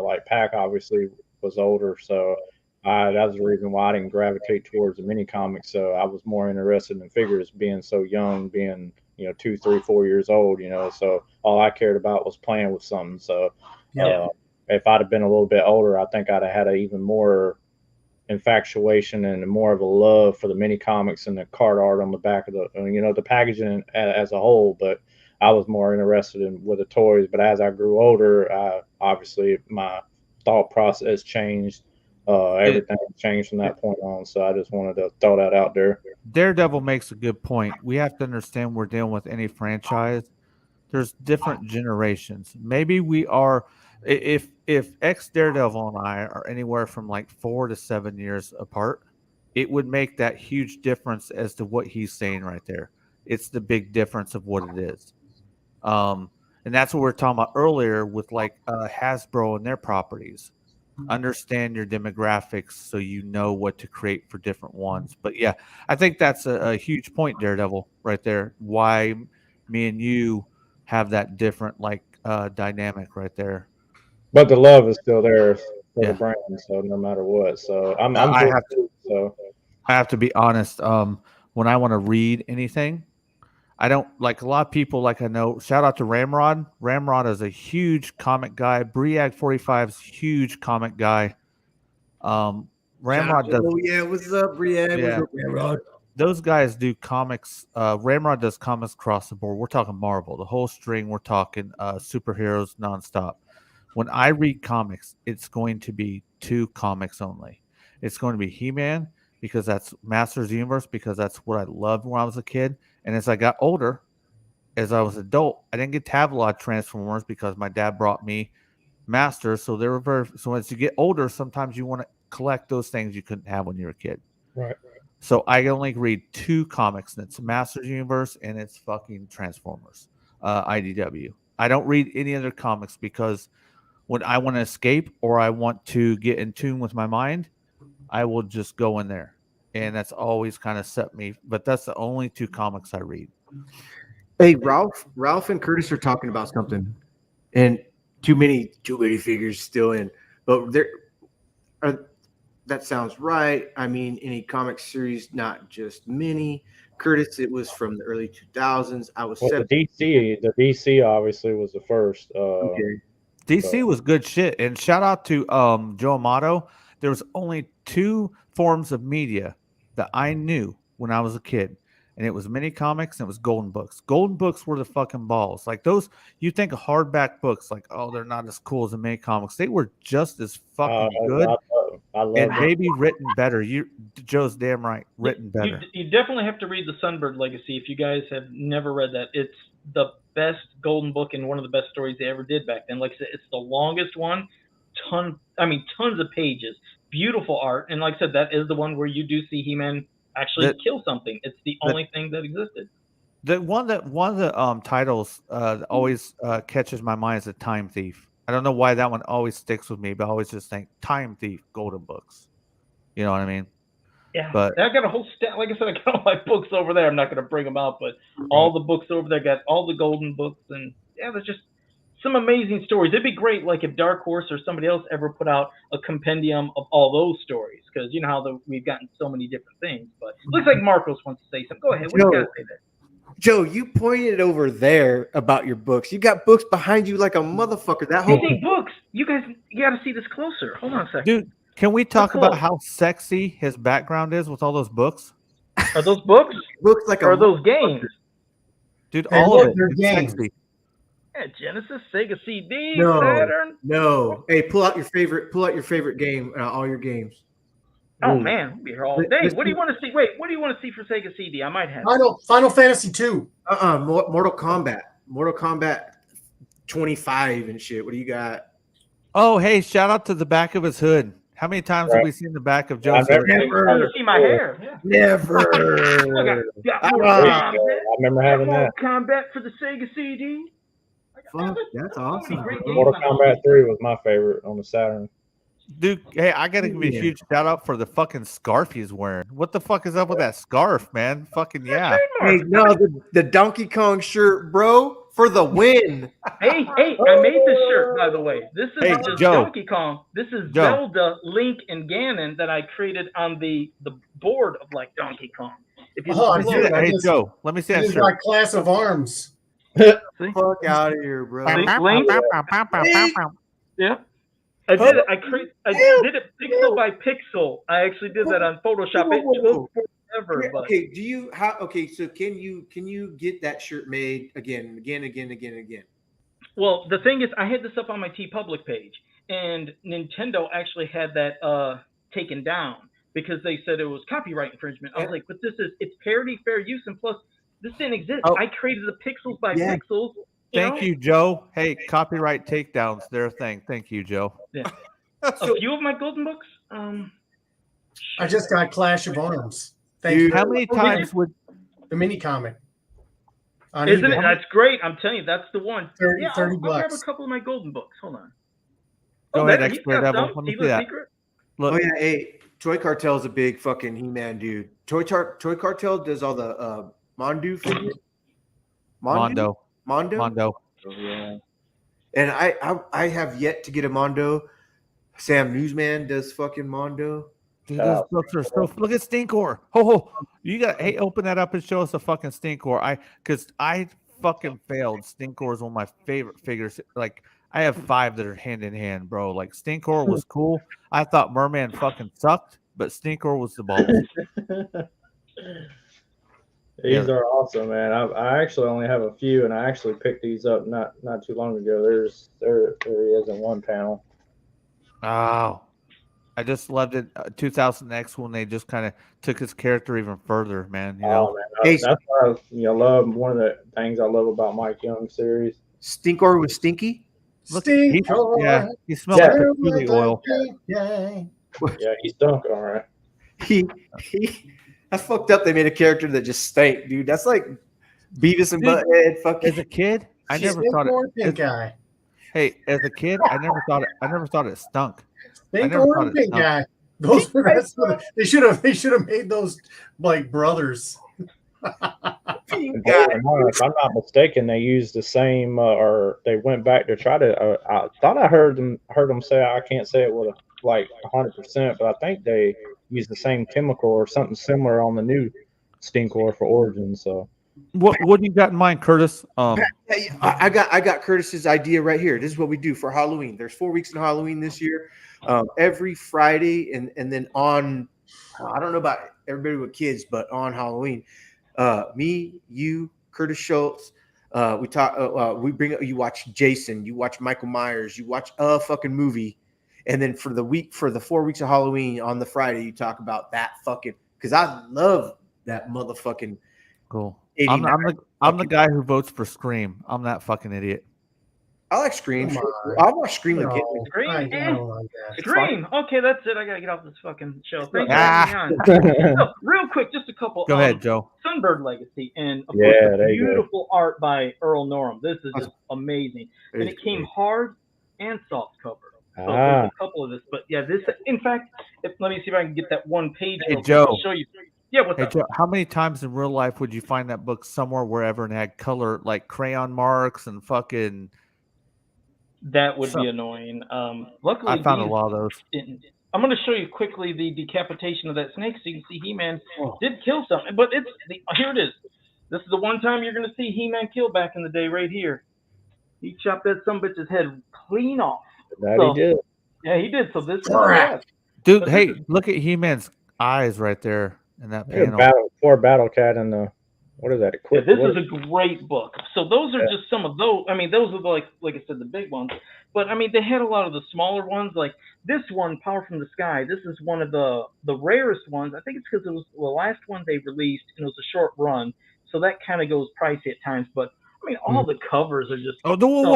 like Pac obviously was older, so that was the reason why I didn't gravitate towards the mini comics. So I was more interested in figures, being so young, being 2, 3, 4 years old. So all I cared about was playing with something. So if I'd have been a little bit older, I think I'd have had an even more infatuation and more of a love for the mini comics and the card art on the back of the packaging as a whole. But I was more interested with the toys. But as I grew older, obviously my thought process changed. Everything changed from that point on. So I just wanted to throw that out there. Daredevil makes a good point. We have to understand we're dealing with any franchise. There's different generations. Maybe we are. If ex Daredevil and I are anywhere from like 4 to 7 years apart, it would make that huge difference as to what he's saying right there. It's the big difference of what it is. And And that's what we were talking about earlier with like Hasbro and their properties. Understand your demographics so you know what to create for different ones. But yeah, I think that's a huge point, Daredevil, right there. Why me and you have that different like dynamic right there. But the love is still there for Yeah. the brand, so no matter what. So I'm I cool have too, so I have to be honest. When I want to read anything, I don't like a lot of people. Like I know, shout out to Ramrod. Ramrod is a huge comic guy. Briag 45's huge comic guy. Ramrod does. Oh yeah, what's up, Brienne? Yeah. What's up, Ramrod? Those guys do comics. Ramrod does comics across the board. We're talking Marvel, the whole string. We're talking superheroes nonstop. When I read comics, it's going to be 2 comics only. It's going to be He-Man because that's Masters of the Universe because that's what I loved when I was a kid. And as I got older, as I was an adult, I didn't get to have a lot of Transformers because my dad brought me Masters. So they were very. So as you get older, sometimes you want to collect those things you couldn't have when you were a kid. right. So I only read 2 comics, and it's Masters Universe and it's fucking Transformers, IDW. I don't read any other comics because when I want to escape or I want to get in tune with my mind, I will just go in there, and that's always kind of set me. But that's the only 2 comics I read. Hey, Ralph and Curtis are talking about something, and too many figures still in, but there are. That sounds right. I mean, any comic series, not just mini. Curtis, it was from the early 2000s. I was Well, 17. the DC obviously was the first. Okay. DC was good shit, and shout out to Joe Amato. There was only 2 forms of media that I knew when I was a kid, and it was mini comics and it was golden books. Golden books were the fucking balls. Like those, you think of hardback books, like oh, they're not as cool as the mini comics. They were just as fucking good. I love And that. maybe written better. Joe's damn right. Written better. You definitely have to read the Sunbird Legacy if you guys have never read that. It's the best golden book and one of the best stories they ever did back then. Like I said, it's the longest one. Tons of pages. Beautiful art. And like I said, that is the one where you do see He-Man actually kill something. It's the only thing that existed. One of the titles that always catches my mind is The Time Thief. I don't know why that one always sticks with me, but I always just think Time Thief, golden books. You know what I mean? Yeah, but I got a whole stack. Like I said, I got all my books over there. I'm not going to bring them out, but all the books over there got all the golden books, and yeah, there's just some amazing stories. It'd be great, like if Dark Horse or somebody else ever put out a compendium of all those stories, because you know how we've gotten so many different things. But it looks like Marcos wants to say something. Go ahead. What do you got to say there? Joe, you pointed over there about your books. You got books behind you like a motherfucker. That whole books. You guys, you got to see this closer. Hold on a second, dude. Can we talk about how sexy his background is with all those books? Are those books? Looks like or are those games? Dude, all of it. They're It's games. sexy. Yeah, Genesis, Sega CD, No. Saturn. No. Hey, pull out your favorite game, all your games. Oh man, we'll be here all day. What do you want to see? Wait, what do you want to see for Sega CD? I might have. Final Fantasy 2. Mortal Kombat 25 and shit. What do you got? Oh, hey, shout out to the back of his hood. How many times have we seen the back of Joe's hood? You see my hair? Yeah. Never. got Mortal Kombat. I remember having Mortal that. Kombat for the Sega CD. Fuck, that's awesome. Mortal Kombat 3 was my favorite on the Saturn. Dude, hey, I gotta give you a huge shout out for the fucking scarf he's wearing. What the fuck is up with that scarf, man? Fucking yeah. Hey, no, the Donkey Kong shirt, bro, for the win. Hey, I made this shirt, by the way. This is just Joe. Donkey Kong. This is Joe. Zelda, Link, and Ganon that I created on the board of like Donkey Kong. If you look close, Hey, Joe, let me see that This is shirt. my class of arms. Fuck out of here, bro. Link. Yeah. I did it. I did it pixel by pixel. I actually did that on Photoshop. It took forever, but Okay, so can you get that shirt made again? well, the thing is, I had this up on my TeePublic page, and Nintendo actually had that taken down because they said it was copyright infringement. I was like, but it's parody, fair use, and plus, this didn't exist. Oh. I created the pixels by pixels. Thank you, Joe. Hey, copyright takedowns, they're a thing. Thank you, Joe. Yeah. A few of my golden books. I just got Clash of Arms. Thank Dude, you. How many times would The mini comic. on Isn't eBay. it? That's great. I'm telling you, that's the one. 30 Yeah, I'll grab a bucks. couple of my golden books. Hold on. Go ahead, he's Expert got Devil. some. Let me He's see a that. secret. Look, Oh yeah, hey, Toy Cartel's a big fucking He-Man dude. Toy Cartel does all the Mondu figures. Mondo. Oh, yeah. And I have yet to get a Mondo. Sam Newsman does fucking Mondo. Dude, those books are so. Look at Stinkor. Ho, you got. Hey, open that up and show us a fucking Stinkor. Because I fucking failed. Stinkor is one of my favorite figures. Like I have 5 that are hand in hand, bro. Like Stinkor was cool. I thought Merman fucking sucked, but Stinkor was the balls. These are awesome, man. I actually only have a few, and I actually picked these up not too long ago. There he is in one panel. Oh, I just loved it. 2000X when they just kind of took his character even further, man. You know, Hey, that's why I love one of the things I love about Mike Young series. Stinkor was stinky. Stinkor. Yeah, he smelled like patchouli oil. Yeah. Yeah, he stunk all right. He that's fucked up. They made a character that just stank, dude. That's like Beavis and Dude, Butthead. Fucking As a kid, I never thought Stinkor, it. pink eye. Hey, as a kid, I never thought it stunk. Stinkor and pink eye. Those they should have made those like brothers. If I'm not mistaken, they used the same, or they went back to try to. I thought I heard them say, I can't say it with like 100%, but I think they used the same chemical or something similar on the new Stinkor for Origins. So, what do you got in mind, Curtis? I got Curtis's idea right here. This is what we do for Halloween. There's 4 weeks in Halloween this year. Every Friday and then on, I don't know about everybody with kids, but on Halloween, me, you, Curtis Schultz, we talk. We bring. You watch Jason. You watch Michael Myers. You watch a fucking movie, and then for the 4 weeks of Halloween on the Friday, you talk about that fucking. Because I love that motherfucking. Cool. I'm the guy who votes for Scream. I'm that fucking idiot. I like Scream. I watch Scream again. Scream. Okay, that's it. I gotta get off this fucking show. Thanks for Ah. having me on. So, real quick, just a couple. Go ahead, Joe. Sunbird Legacy, and of Yeah, course, there you go. beautiful art by Earl Norem. This is just amazing, and it came hard and soft cover. So there's a couple of this, but yeah, this. In fact, let me see if I can get that one page. Hey, Joe. I'll show you. Yeah, what's up? Joe, how many times in real life would you find that book somewhere, wherever, and had color like crayon marks and fucking? That would be annoying. Luckily, I found a lot of those. I'm going to show you quickly the decapitation of that snake, so you can see He-Man did kill something. But here it is. This is the one time you're going to see He-Man kill back in the day, right here. He chopped that sumbitch's head clean off. He did. Yeah, he did. So this is Dude, hey, look at He-Man's eyes right there in that panel. Poor Battle Cat and the. What is that? This is a great book. So those are just some of those. I mean, those are like I said, the big ones. But I mean, they had a lot of the smaller ones. Like this one, Power from the Sky. This is one of the rarest ones. I think it's because it was the last one they released, and it was a short run. So that kind of goes pricey at times. But I mean, all the covers are just. I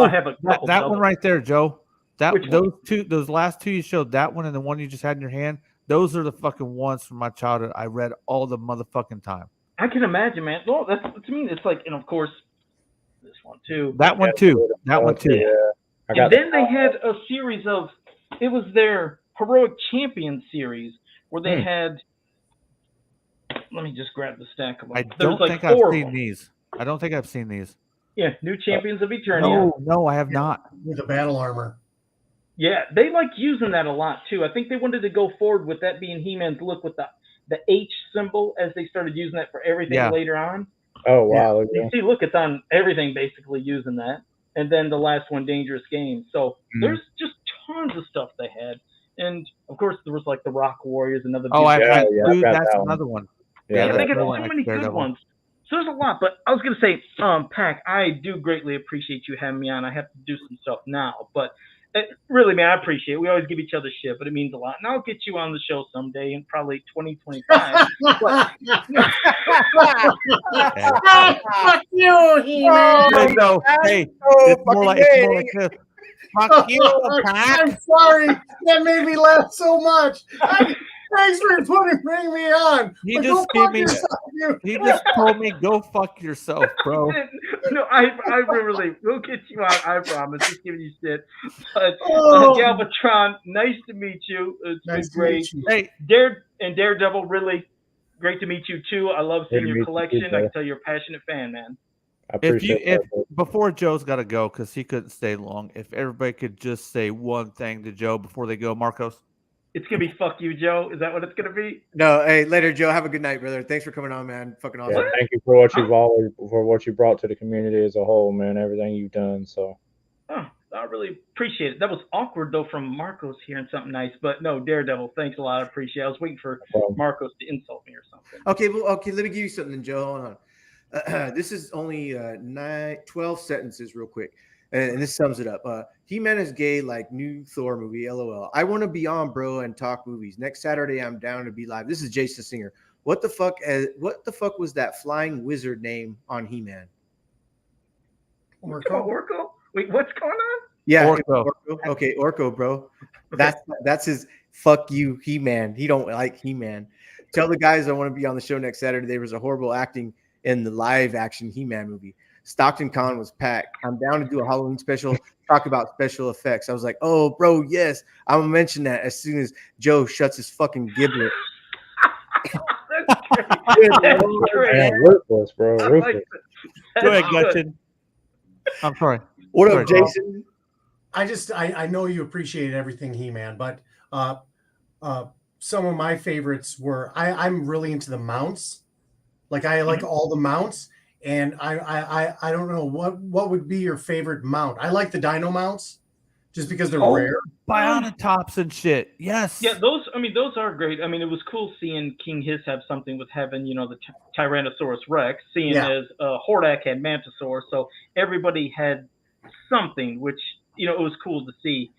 have a couple. That one right there, Joe. Those last two you showed, that one and the one you just had in your hand. Those are the fucking ones from my childhood. I read all the motherfucking time. I can imagine, man. Well, that's to me. It's like, and of course, this one too. That one too. Yeah. And then they had a series of. It was their Heroic Champion series where they had. Let me just grab the stack of them. I don't think I've seen these. I don't think I've seen these. Yeah, New Champions of Eternia. No, I have not. With the battle armor. Yeah, they like using that a lot too. I think they wanted to go forward with that being He-Man's look with the H symbol as they started using that for everything later on. Oh, wow. You see, look, it's on everything basically using that. And then the last one, Dangerous Game. So there's just tons of stuff they had. And, of course, there was like the Rock Warriors, another dude, that's another one. Yeah, they got so many good ones. So there's a lot. But I was going to say, Pac, I do greatly appreciate you having me on. I have to do some stuff now. But really, man, I appreciate it. We always give each other shit, but it means a lot. And I'll get you on the show someday in probably 2025. Fuck you, He-Man. No, hey, it's more like this. Fuck you, Pat. I'm sorry. That made me laugh so much. Thanks for bringing me on. He But just go gave fuck me. yourself, you. He just told me, "Go fuck yourself, bro." No, I really, we'll get you out. I promise. Just giving you shit. But Oh. Galvatron, nice to meet you. It's Nice been to great. meet you. Hey, Daredevil, really great to meet you too. I love seeing Great to your meet you collection. too, I bro. can tell you're a passionate fan, man. I if appreciate you if that, bro. before Joe's got to go because he couldn't stay long. If everybody could just say one thing to Joe before they go, Marcos. It's gonna be fuck you, Joe. Is that what it's gonna be? No, hey, later, Joe. Have a good night, brother. Thanks for coming on, man. Fucking awesome. Yeah, thank you for what you've always for what you brought to the community as a whole, man. Everything you've done. So Oh, I really appreciate it. That was awkward though from Marcos hearing something nice, but no, Daredevil, thanks a lot. I appreciate it. I was waiting for Marcos to insult me or something. Okay, well, okay. Let me give you something, Joe. Hold on. This is only 12 sentences, real quick, and this sums it up. He-Man is gay, like new Thor movie. LOL. I want to be on, bro, and talk movies. Next Saturday, I'm down to be live. This is Jason Singer. What the fuck? What the fuck was that flying wizard name on He-Man? Orko? Wait, what's going on? Yeah, Orko. Okay, Orko, bro. That's his fuck you, He-Man. He don't like He-Man. Tell the guys I want to be on the show next Saturday. There was a horrible acting in the live action He-Man movie. Stockton Con was packed. I'm down to do a Halloween special, talk about special effects. I was like, oh, bro, yes. I'm going to mention that as soon as Joe shuts his fucking giblet. That's great. That's great. man, ruthless, bro. I like Ruthless. that. Go ahead, That's good. Gutchin. I'm sorry. What Sorry, up, Carl. Jason? I know you appreciate everything He-Man, but some of my favorites were I'm really into the mounts. Like I like all the mounts, and I don't know what would be your favorite mount. I like the Dino mounts just because they're rare. Bionatops and shit. Yes. Yeah, those are great. I mean, it was cool seeing King Hiss have something with having, the Tyrannosaurus Rex, seeing as Hordak had Mantisaur, so everybody had something, which, it was cool to see.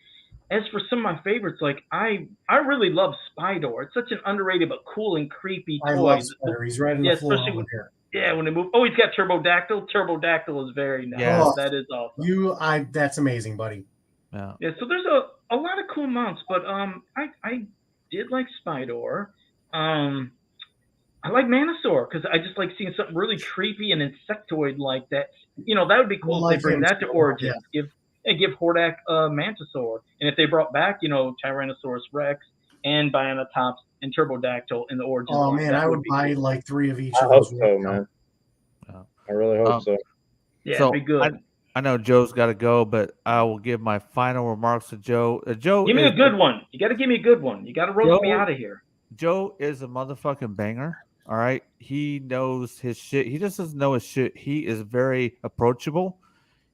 As for some of my favorites, like I really love Spydor. It's such an underrated but cool and creepy toy. I love Spider. He's right in the floor especially over here. Yeah, when they move. Oh, he's got Turbodactyl. Turbodactyl is very nice. Yes. That is awesome. That's amazing, buddy. Yeah. Yeah, so there's a lot of cool mounts, but I did like Spydor. I like Manosaur because I just like seeing something really creepy and insectoid like that. That would be cool if they bring that to Origins. Give Hordak Mantisaur, and if they brought back Tyrannosaurus Rex and Bionatops and Turbodactyl in the Origins. Oh man, I would buy like 3 of each I of hope those. so, man. I really hope so. Yeah, So, it'd be good. I know Joe's got to go, but I will give my final remarks to Joe. Joe, give me a good one. You got to give me a good one. You got to roast me out of here. Joe is a motherfucking banger. All right. He knows his shit. He just doesn't know his shit. He is very approachable.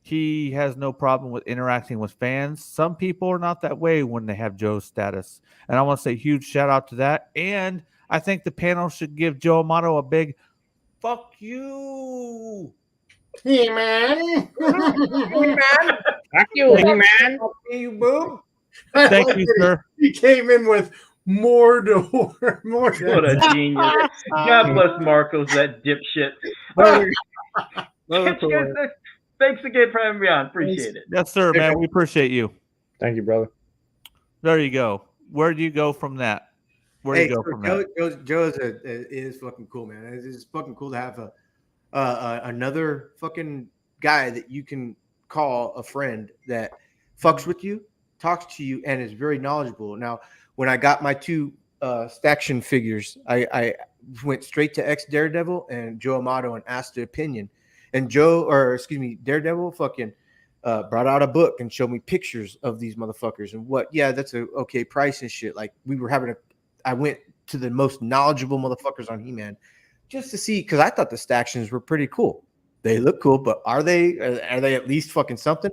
He has no problem with interacting with fans. Some people are not that way when they have Joe's status. And I want to say huge shout out to that. And I think the panel should give Joe Amato a big fuck you. He-Man. Fuck you, man. You boob. Thank you, sir. He came in with more to more. What a genius. God bless Marcos, that dipshit. Thanks again for having me on. Appreciate it. Yes, sir, man. We appreciate you. Thank you, brother. There you go. Where do you go from that? Where do you go from that? Joe is fucking cool, man. It's fucking cool to have another fucking guy that you can call a friend that fucks with you, talks to you, and is very knowledgeable. Now, when I got my 2 Staction figures, I went straight to X Daredevil and Joe Amato and asked their opinion. And Daredevil fucking brought out a book and showed me pictures of these motherfuckers and that's a okay price and shit. Like I went to the most knowledgeable motherfuckers on He-Man just to see, because I thought the Stactions were pretty cool. They look cool, but are they at least fucking something?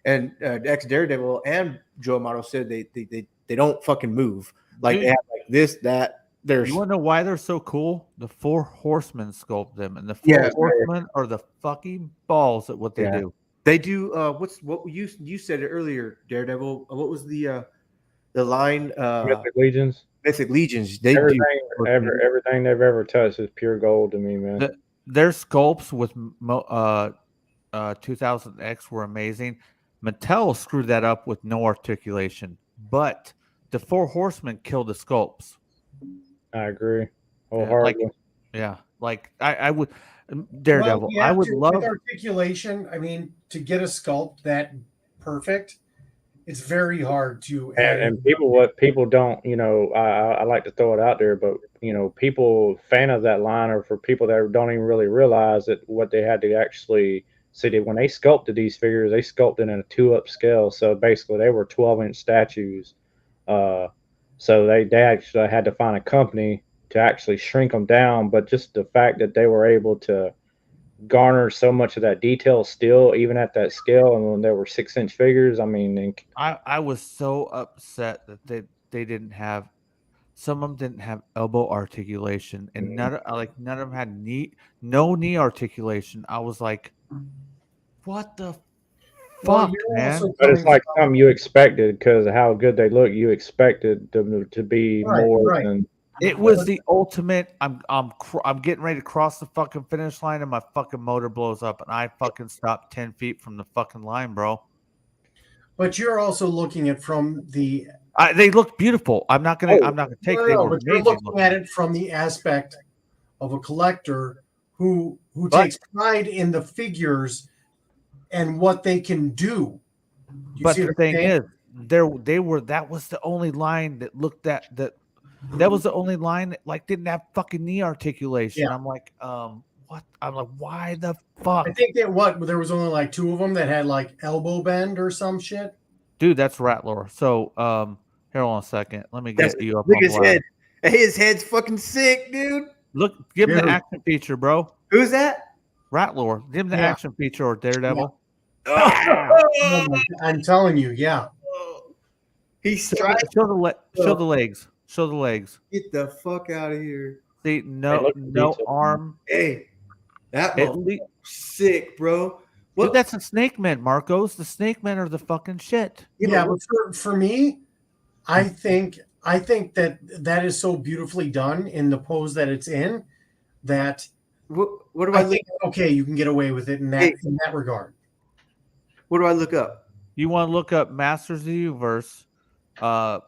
And X Daredevil and Joe Amato said they don't fucking move. Like they have like this, that. You want to know why they're so cool? The 4 Horsemen sculpt them, and the 4 Horsemen are the fucking balls at what they do. They do. What you said it earlier, Daredevil? What was the line? Mythic Legions. Mythic Legions. Everything they've ever touched is pure gold to me, man. Their sculpts with 2000X were amazing. Mattel screwed that up with no articulation, but the 4 Horsemen killed the sculpts. I agree like wholeheartedly. like I would Daredevil. Well, I would love with articulation. I mean, to get a sculpt that perfect, it's very hard to add. And people, what people don't, I like to throw it out there, but people fan of that line, or for people that don't even really realize that what they had to actually see, that when they sculpted these figures, they sculpted in a 2-up scale. So basically, they were 12-inch statues. So they actually had to find a company to actually shrink them down. But just the fact that they were able to garner so much of that detail still, even at that scale, and when there were 6-inch figures, I mean, I was so upset that they didn't have, some of them didn't have elbow articulation, and none of them had no knee articulation. I was like, what the fuck, man? but it's like something you expected because of how good they look. You expected them to be more than. It was the ultimate. I'm getting ready to cross the fucking finish line, and my fucking motor blows up, and I fucking stopped 10 feet from the fucking line, bro. But you're also looking at from the. They look beautiful. I'm not gonna take. They were but you're amazing looking at it from the aspect of a collector who takes pride in the figures and what they can do. But the thing is, that was the only line that looked at that. That was the only line that like didn't have fucking knee articulation. Yeah. I'm like, what? I'm like, why the fuck? I think that there was only like 2 of them that had like elbow bend or some shit. Dude, that's Rattler. So, here on a second. Let me get you up. Look on at his blast. head. His head's fucking sick, dude. Look, give him the action feature, bro. Who's that? Rattler. Give him the action feature or Daredevil. I'm telling you, yeah. He's show the legs. Show the legs. Get the fuck out of here. See, no arm. Hey, that sick, bro. Dude, that's the Snake Men, Marcos. The Snake Men are the fucking shit. Yeah, but for me, I think that is so beautifully done in the pose that it's in that what do I think okay, you can get away with it in that regard. What do I look up? You want to look up Masters of the Universe, go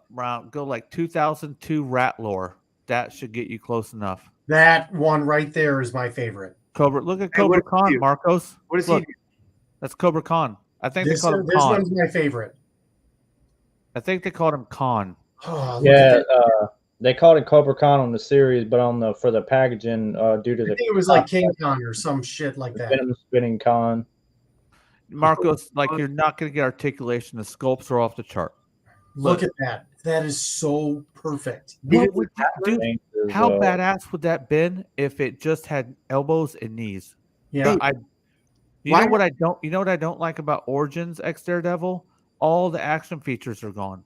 like 2002 Rattler. That should get you close enough. That one right there is my favorite. Cobra, look at Cobra Khan, Marcos. What is he do? That's Cobra Khan. I think they called him this Khan. one's my favorite. I think they called him Khan. Oh, yeah, they called it Cobra Khan on the series, but for the packaging, due to I think it was like King Khan or some shit like that. Spinning Khan. Marcos, like you're not going to get articulation. The sculpts are off the chart. Look at that. That is so perfect. What would dude, how badass would that been if it just had elbows and knees? Yeah. You know what I don't like about Origins X Daredevil? All the action features are gone.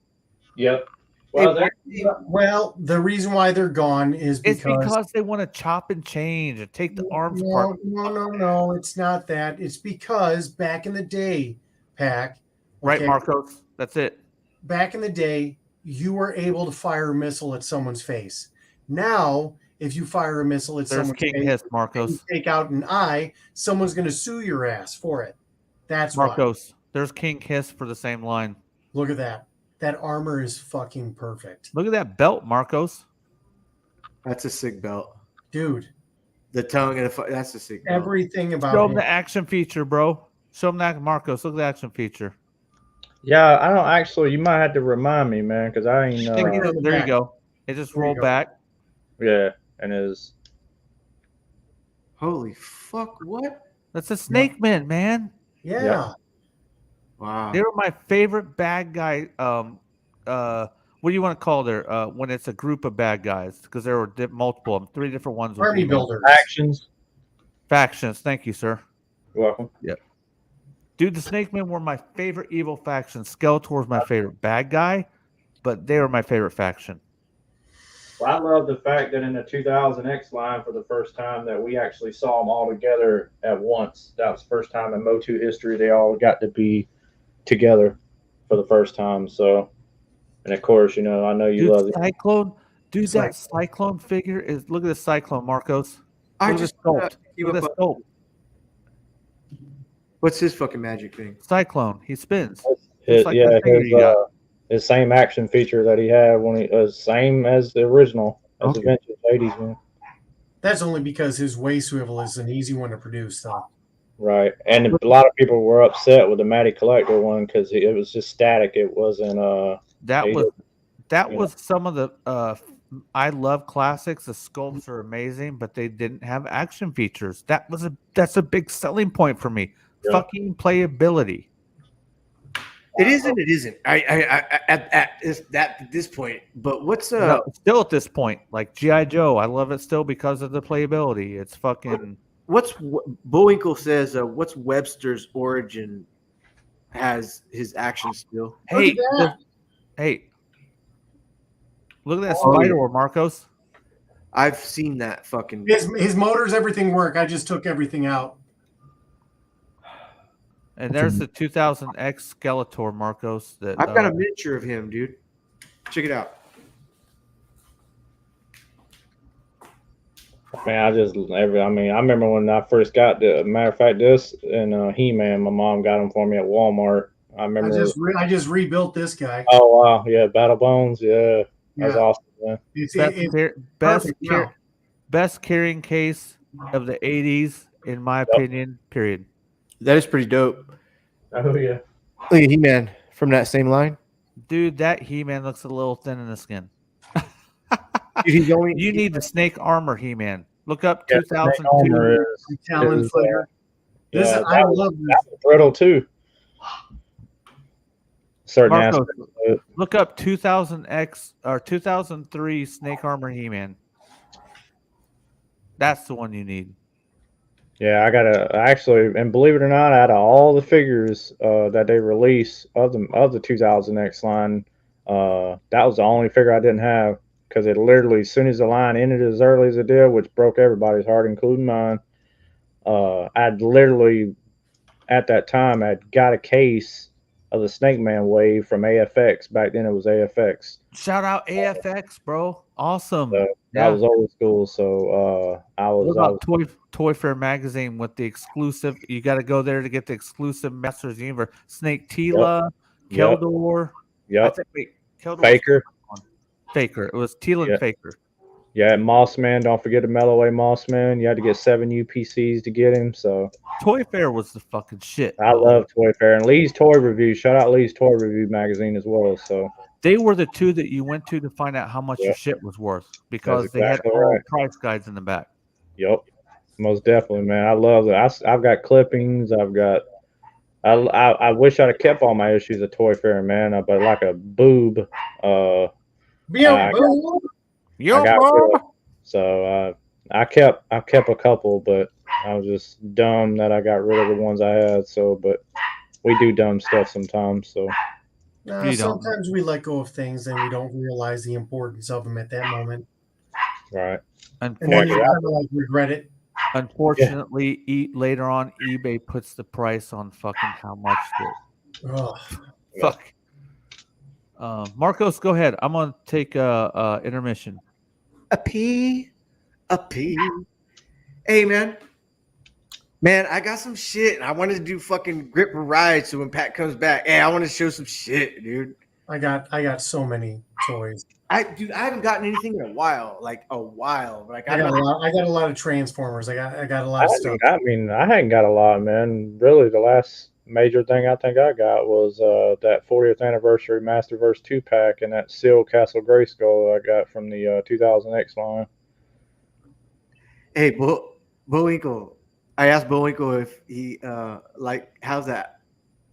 Yep. Well, the reason why they're gone is because they want to chop and change and take the arms apart. No, it's not that. It's because back in the day, Pac. Right, Marcos? That's it. Back in the day, you were able to fire a missile at someone's face. Now, if you fire a missile at someone's King face, Hiss, Marcos. and you take out an eye, someone's going to sue your ass for it. That's Marcos. Why. There's King Hiss for the same line. Look at that. That armor is fucking perfect. Look at that belt, Marcos. That's a sick belt, dude. The tongue and that's a sick belt. Everything about Show him the action feature, bro. Show him that, Marcos. Look at the action feature. Yeah, I don't actually. You might have to remind me, man, because I ain't. There you go. It just rolled back. Yeah, and is. Holy fuck! What? That's a Snake Man, man. Yeah. Wow. They were my favorite bad guy. What do you want to call there? When it's a group of bad guys, because there were multiple of them, 3 different ones. Army builders. Factions. Thank you, sir. You're welcome. Yep. Dude, the Snake Men were my favorite evil faction. Skeletor was my favorite bad guy, but they were my favorite faction. Well, I love the fact that in the 2000X line, for the first time, that we actually saw them all together at once. That was the first time in Motu history they all got to be together for the first time. So, and of course, I know you love it. Cyclone. Dude, that Cyclone figure is. Look at the Cyclone, Marcos. Look at the sculpt. Look at the sculpt. What's his fucking magic thing? Cyclone. He spins. His same action feature that he had when he was same as the original. That's Okay. vintage 80s, man. That's only because his waist swivel is an easy one to produce, though. Right. And a lot of people were upset with the Matty Collector one because it was just static. It wasn't That you was know, that you was some of the I love classics. The sculpts are amazing, but they didn't have action features. That's a big selling point for me. Yeah. Fucking playability. It isn't. It isn't. I at this point. But what's No, still at this point, like G.I. Joe, I love it still because of the playability. It's fucking what's Bullwinkle says? What's Webster's origin has his action still? hey, Look at that. hey. Look at that Oh, spider yeah. or Marcos. I've seen that fucking. His motors, everything work. I just took everything out. And there's the 2000X Skeletor Marcos that I've got a miniature of him, dude. Check it out. Man, I remember when I first got the matter of fact this and He-Man, my mom got them for me at Walmart. I remember. I just rebuilt this guy. Oh wow, yeah, Battle Bones, yeah, that's awesome, man. best carrying case of the 80s, in my opinion. Period. That is pretty dope. Oh yeah. Look at He-Man from that same line. Dude, that He-Man looks a little thin in the skin. Dude, he's only. You need the snake armor He-Man. Look up Yeah, 2002. Talon Flare. Yeah, I love this. that was brittle too. Certain Marcos, aspects of it. look up 2000X or 2003 snake armor He-Man. That's the one you need. Yeah, I gotta actually, and believe it or not, out of all the figures that they released of the 2000X line, that was the only figure I didn't have because it literally, as soon as the line ended as early as it did, which broke everybody's heart, including mine, I'd literally at that time I'd got a case of the Snake Man wave from AFX. Back then it was AFX. Shout out AFX, bro. Awesome. So that was old school. So What about Toy Fair magazine with the exclusive? You got to go there to get the exclusive Masters Universe. Snake Tila, Keldor. Yep. Keldor Faker. Faker. It was Tila and Faker. Yeah, Mossman. Don't forget to mail away Mossman. You had to get 7 UPCs to get him. So Toy Fair was the fucking shit. I love Toy Fair and Lee's Toy Review. Shout out Lee's Toy Review magazine as well. So they were the two that you went to find out how much your shit was worth because they had all price guides in the back. Yep, most definitely, man. I love it. I've got clippings. I've got. I wish I'd have kept all my issues of Toy Fair, man. But like a boob. So I kept a couple, but I was just dumb that I got rid of the ones I had. So, but we do dumb stuff sometimes. So sometimes we let go of things and we don't realize the importance of them at that moment. Right. And then you kind of like regret it. Unfortunately, later on, eBay puts the price on fucking how much. Fuck. Marcos, go ahead. I'm gonna take a intermission. A pee. Hey, man, I got some shit. I wanted to do fucking grip and ride. So when Pat comes back, hey, I want to show some shit, dude. I got so many toys. I haven't gotten anything in a while. But I got a lot of Transformers. I got a lot of stuff. I hadn't got a lot, man. Really, the last major thing I think I got was that 40th anniversary Masterverse 2-pack and that Seal Castle Grayskull I got from the 2000X line. Hey, Bullwinkle. I asked Bullwinkle if he how's that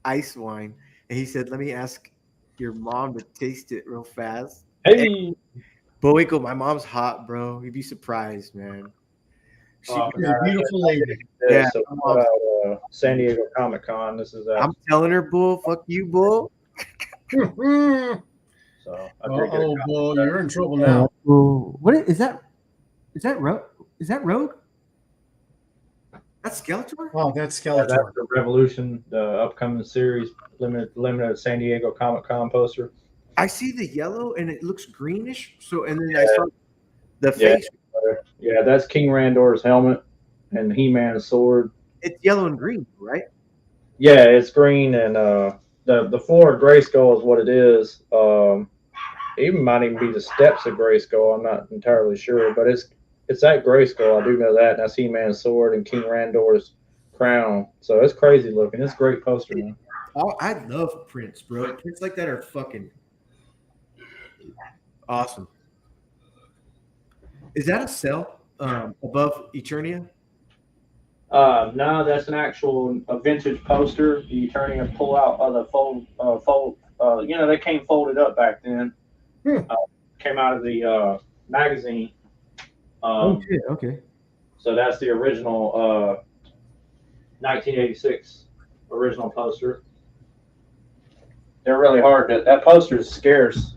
ice wine, and he said, "Let me ask your mom to taste it real fast." Hey, Bullwinkle, my mom's hot, bro. You'd be surprised, man. She's a beautiful lady. Yeah. So San Diego Comic-Con. This is I'm telling her, Bull. Fuck you, Bull. So Bull, you're in trouble now. What is that? Is that Rogue? Is that Rogue? That's Skeletor? Oh, that's Skeletor. That's the Revolution, the upcoming series, limited San Diego Comic-Con poster. I see the yellow and it looks greenish. So, and then I saw the face. Yeah, that's King Randor's helmet and He-Man's sword. It's yellow and green, right? Yeah, it's green and the Ford Grayskull is what it is. even might even be the steps of Grayskull. I'm not entirely sure, but it's at Grayskull. I do know that. And that's He-Man's sword and King Randor's crown. So it's crazy looking. It's a great poster, man. Oh, I love prints, bro. Prints like that are fucking awesome. Is that a cell above Eternia? No, that's an actual vintage poster. The Eternia pull out the fold. They came folded up back then. Came out of the magazine. Okay. So that's the original 1986 original poster. They're really hard. That poster is scarce.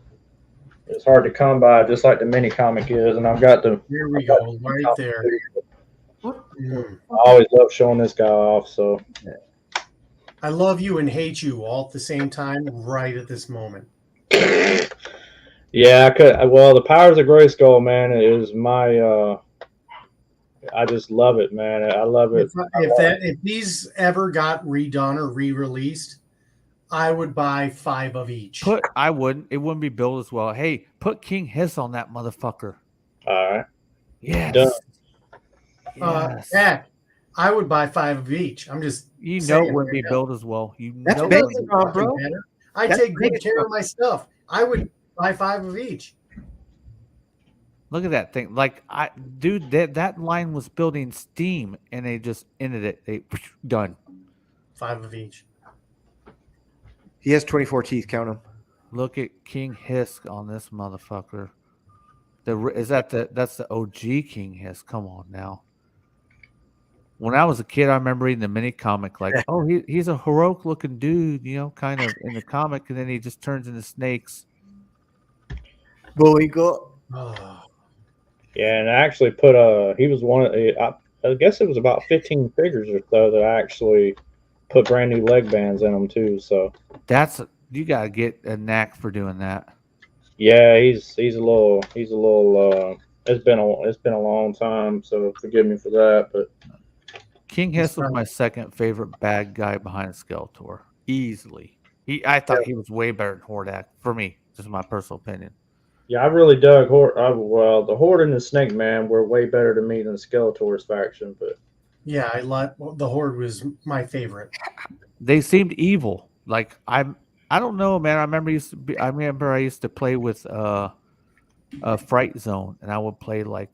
It's hard to come by, just like the mini comic is. And I've got the. Here we go, right there. I always love showing this guy off. So I love you and hate you all at the same time, right at this moment. Yeah, I could. Well, the Powers of Grayskull, man, is my. I just love it, man. I love it. If these ever got redone or re-released, I would buy 5 of each. I wouldn't. It wouldn't be built as well. Hey, put King Hiss on that motherfucker. All right. Yes. Done. Yes. Heck, I would buy 5 of each. I'm just it wouldn't be built as well. That's know it big, wouldn't be bro. better. I take good care of my stuff. I would buy 5 of each. Look at that thing. Like that line was building steam and they just ended it. They done. 5 of each. He has 24 teeth. Count them. Look at King Hiss on this motherfucker. That's the OG King Hiss. Come on now. When I was a kid, I remember reading the mini comic like, oh, he's a heroic looking dude, kind of in the comic, and then he just turns into snakes. Bullwinkle. Yeah, and I actually put he was one of I guess it was about 15 figures or so that I actually put brand new leg bands in them too. So you gotta get a knack for doing that. Yeah, he's a little. It's been a long time, so forgive me for that. But King Hiss was my second favorite bad guy behind Skeletor, easily. I thought he was way better than Hordak for me. Just my personal opinion. Yeah, I really dug the Horde and the Snake Man were way better to me than Skeletor's faction. But yeah, the Horde was my favorite. They seemed evil. Like I don't know, man. I remember I used to play with a Fright Zone, and I would play like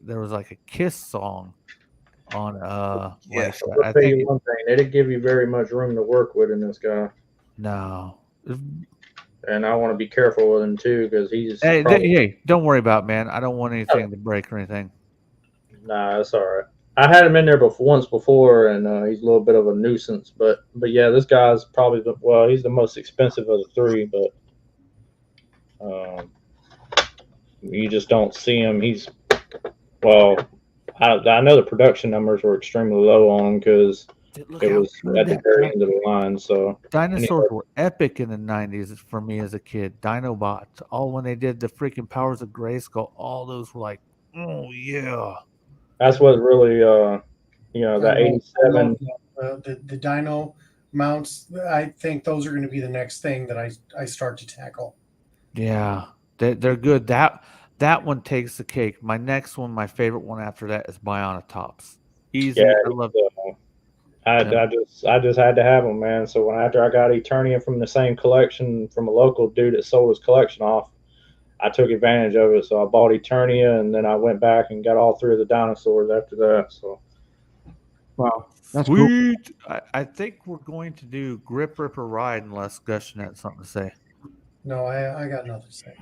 there was like a Kiss song on yes. I think one thing, they didn't give you very much room to work with in this guy. No. And I want to be careful with him too because he's. Hey, don't worry about it, man. I don't want anything to break or anything. Nah, that's all right. I had him in there once before, and he's a little bit of a nuisance. But yeah, this guy's probably he's the most expensive of the 3. But you just don't see him. I know the production numbers were extremely low on him because it was at the very end of the line. So dinosaurs were epic in the 90s for me as a kid. Dinobots, all when they did the freaking Powers of Grayskull, all those were like, oh yeah. That's what really, that 87. The dino mounts, I think those are going to be the next thing that I start to tackle. Yeah, they're good. That one takes the cake. My next one, my favorite one after that is Bionatops. Easy. Yeah, I love it. I just had to have them, man. So after I got Eternia from the same collection from a local dude that sold his collection off, I took advantage of it. So I bought Eternia, and then I went back and got all 3 of the dinosaurs after that. So, wow, that's sweet. Cool. I think we're going to do Grip Ripper Ride unless Gushin had something to say. No, I got nothing to say.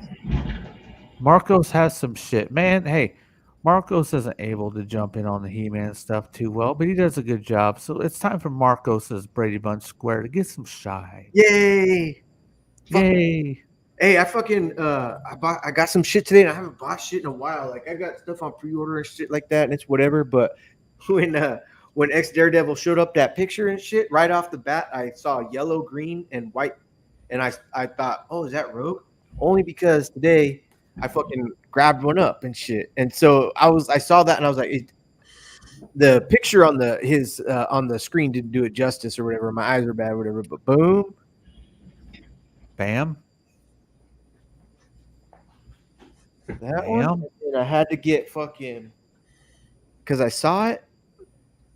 Marcos has some shit, man. Hey, Marcos isn't able to jump in on the He-Man stuff too well, but he does a good job. So it's time for Marcos's Brady Bunch Square to get some shine. Yay! Yay! Hey, I fucking I got some shit today, and I haven't bought shit in a while. Like I got stuff on pre-order and shit like that, and it's whatever. But when X Daredevil showed up that picture and shit, right off the bat, I saw yellow, green, and white, and I thought, oh, is that Rogue? Only because today I fucking grabbed one up and shit, and so I saw that and I was like, the picture on the screen didn't do it justice or whatever. My eyes are bad, or whatever. But boom, bam. That one. Damn. And I had to get fucking because I saw it.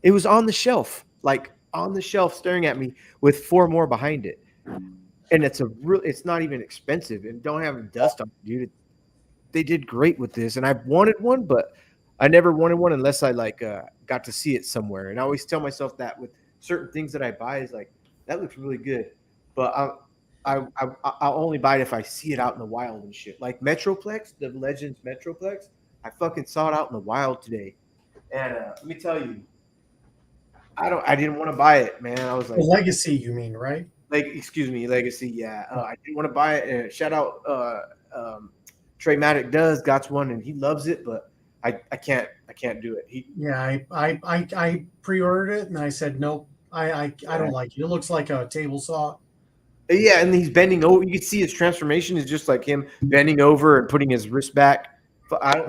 It was on the shelf, like on the shelf, staring at me with 4 more behind it. And it's a real. It's not even expensive, and don't have dust on it, dude. They did great with this, and I wanted one, but I never wanted one unless I got to see it somewhere. And I always tell myself that with certain things that I buy is like that looks really good, but I'll only buy it if I see it out in the wild and shit. Like Metroplex, the Legends Metroplex, I fucking saw it out in the wild today, and let me tell you, I didn't want to buy it, man. I was like, Legacy, you mean, right? like excuse me, Legacy, yeah. I didn't want to buy it. Shout out, Trey Maddock got one and he loves it, but I can't do it. Yeah, I pre-ordered it and I said nope. I don't like it. It looks like a table saw. Yeah, and he's bending over. You can see his transformation is just like him bending over and putting his wrist back. But I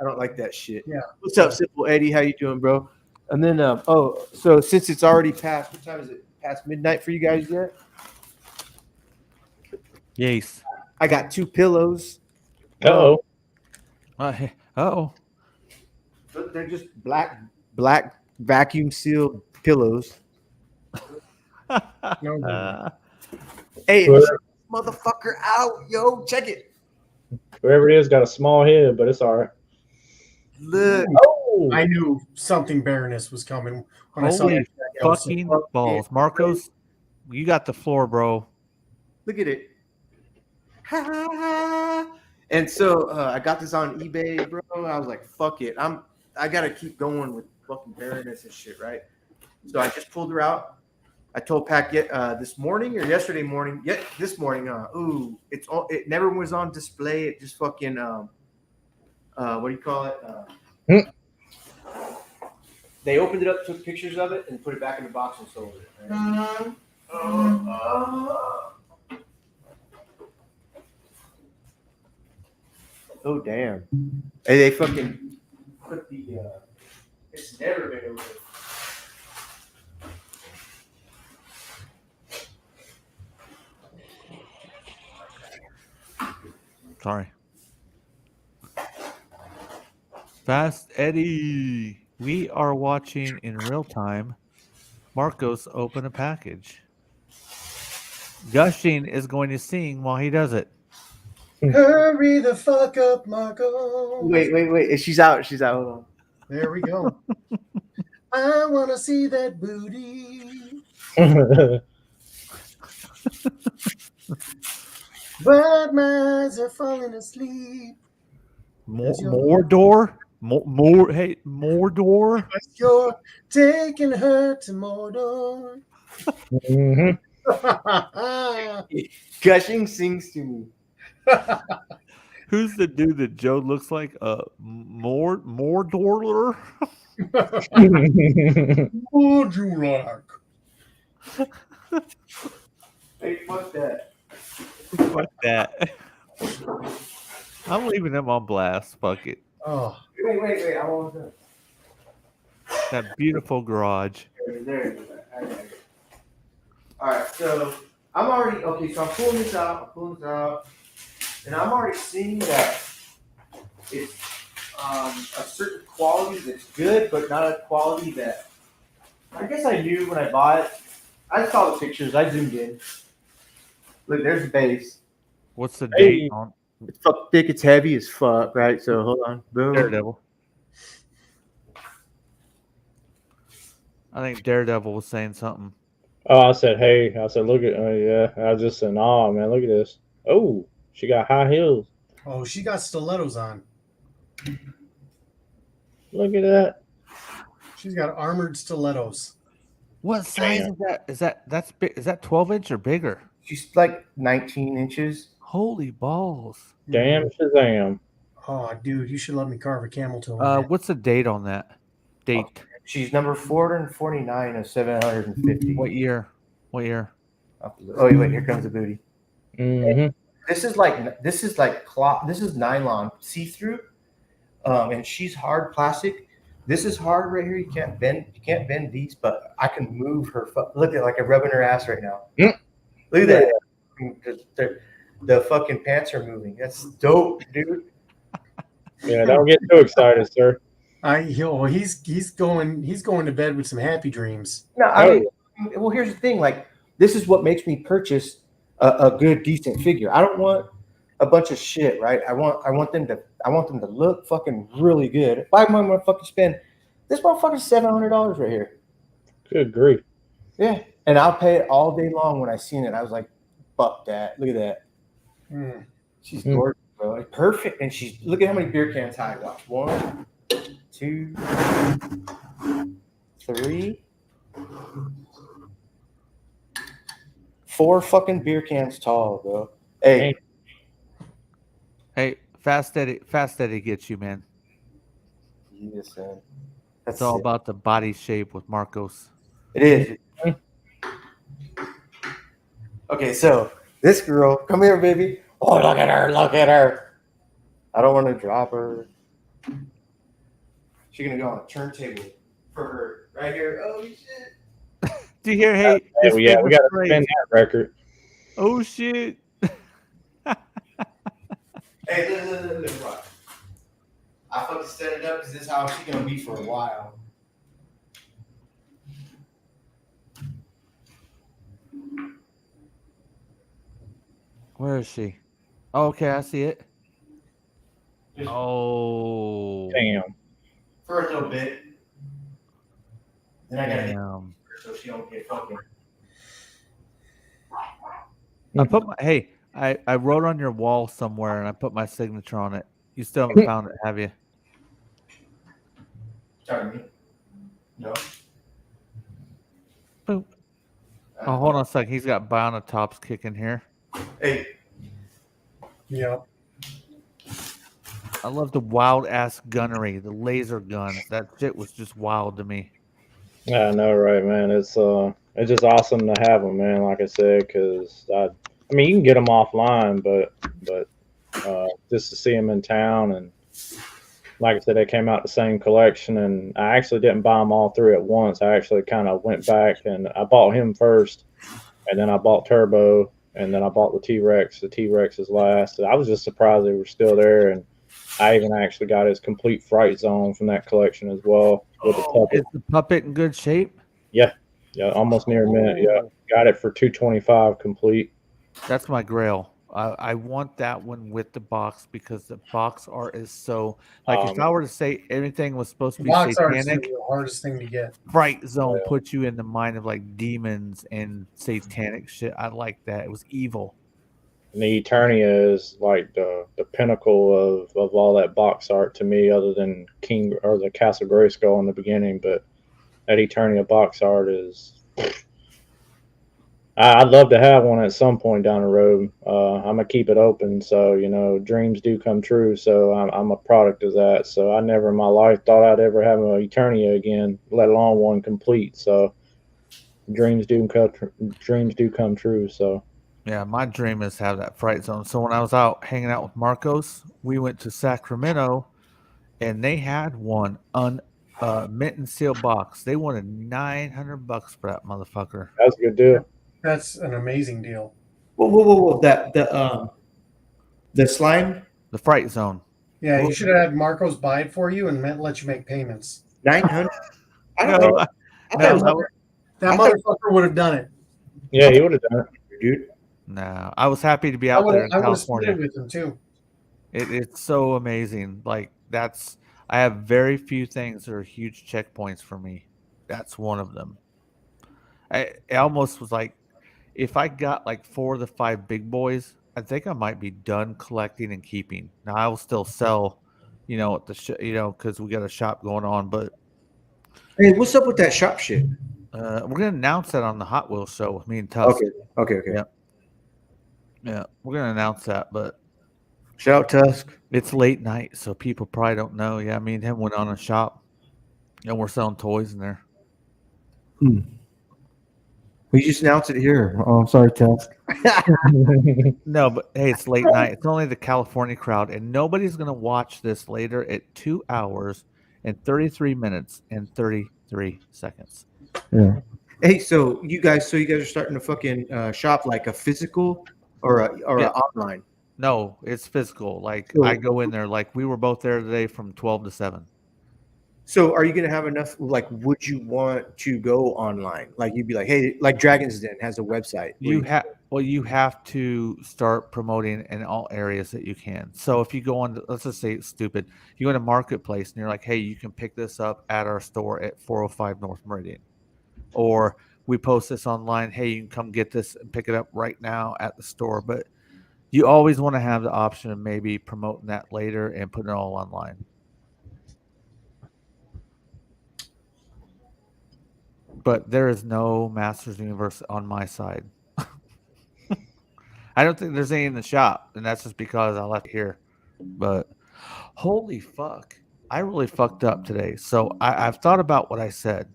don't like that shit. Yeah. What's up, Simple Eddie? How you doing, bro? And then so since it's already past, what time is it? Past midnight for you guys yet? Yes. I got 2 pillows. Uh-oh. Oh. They're just black vacuum sealed pillows. No, Hey, Whoever, motherfucker out, yo, check it. whoever it is got a small head, but it's all right. Look, Oh, I knew something Baroness was coming when I saw Holy that. I was fucking like, balls. Marcos, you got the floor, bro. look at it. And so I got this on eBay, bro. I was like, fuck it. I gotta keep going with fucking Baroness and shit, right? So I just pulled her out. I told Pac this morning or yesterday morning. Yeah, this morning. It never was on display. It just fucking what do you call it? They opened it up, took pictures of it, and put it back in the box and sold it. Right? Oh damn! Hey, they fucking put the. It's never been over. Sorry. Fast Eddie. We are watching in real time Marcos open a package. Gushing is going to sing while he does it. hurry the fuck up, Marco. Wait. She's out. Hold on. There we go. I want to see that booty. But my eyes are falling asleep. More door? More door? You're taking her to Mordor. Mhm. Gushing sings to me. Who's the dude that Joe looks like? More Dorler? Would you like? Hey, fuck that. Fuck that. I'm leaving them on blast. Fuck it. Oh, Wait. I won't do That beautiful garage. it. There it is. All right, so I'm already okay. So I'm pulling this out, and I'm already seeing that it's a certain quality that's good, but not a quality that I guess I knew when I bought it. I saw the pictures. I zoomed in. Look, there's the base. What's the Hey. date on It's fuck thick. It's heavy as fuck, right? So hold on. Boom. Daredevil? I think Daredevil was saying something. Oh, I said, hey. I said, look at, yeah. I was just saying, oh, man, look at this. Oh, she got high heels. oh, she got stilettos on. Look at that. She's got armored stilettos. What size is that? That's big. Is that 12-inch or bigger? She's like 19 inches. Holy balls! Damn Shazam. Oh, dude, you should let me carve a camel toe. on that. What's the date on that? Date? She's number 449 of 750. What year? What year? Oh wait, here comes the booty. Mm-hmm. This is like cloth. This is nylon, see-through, and she's hard plastic. This is hard right here. You can't bend these, but I can move her. Look at like I'm rubbing her ass right now. Mm. Look at that. The fucking pants are moving. That's dope, dude. Yeah, don't get too excited, sir. He's going to bed with some happy dreams. No, I mean, well, here's the thing. Like, this is what makes me purchase a good, decent figure. I don't want a bunch of shit, right? I want them to look fucking really good. If I want to fucking spend this motherfucker's $700 right here. Good grief. Yeah, and I'll pay it all day long. When I seen it, I was like, "Fuck that! Look at that. She's gorgeous, bro. Like, perfect." And she's look at how many beer cans high. Watch 1, 2, 3, 4 fucking beer cans tall, bro. Hey, Fast Eddie gets you, man. yes, man. It's all about the body shape with Marcos. It is. Okay, so this girl, come here, baby. Oh, look at her! Look at her! I don't want to drop her. She's gonna go on a turntable for her right here. Oh shit! Do you hear? Hey, we got to spin that record. Oh shit! Hey, look. I fucking set it up because this is how she's gonna be for a while. Where is she? Oh, okay, I see it. Oh, Damn. For a little bit. Then I gotta hit damn. her so she don't get fucking. I put my I wrote on your wall somewhere and I put my signature on it. You still haven't found it, have you? Sorry, me. No. Boop. Oh, hold on a second. He's got Biona Tops kicking here. Hey. Yep. I love the wild ass gunnery, the laser guns. That shit was just wild to me. Yeah, I know, right, man. It's just awesome to have them, man. Like I said, because I mean, you can get them offline, but just to see them in town, and like I said, they came out the same collection, and I actually didn't buy them all three at once. I actually kind of went back and I bought him first, and then I bought Turbo, and then I bought the T-Rex. The T-Rex is last. I was just surprised they were still there, and I even actually got his complete Fright Zone from that collection as well with the puppet. Is the puppet in good shape? Yeah, almost near a minute. Yeah, got it for $225 complete. That's my grail. I want that one with the box because the box art is so like if I were to say everything was supposed to be Box art is satanic, the hardest thing to get. Fright Zone puts you in the mind of like demons and satanic shit. I like that. It was evil. And the Eternia is like the pinnacle of all that box art to me, other than King or the Castle Grayskull in the beginning. But that Eternia box art is. I'd love to have one at some point down the road. I'm gonna keep it open, so dreams do come true. So I'm a product of that. So I never in my life thought I'd ever have an Eternia again, let alone one complete. So dreams do come true. So. Yeah, my dream is to have that Fright Zone. So when I was out hanging out with Marcos, we went to Sacramento, and they had one mint and seal box. They wanted $900 for that motherfucker. That's a good deal. That's an amazing deal. Whoa! The slime, the Fright Zone. Yeah, you should have had Marcos buy it for you and let you make payments. 900. That motherfucker would have done it. Yeah, he would have done it, dude. No, I was happy to be out there in California. I would have split it with him too. It's so amazing. Like I have very few things that are huge checkpoints for me. That's one of them. I almost was like, if I got like 4 of the 5 big boys, I think I might be done collecting and keeping. Now I will still sell, at the because we got a shop going on. But hey, what's up with that shop shit? We're gonna announce that on the Hot Wheels show with me and Tusk. Okay. Yeah, we're gonna announce that. But shout out Tusk. It's late night, so people probably don't know. Yeah, me and him went on a shop, and we're selling toys in there. We just announced it here. Oh, I'm sorry, Tusk. No, but hey, it's late night. It's only the California crowd, and nobody's gonna watch this later at 2 hours and 33 minutes and 33 seconds. Yeah. Hey, so you guys are starting to fucking shop like a physical or an online? No, it's physical. Like So- I go in there. Like we were both there today from 12 to 7. So are you going to have enough? Like, would you want to go online? Like, you'd be like, hey, like Dragon's Den has a website. where You have to start promoting in all areas that you can. So if you go on, let's just say it's stupid, you go to Marketplace and you're like, hey, you can pick this up at our store at 405 North Meridian, or we post this online. Hey, you can come get this and pick it up right now at the store. But you always want to have the option of maybe promoting that later and putting it all online. But there is no Masters Universe on my side. I don't think there's any in the shop, and that's just because I left here. But holy fuck, I really fucked up today. So I've thought about what I said.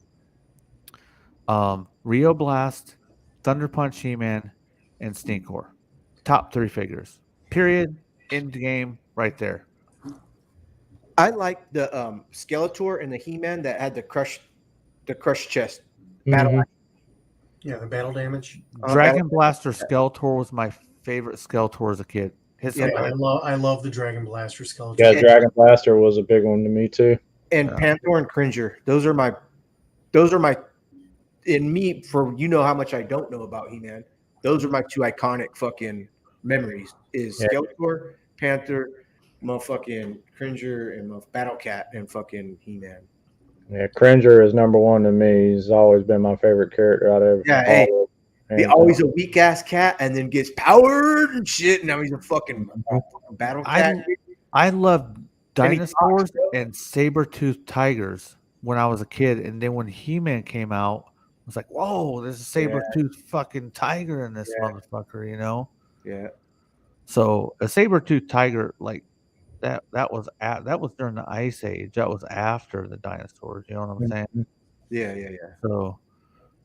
Rio Blast, Thunder Punch, He-Man, and Stinkor. Top 3 figures. Period. End game. Right there. I like the Skeletor and the He-Man that had the crushed chest. Battle. Mhm. Yeah, the battle damage. Dragon Blaster Skeletor was my favorite Skeletor as a kid. Yeah, I love the Dragon Blaster Skeletor. Yeah, Dragon Blaster was a big one to me too. And Panther and Cringer. Those are my in me, for you know how much I don't know about He-Man. Those are my 2 iconic fucking memories is Skeletor, Panther, motherfucking Cringer, and Battle Cat and fucking He-Man. Yeah, Cringer is number 1 to me. He's always been my favorite character out of Yeah, hey, he's always a weak ass cat and then gets powered and shit. Now he's a fucking battle cat. I loved And he dinosaurs talks, and saber-toothed tigers when I was a kid, and then when He-Man came out, I was like, "Whoa, there's a saber-toothed fucking tiger in this motherfucker," you know? Yeah. So a saber-toothed tiger, like that was during the Ice Age. That was after the dinosaurs. You know what I'm saying? Yeah. So,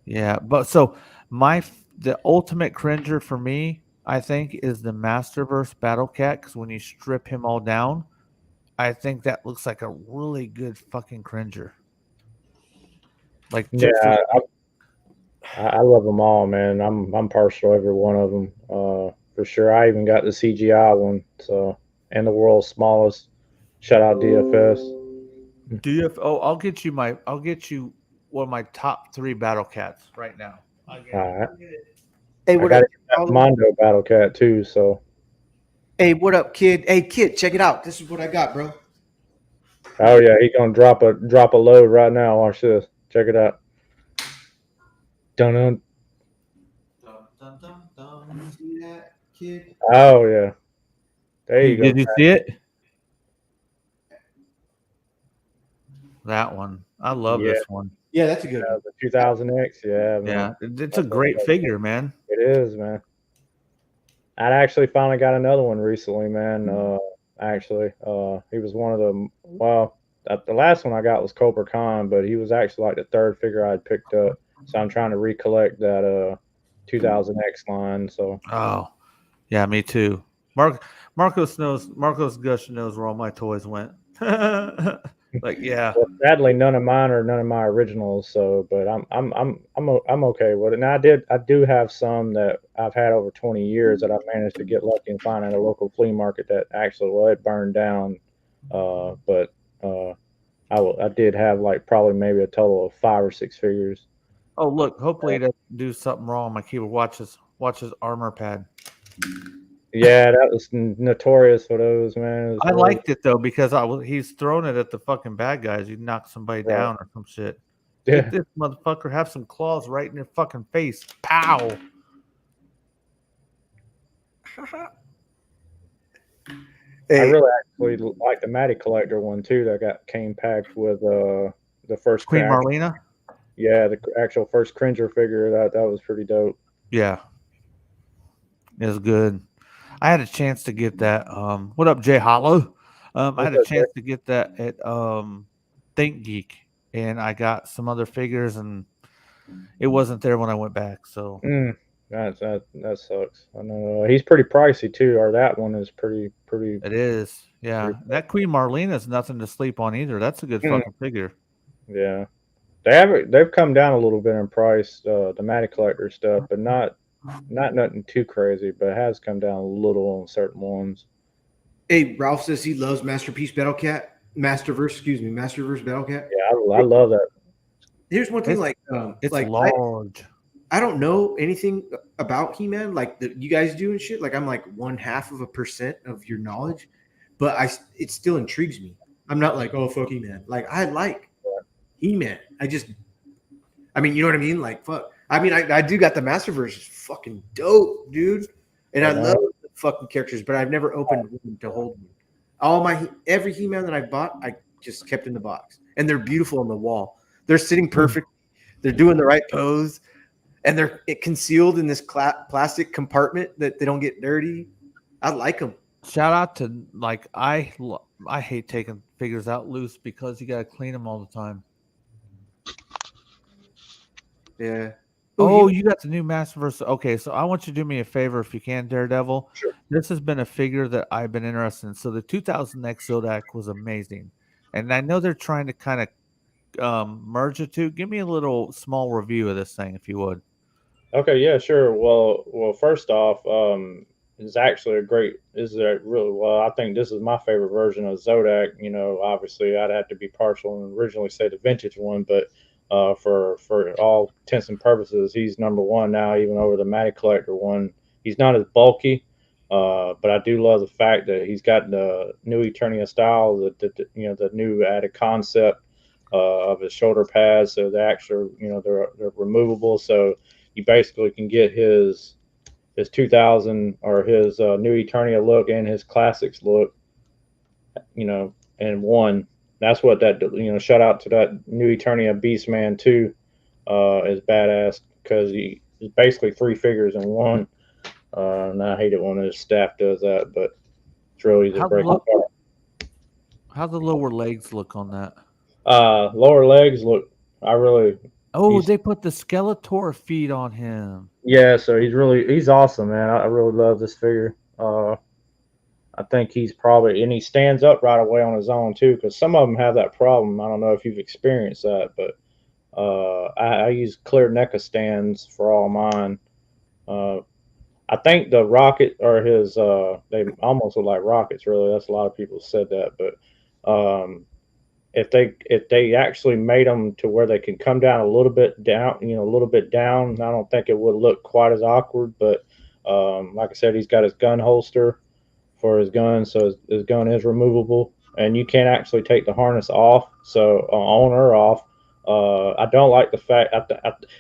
yeah, but so the ultimate cringer for me, I think, is the Masterverse Battle Cat, because when you strip him all down, I think that looks like a really good fucking cringer. Like, yeah, I love them all, man. I'm partial to every one of them, for sure. I even got the CGI one, so, and the world's smallest. Shout out DFS. DFO. I'll get you one of my top 3 Battle Cats right now. All right. Hey, I what got up? that Mondo Battle Cat too, so. Hey, what up, kid? Hey, kid, check it out. This is what I got, bro. Oh yeah, he gonna drop a load right now. Watch this. Check it out. Dun. See that, kid? Oh yeah. There you go. Did you see it? That one. I love this one. Yeah, that's a good one. The 2000X. Yeah, man. Yeah, it's a great figure, man. It is, man. I actually finally got another one recently, man. He was one of the the last one I got was Cobra Khan, but he was actually like the 3rd figure I'd picked up. So I'm trying to recollect that 2000X line. So yeah, me too. Marcos Gush knows where all my toys went. Like, yeah. Well, sadly, none of mine are none of my originals. So, but I'm okay with it. Now I do have some that I've had over 20 years that I've managed to get lucky and find at a local flea market that actually it burned down. I did have like probably maybe a total of 5 or 6 figures. Oh, look! Hopefully, it doesn't do something wrong on my keyboard. Watch his armor pad. Yeah, that was notorious for those, man. I liked it though because he's throwing it at the fucking bad guys. You knock somebody down or some shit. Yeah. Get this motherfucker, have some claws right in your fucking face. Pow. I really actually like the Matty Collector one too. That came packed with the first Queen Marlena. Yeah, the actual first Cringer figure. That was pretty dope. Yeah, it was good. I had a chance to get that. What up, Jay Hollow? I had a chance to get that at Think Geek, and I got some other figures, and it wasn't there when I went back. So that sucks. I know he's pretty pricey too. Or that one is pretty. It is. Yeah, that Queen Marlena is nothing to sleep on either. That's a good fucking figure. Yeah, they've come down a little bit in price, the Matty Collector stuff, but not Not nothing too crazy, but it has come down a little on certain ones. Hey, Ralph says he loves Masterpiece Battle Cat. Masterverse Battle Cat. Yeah, I love that. Here's one thing, It's like large. I don't know anything about He-Man like that you guys do and shit. Like I'm like 0.5% of your knowledge, but it still intrigues me. I'm not like, oh fuck He-Man. Like I like He-Man. I mean, you know what I mean? Like fuck. I mean, I do got the Masterverse. It's fucking dope, dude. And I love the fucking characters, but I've never opened one to hold one. Every He-Man that I bought, I just kept in the box, and they're beautiful on the wall. They're sitting perfect. They're doing the right pose, and they're concealed in this plastic compartment that they don't get dirty. I like them. Shout out to like I hate taking figures out loose because you gotta clean them all the time. Yeah. Oh, you got the new Masterverse. Okay, so I want you to do me a favor if you can, Daredevil. Sure. This has been a figure that I've been interested in. So the 2000X Zodak was amazing, and I know they're trying to kind of merge the two. Give me a little small review of this thing, if you would. Okay, yeah, sure. Well, first off, it's actually I think this is my favorite version of Zodak. You know, obviously I'd have to be partial and originally say the vintage one, but for all intents and purposes, he's number one now, even over the Matty Collector one. He's not as bulky, but I do love the fact that he's got the new Eternia style, the new added concept of his shoulder pads. So they're actually, they're removable. So you basically can get his 2000 or his new Eternia look and his classics look, in one. That's what that, shout out to that new Eternia Beastman 2 is badass because it's basically three figures in one. And I hate it when his staff does that, but it's really easy to break apart. How the lower legs look on that? Lower legs look, they put the Skeletor feet on him. Yeah, so he's awesome, man. I really love this figure. I think he's and he stands up right away on his own too, because some of them have that problem. I don't know if you've experienced that, but I use clear NECA stands for all mine. I think the rocket or his they almost look like rockets. Really, that's a lot of people said that, but if they actually made them to where they can come down a little bit down, a little bit down, I don't think it would look quite as awkward. But like I said, he's got his gun holster for his gun, so his gun is removable, and you can't actually take the harness off, so on or off. I don't like the fact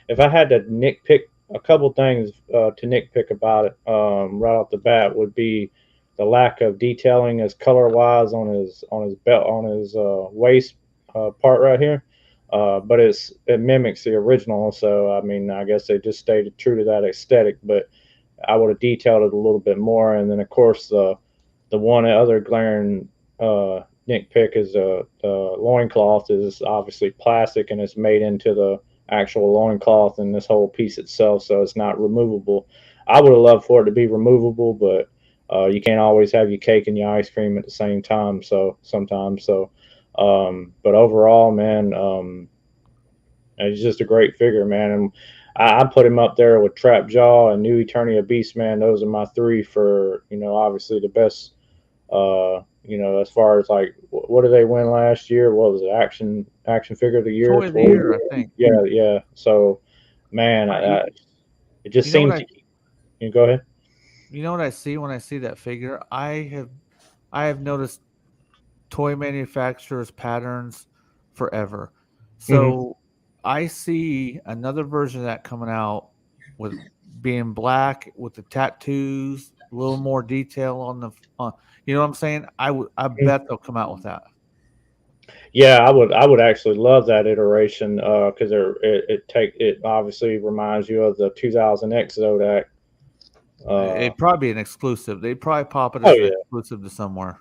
if I had to nitpick a couple things to nitpick about it right off the bat would be the lack of detailing as color wise on his belt, on his waist part right here. But it mimics the original, so I mean, I guess they just stayed true to that aesthetic, but I would have detailed it a little bit more. And then of course the one other glaring nitpick is the loincloth is obviously plastic and it's made into the actual loincloth and this whole piece itself, so it's not removable. I would have loved for it to be removable, but you can't always have your cake and your ice cream at the same time. So sometimes, but overall, man, it's just a great figure, man. And I put him up there with Trapjaw and New Eternia Beastman. Those are my three for, obviously the best, as far as like, what did they win last year? What was it? Action figure of the year? Toy of the year, I think. Yeah. So, man, it just seems. You go ahead. You know what I see when I see that figure? I have noticed toy manufacturers' patterns forever. So I see another version of that coming out with being black with the tattoos, a little more detail on the you know what I'm saying? I bet they'll come out with that. Yeah, I would actually love that iteration because it obviously reminds you of the 2000X Zodak. It'd probably be an exclusive. They'd probably pop it as an exclusive to somewhere.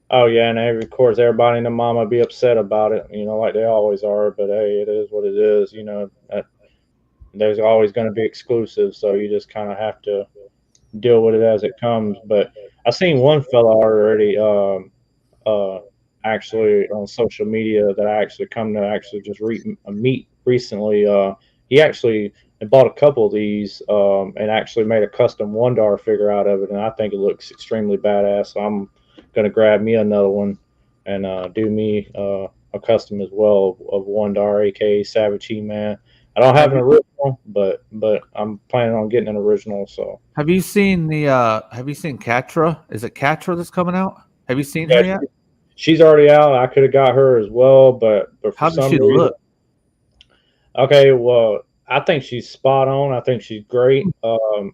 Oh yeah, and of course everybody and their mama be upset about it, like they always are. But hey, it is what it is. There's always going to be exclusive, so you just kind of have to deal with it as it comes. But I seen one fella already, actually on social media that I actually come to actually just meet recently. He actually and bought a couple of these, and actually made a custom Wondar figure out of it, and I think it looks extremely badass. So I'm gonna grab me another one and do me a custom as well of Wondar, aka Savage He-Man. I don't have an original, but I'm planning on getting an original. So Have you seen Catra? Is it Catra that's coming out? Have you seen her yeah, yet? she's already out. I could have got her as well, but for How does some she reason, look? okay, well, I think she's spot on. I think she's great. The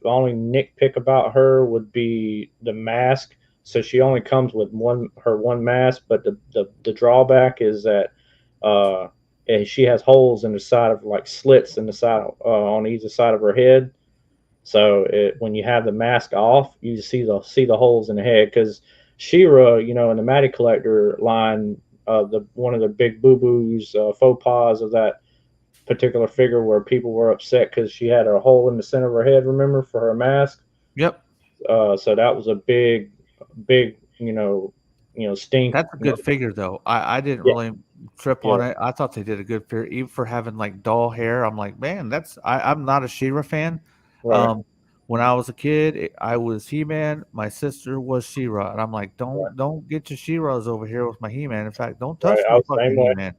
only nitpick about her would be the mask. So she only comes with one mask, but the drawback is that she has holes in the side of, like, slits in the side on either side of her head. So when you have the mask off, you see the holes in the head, because She-Ra, in the Matty Collector line, one of the big boo boos, faux pas of that particular figure where people were upset because she had a hole in the center of her head, remember, for her mask. Yep. So that was a big stink. That's a good figure though. I didn't Yeah. really trip on it. I thought they did a good figure, even for having like doll hair. I'm like, man, I'm not a She-Ra fan. Right. When I was a kid, I was He-Man. My sister was She-Ra, and I'm like, don't get your She-Ras over here with my He-Man. In fact, don't touch Right, I my was the fucking same way. He-Man.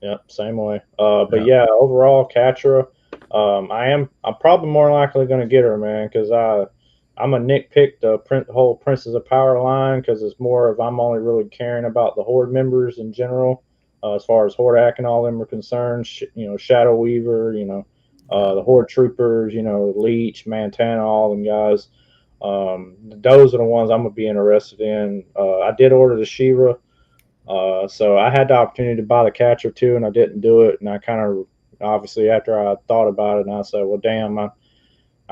Yep, same way. But yeah, overall, Catra, I'm probably more likely going to get her, man, because I'm a nitpick the whole Princess of Power line, because it's more of, I'm only really caring about the Horde members in general, as far as Hordak and all them are concerned. Shadow Weaver, the Horde Troopers, Leech, Montana, all them guys. Those are the ones I'm gonna be interested in. I did order the She-Ra. So I had the opportunity to buy the Catcher too, and I didn't do it. And I kind of, obviously, after I thought about it, and I said, well, damn, I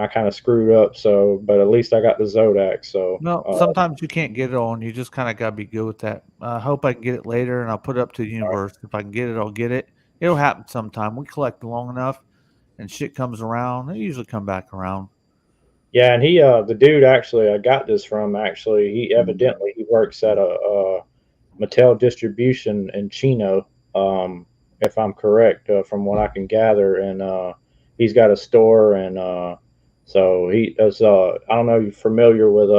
kind of screwed up. So, but at least I got the Zodak. So, No, sometimes you can't get it on. You just kind of gotta be good with that. I hope I can get it later, and I'll put it up to the universe. If I can get it, I'll get it. It'll happen sometime. We collect long enough, and shit comes around. They usually come back around. yeah, and the dude actually I got this from, actually, he works at a Mattel distribution in Chino, if I'm correct, from what I can gather, and he's got a store, and so he does. I don't know if you're familiar with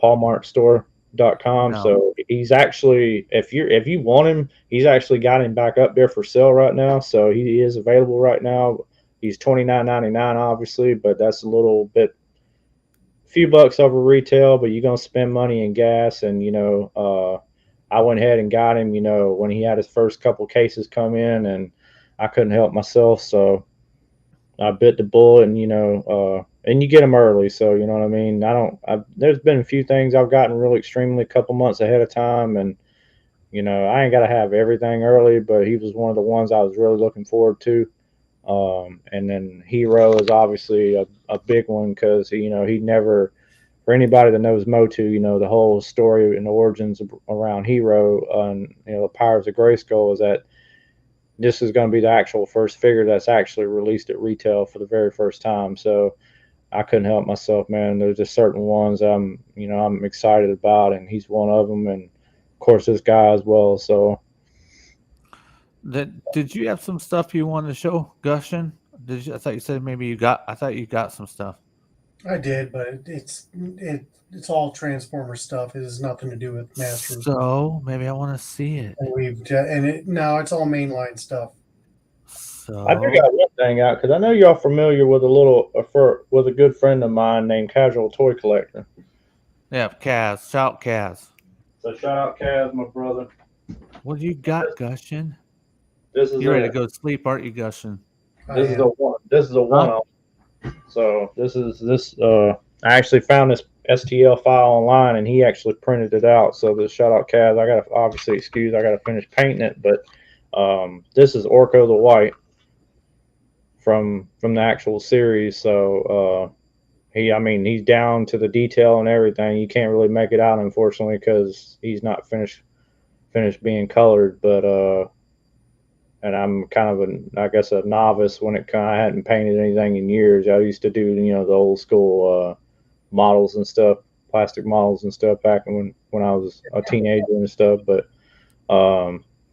PaulMartStore.com. No. So he's actually, if you want him, he's actually got him back up there for sale right now. So he is available right now. He's $29.99, obviously, but that's a little bit, few bucks over retail, but you're gonna spend money in gas. And I went ahead and got him, when he had his first couple cases come in, and I couldn't help myself, so I bit the bullet. And and you get them early, so you know what I mean. There's been a few things I've gotten really extremely a couple months ahead of time, and I ain't got to have everything early, but he was one of the ones I was really looking forward to. And then Hero is obviously a big one, because he never, for anybody that knows Motu, the whole story and the origins around Hero and the Pirates of Grayskull is that this is going to be the actual first figure that's actually released at retail for the very first time. So I couldn't help myself, man. There's just certain ones I'm excited about, and he's one of them, and of course this guy as well. So. Did you have some stuff you wanted to show, Gushin? I thought you said maybe you got. I thought you got some stuff. I did, but it's all Transformer stuff. It has nothing to do with Masters. So maybe I want to see it. No, it's all mainline stuff. So I do got one thing out, because I know y'all familiar with with a good friend of mine named Casual Toy Collector. Yeah, Kaz. Shout Kaz. So shout out Kaz, my brother. What do you got, Gushin? This is You ready to go to sleep, aren't you, Gushin? This is a one. This is a one. So I actually found this STL file online, and he actually printed it out. So this shout out Kaz. I gotta obviously excuse. I gotta finish painting it, but this is Orko the White from the actual series. So he's down to the detail and everything. You can't really make it out, unfortunately, because he's not finished being colored. But and I'm kind of a novice when I hadn't painted anything in years. I used to do the old school models and stuff, plastic models and stuff back when I was a teenager and stuff. But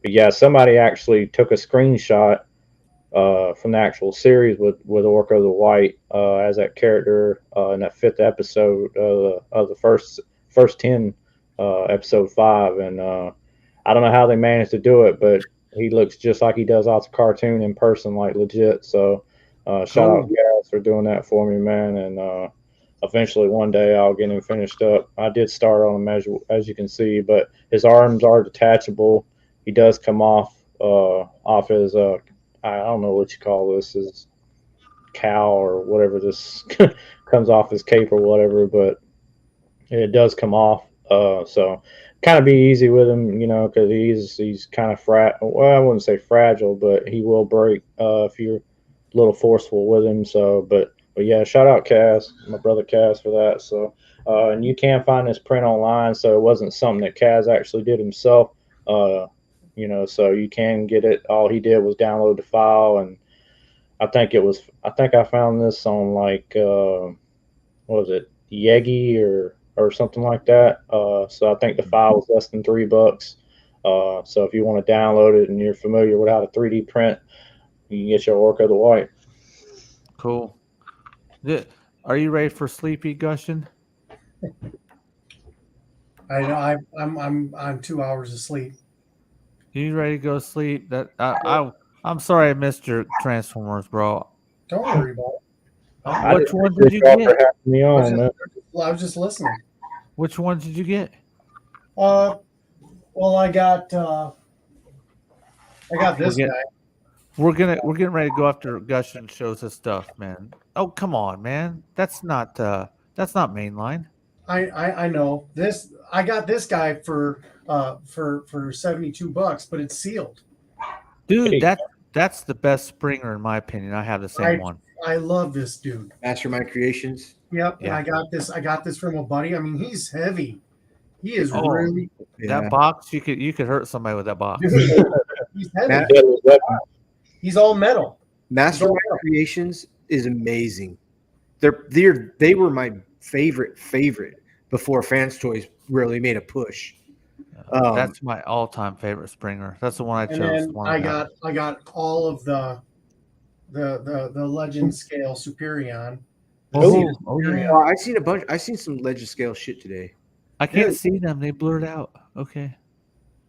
yeah, somebody actually took a screenshot from the actual series with Orko the White as that character in that 5th episode of the first 10 episode 5, and I don't know how they managed to do it, but he looks just like he does off the cartoon in person, like legit. So shout out guys for doing that for me, man. And eventually one day I'll get him finished up. I did start on him as you can see, but his arms are detachable. He does come off his I don't know what you call this, his cowl or whatever this comes off his cape or whatever, but it does come off. So kind of be easy with him, because he's kind of well, I wouldn't say fragile, but he will break if you're a little forceful with him. So, but yeah, shout out Cass, my brother Cass, for that. So, and you can find this print online, so it wasn't something that Cass actually did himself. So you can get it. All he did was download the file, and I think I found this on like what was it, Yegi or something like that. So I think the file was less than $3. So if you want to download it and you're familiar with how to 3D print, you can get your Orko the White. Cool. Are you ready for sleepy Gushin? I know I'm 2 hours of sleep. You ready to go to sleep? I'm sorry I missed your Transformers, bro. Don't worry about it. Which one did you get? I was just listening. Which one did you get? Well, I got this guy. We're getting ready to go after Gushin shows us stuff, man. Oh, come on, man. That's not mainline. I know this. I got this guy for $72, but it's sealed. Dude, that's the best Springer in my opinion. I have the same one. I love this dude. Mastermind Creations. Yep. Yeah. And I got this from a buddy. I mean, he's heavy. He is really that box. You could hurt somebody with that box. He's heavy. He's all metal. Mastermind Creations is amazing. They were my favorite before Fans Toys really made a push. That's my all-time favorite Springer. That's the one I chose. And then I got all of the Legend Scale Superion. Yeah. I've seen a bunch. I've seen some Legend Scale shit today. I can't see them. They blurred out. Okay.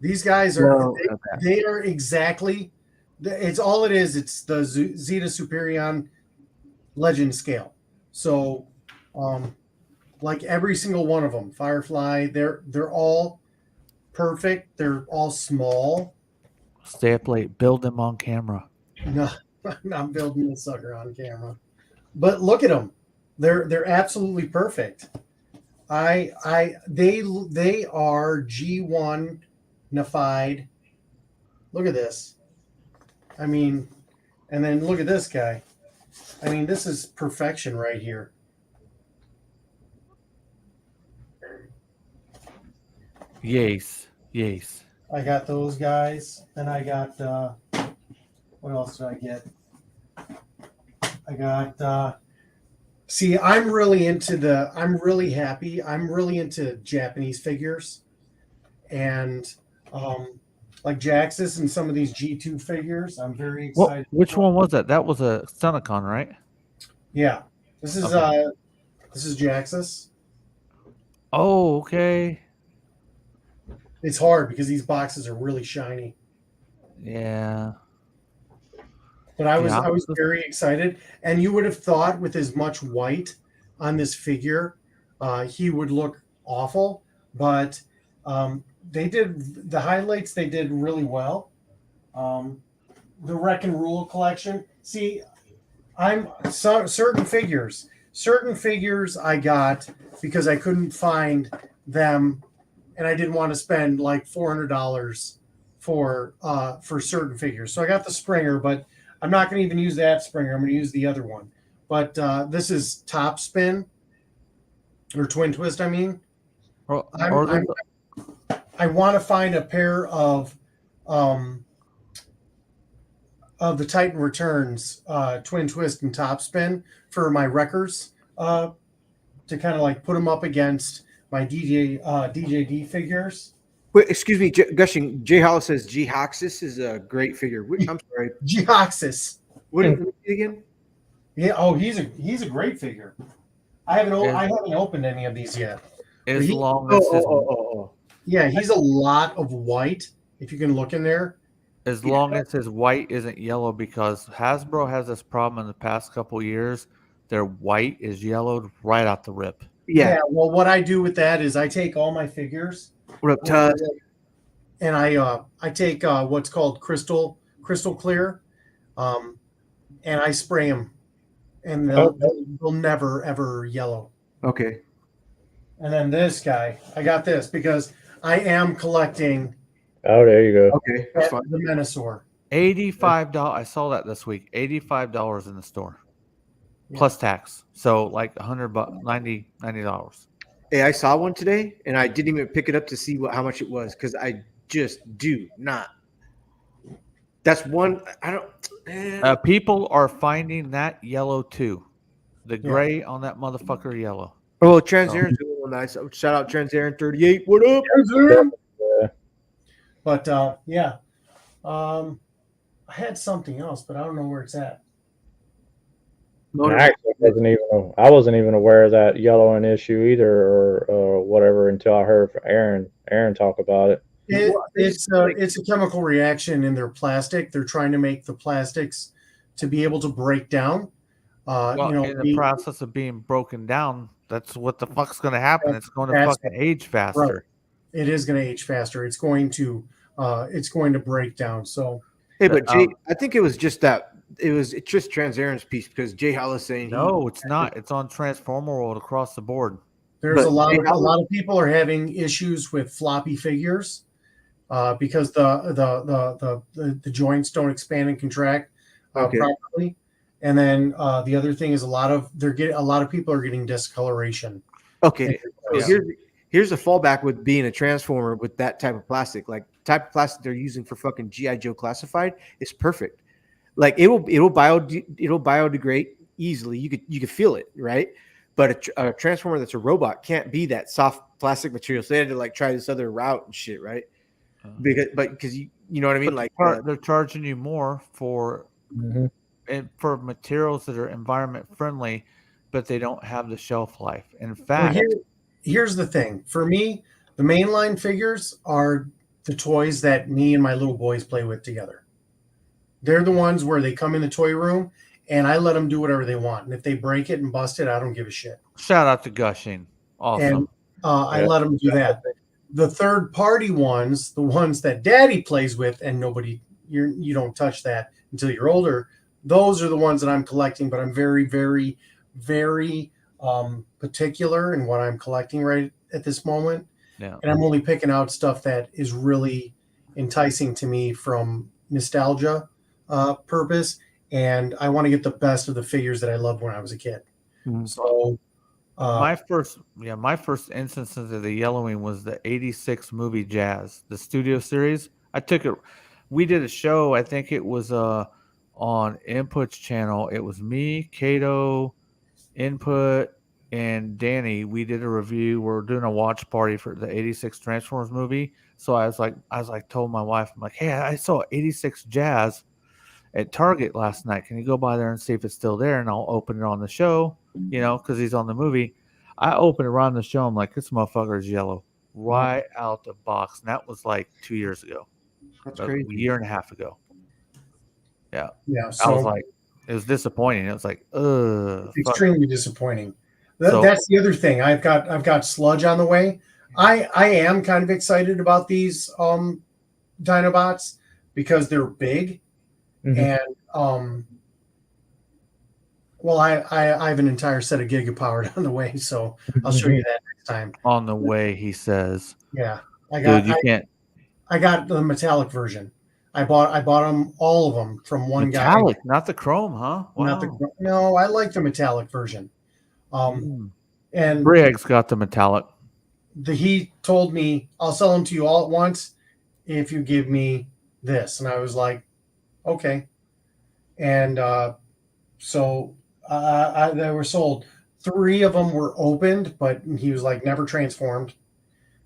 These guys are they are exactly. It's all it is. It's the Zeta Superion Legend Scale. So, like every single one of them, Firefly, they're all perfect. They're all small. Stay up late. Build them on camera. No, I'm not building the sucker on camera. But look at them. They're absolutely perfect. They are G1-ified. Look at this. I mean, and then look at this guy. I mean, this is perfection right here. Yes. I got those guys. Then I got what else did I get? I got see, I'm really happy. I'm really into Japanese figures. And like Jaxus and some of these G2 figures. I'm very excited. Which one was that? That was a Senecon, right? Yeah. This is Jaxus. Oh, okay. It's hard because these boxes are really shiny. Yeah. But I was very excited. And you would have thought with as much white on this figure, he would look awful. But they did the highlights. They did really well. The Wreck and Rule collection. See, certain figures I got because I couldn't find them, and I didn't want to spend like $400 for certain figures. So I got the Springer, but I'm not going to even use that Springer. I'm going to use the other one. But this is Top Spin or Twin Twist. I mean, I want to find a pair of the Titan Returns Twin Twist and Top Spin for my wreckers to kind of like put them up against my DJD figures. Wait, excuse me, Gushing. Jay Hollis says G-Hoxis is a great figure. I'm sorry. G-Hoxis. What is it again? Yeah. Oh, he's a great figure. I haven't opened any of these yet. As He- long as his, Yeah, he's a lot of white. If you can look in there. as long as his white isn't yellow, because Hasbro has this problem in the past couple years. Their white is yellowed right out the rip. Yeah. Well, what I do with that is I take all my figures What up, Todd? and I take what's called crystal clear, and I spray them, and they'll never ever yellow. Okay. And then this guy, I got this because I am collecting Oh, there you go. Okay. That's fine. the Menosaur. $85. I saw that this week. $85 in the store, Yeah. plus tax. So like $100, $90. Hey, I saw one today, and I didn't even pick it up to see how much it was because I just do not. That's one. I don't. People are finding that yellow too. The gray on that motherfucker yellow. Oh, Transairen's doing one nice. Shout out Transairen 38. What up? Yeah. But yeah, I had something else, but I don't know where it's at. I wasn't even aware of that yellowing issue either, or whatever, until I heard Aaron talk about it. It's a chemical reaction in their plastic. They're trying to make the plastics to be able to break down. In the process of being broken down, that's what the fuck's going to happen. It's going to fucking age faster. Right. It is going to age faster. It's going to break down. So hey, but Jay, I think it was just that. It's just Transairen's piece because Jay Hollis saying no, it's not. It's on Transformer World across the board. There's a lot of people are having issues with floppy figures because the joints don't expand and contract properly. And then the other thing is a lot of people are getting discoloration. Okay, so here's a fallback with being a transformer with that type of plastic. Like type of plastic they're using for fucking GI Joe Classified is perfect. Like it'll biodegrade easily. You could feel it, right? But a transformer that's a robot can't be that soft plastic material. So they had to like try this other route and shit, right? Because you know what I mean. Like they're charging you more for for materials that are environment friendly, but they don't have the shelf life. In fact, here's the thing. For me, the mainline figures are the toys that me and my little boys play with together. They're the ones where they come in the toy room and I let them do whatever they want. And if they break it and bust it, I don't give a shit. Shout out to Gushing. Awesome. And I let them do that. The third party ones, the ones that daddy plays with and you don't touch that until you're older. Those are the ones that I'm collecting, but I'm very, very, very particular in what I'm collecting right at this moment. Yeah. And I'm only picking out stuff that is really enticing to me from nostalgia purpose. And I want to get the best of the figures that I loved when I was a kid. Mm-hmm. So my first instance of the yellowing was the 86 movie Jazz, the studio series. I took it. We did a show. I think it was on Input's channel. It was me, Kato, Input, and Danny. We did a review. We're doing a watch party for the 86 Transformers movie. So I was like, told my wife, I'm like, hey, I saw 86 Jazz at Target last night. Can you go by there and see if it's still there? And I'll open it on the show, because he's on the movie. I opened it around the show. I'm like, this motherfucker is yellow right out the box. And that was like 2 years ago. That's crazy. A year and a half ago. Yeah. Yeah. So I was like, it was disappointing. It was like, extremely disappointing. That's the other thing. I've got Sludge on the way. I am kind of excited about these Dinobots because they're big. And I have an entire set of Gigapowered on the way, so I'll show you that next time. On the way, he says. Yeah. I got the metallic version. I bought them, all of them, from one guy. Metallic, not the chrome, huh? Wow. No, I like the metallic version. And Briggs got the metallic. He told me, I'll sell them to you all at once if you give me this. And I was like, okay. And so they were sold. 3 of them were opened, but he was like, never transformed.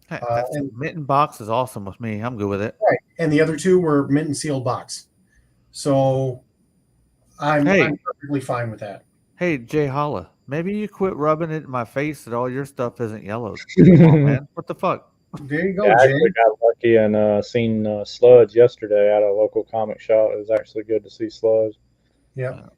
And mitten box is awesome with me. I'm good with it. Right. And the other 2 were mint and sealed box. So I'm Hey. perfectly fine with that. Hey, Jay Holla, maybe you quit rubbing it in my face that all your stuff isn't yellowed. Come on, man. What the fuck? There you go, Yeah, I Jay. actually got lucky and seen Sludge yesterday at a local comic shop. It was actually good to see Sludge. Yeah.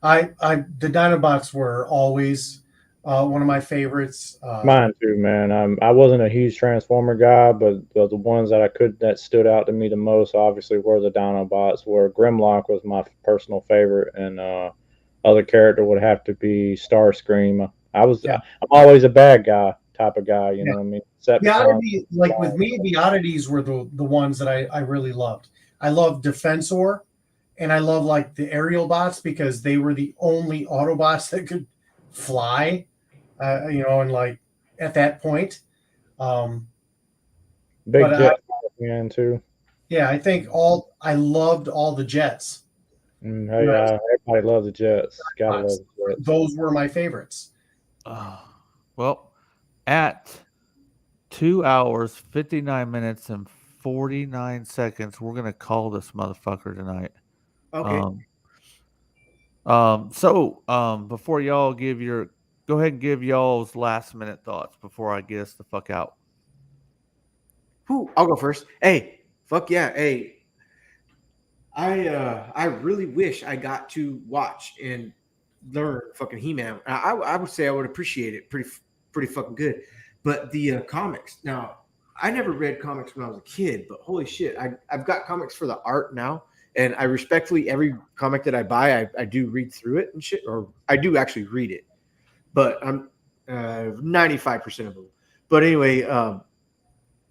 The Dinobots were always one of my favorites. Mine too, man. I wasn't a huge Transformer guy, but the ones that stood out to me the most, obviously, were the Dinobots. Where Grimlock was my personal favorite, and other character would have to be Starscream. I'm always a bad guy type of guy, you know what I mean? The oddity, like with me, the oddities were the ones that I really loved. I loved Defensor, and I love like the aerial bots because they were the only Autobots that could fly. And like at that point, Big but Jet man too. yeah, I loved all the jets. Oh yeah, everybody loves the Jets. Gotta love the Jets. Those were my favorites. Well, at 2 hours, 59 minutes, and 49 seconds, we're gonna call this motherfucker tonight. Okay. Before y'all go ahead and give y'all's last minute thoughts before I get us the fuck out. I'll go first. Hey, fuck yeah. Hey, I really wish I got to watch and learn fucking He-Man. I would say I would appreciate it pretty fucking good. But the comics, now, I never read comics when I was a kid, but holy shit, I've got comics for the art now. And I respectfully, every comic that I buy, I do read through it and shit, or I do actually read it. But I'm 95% of them. But anyway,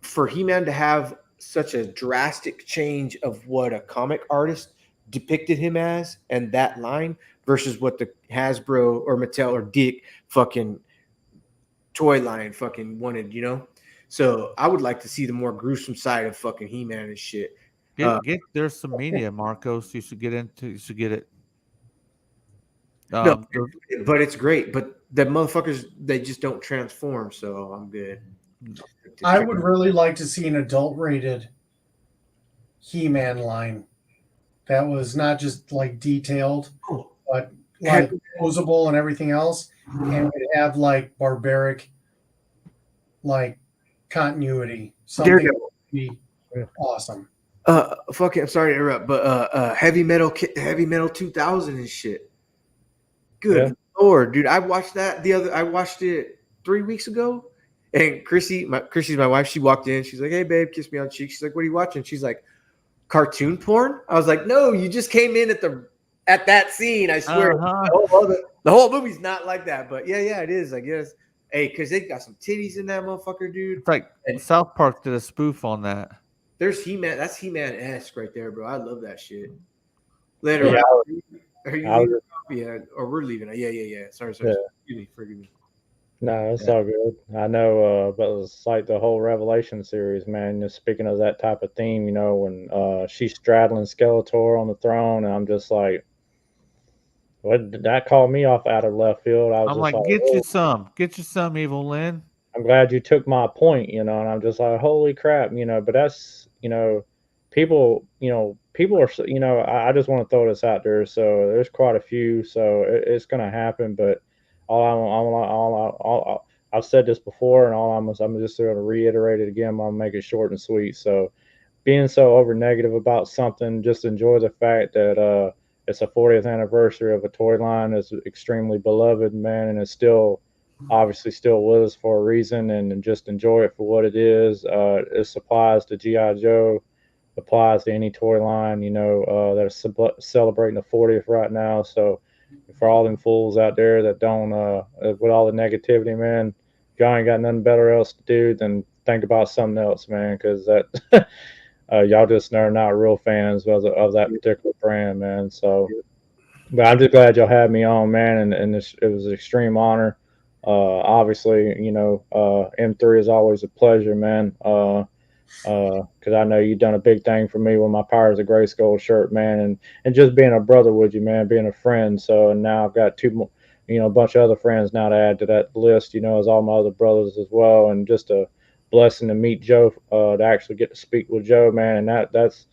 for He-Man to have such a drastic change of what a comic artist depicted him as and that line versus what the Hasbro or Mattel or Dick fucking toy line fucking wanted, you know? So I would like to see the more gruesome side of fucking He-Man and shit. There's some media, Marcos. You should get it. No, but it's great. But the motherfuckers, they just don't transform, so I'm good. I would really like to see an adult-rated He-Man line that was not just like detailed, but like posable and everything else, and would have like barbaric, like continuity. Something that would be awesome. Fuck it. I'm sorry to interrupt, but heavy metal 2000 and shit. Good Lord, dude! I watched it 3 weeks ago, and Chrissy's my wife. She walked in. She's like, "Hey, babe, kiss me on the cheek." She's like, "What are you watching?" She's like, "Cartoon porn." I was like, "No, you just came in at that scene. I swear, the whole movie's not like that." But yeah, it is. I guess. Hey, because they got some titties in that motherfucker, dude. It's like South Park did a spoof on that. There's He-Man. That's He-Man-esque right there, bro. I love that shit. Later, are you leaving? Yeah, or we're leaving. Yeah. Sorry. Forgive me. No, it's all good. I know, but it's like the whole Revelation series, man. Just speaking of that type of theme, you know, when she's straddling Skeletor on the throne, and I'm just like, what did that call me off out of left field? I'm like, get you some, Evil Lynn. I'm glad you took my point, you know, and I'm just like, holy crap, you know, but that's, you know, people are, you know, I just want to throw this out there. So there's quite a few, so it's going to happen, but I've said this before, and I'm just going to reiterate it again. I'm going to make it short and sweet. So being so over negative about something, just enjoy the fact that, it's a 40th anniversary of a toy line that's extremely beloved, man, and it's still obviously still with us for a reason, and just enjoy it for what it is. It applies to G.I. Joe, applies to any toy line, you know, that's celebrating the 40th right now. So for all them fools out there that don't, with all the negativity, man, y'all ain't got nothing better else to do than think about something else, man, because that y'all just are not real fans of that particular brand, man. So, but I'm just glad y'all had me on, man, and it was an extreme honor. Obviously, you know, M3 is always a pleasure, man. Because I know you've done a big thing for me with my Pirates of Grayskull shirt, man, and just being a brother with you, man, being a friend. So, and now I've got two more, you know, a bunch of other friends now to add to that list, you know, as all my other brothers as well, and just a blessing to meet Joe, to actually get to speak with Joe, man, and that's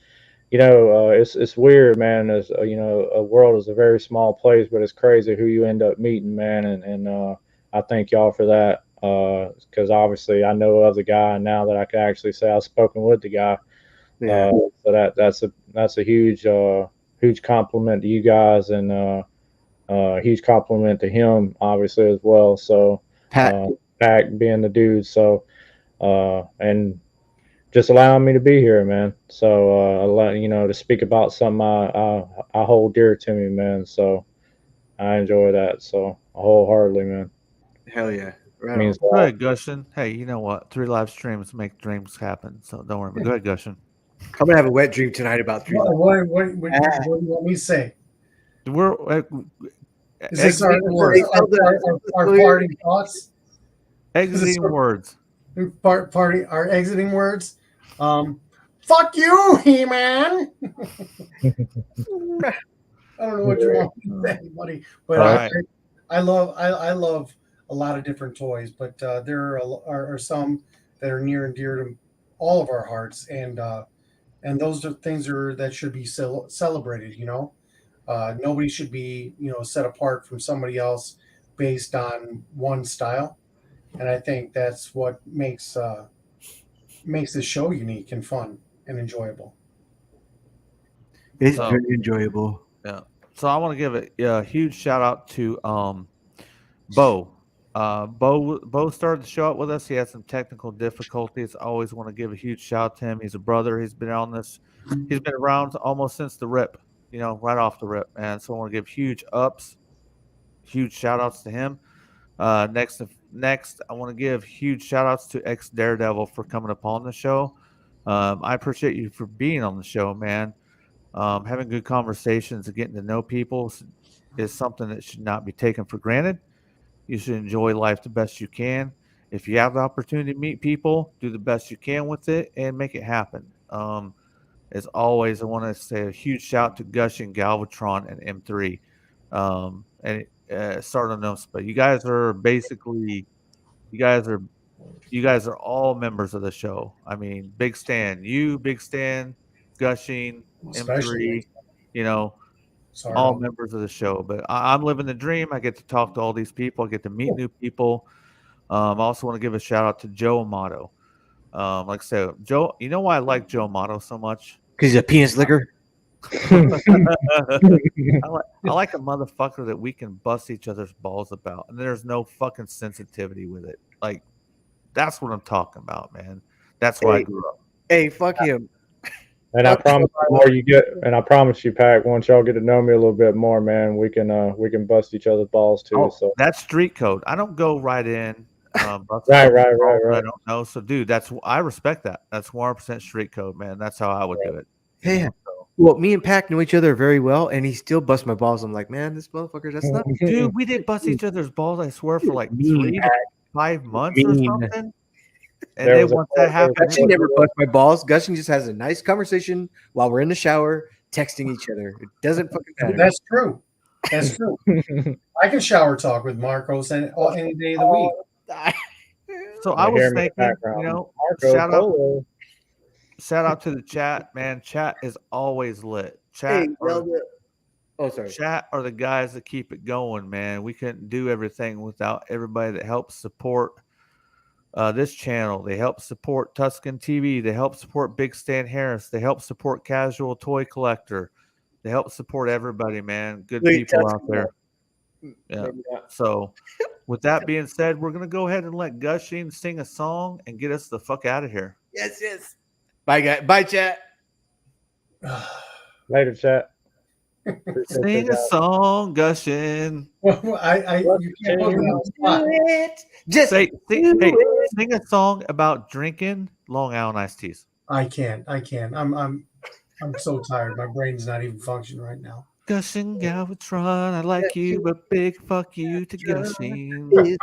it's weird, man. As a world is a very small place, but it's crazy who you end up meeting, man. And I thank y'all for that, because obviously I know of the guy now that I can actually say I've spoken with the guy. Yeah. So that's a huge compliment to you guys, and huge compliment to him, obviously, as well. So Pat. Pat being the dude, so and just allowing me to be here, man. So to speak about something I hold dear to me, man. So I enjoy that so wholeheartedly, man. Hell yeah. Right Means Go a lot. ahead, Gushin. Hey, you know what? 3 live streams make dreams happen. So don't worry. But go ahead, Gushin. I'm gonna have a wet dream tonight about 3 What do you want me to say? We're Is this our parting thoughts? exiting words. Our exiting words. Fuck you, He-Man. I don't know what you want to say, buddy, but Right. I love a lot of different toys, but there are some that are near and dear to all of our hearts, and those are things that should be celebrated. Nobody should be set apart from somebody else based on one style, and I think that's what makes the show unique and fun and enjoyable. It's So- very enjoyable. Yeah. So I want to give a huge shout out to Bo. Bo started the show out with us. He had some technical difficulties. I always want to give a huge shout out to him. He's a brother. He's been on this. He's been around almost since the rip. Right off the rip, man. So I want to give huge shout outs to him. Next, I want to give huge shout outs to ex Daredevil for coming upon the show. I appreciate you for being on the show, man. Having good conversations and getting to know people is something that should not be taken for granted. You should enjoy life the best you can. If you have the opportunity to meet people, do the best you can with it and make it happen. As always, I want to say a huge shout to Gushing, Galvatron, and M3. And start on those, but you guys are all members of the show. I mean, Big Stan, Gushing, Especially, M3, sorry, all members of the show. But I'm living the dream. I get to talk to all these people. I get to meet new people. I also want to give a shout out to Joe Amato. Like I said, Joe, you know why I like Joe Amato so much? Because he's a penis licker. I like a motherfucker that we can bust each other's balls about, and there's no fucking sensitivity with it. Like, that's what I'm talking about, man. That's why I grew up. Hey, fuck him. And I promise I promise you, Pat, once y'all get to know me a little bit more, man, we can bust each other's balls too. Oh, So that's street code. I don't go right in. Right. I don't know. So, dude, I respect that. That's 100% street code, man. That's how I would do it. Hey, well, me and Pac know each other very well, and he still busts my balls. I'm like, man, this motherfucker, that's not. Dude, we did bust each other's balls, I swear, for like 3 to 5 months or something. And then once that happened, Gushing never busts my balls. Gushing just has a nice conversation while we're in the shower, texting each other. It doesn't fucking matter. That's true. That's true. I can shower talk with Marcos any day of the week. So I was thinking, shout out to the chat, man. Chat is always lit. Chat are the guys that keep it going, man. We couldn't do everything without everybody that helps support this channel. They help support Tuscan TV. They help support Big Stan Harris. They help support Casual Toy Collector. They help support everybody, man. Good people out there. Yeah. So, with that being said, we're gonna go ahead and let Gushing sing a song and get us the fuck out of here. Yes. Bye, guys. Bye, chat. Later, chat. Sing a song, Gushing. Well, you can't put me on the spot. Sing a song about drinking Long Island iced teas. I can't. I'm so tired. My brain's not even functioning right now. Gushing Galvatron, I like you, but big fuck you to Gushing.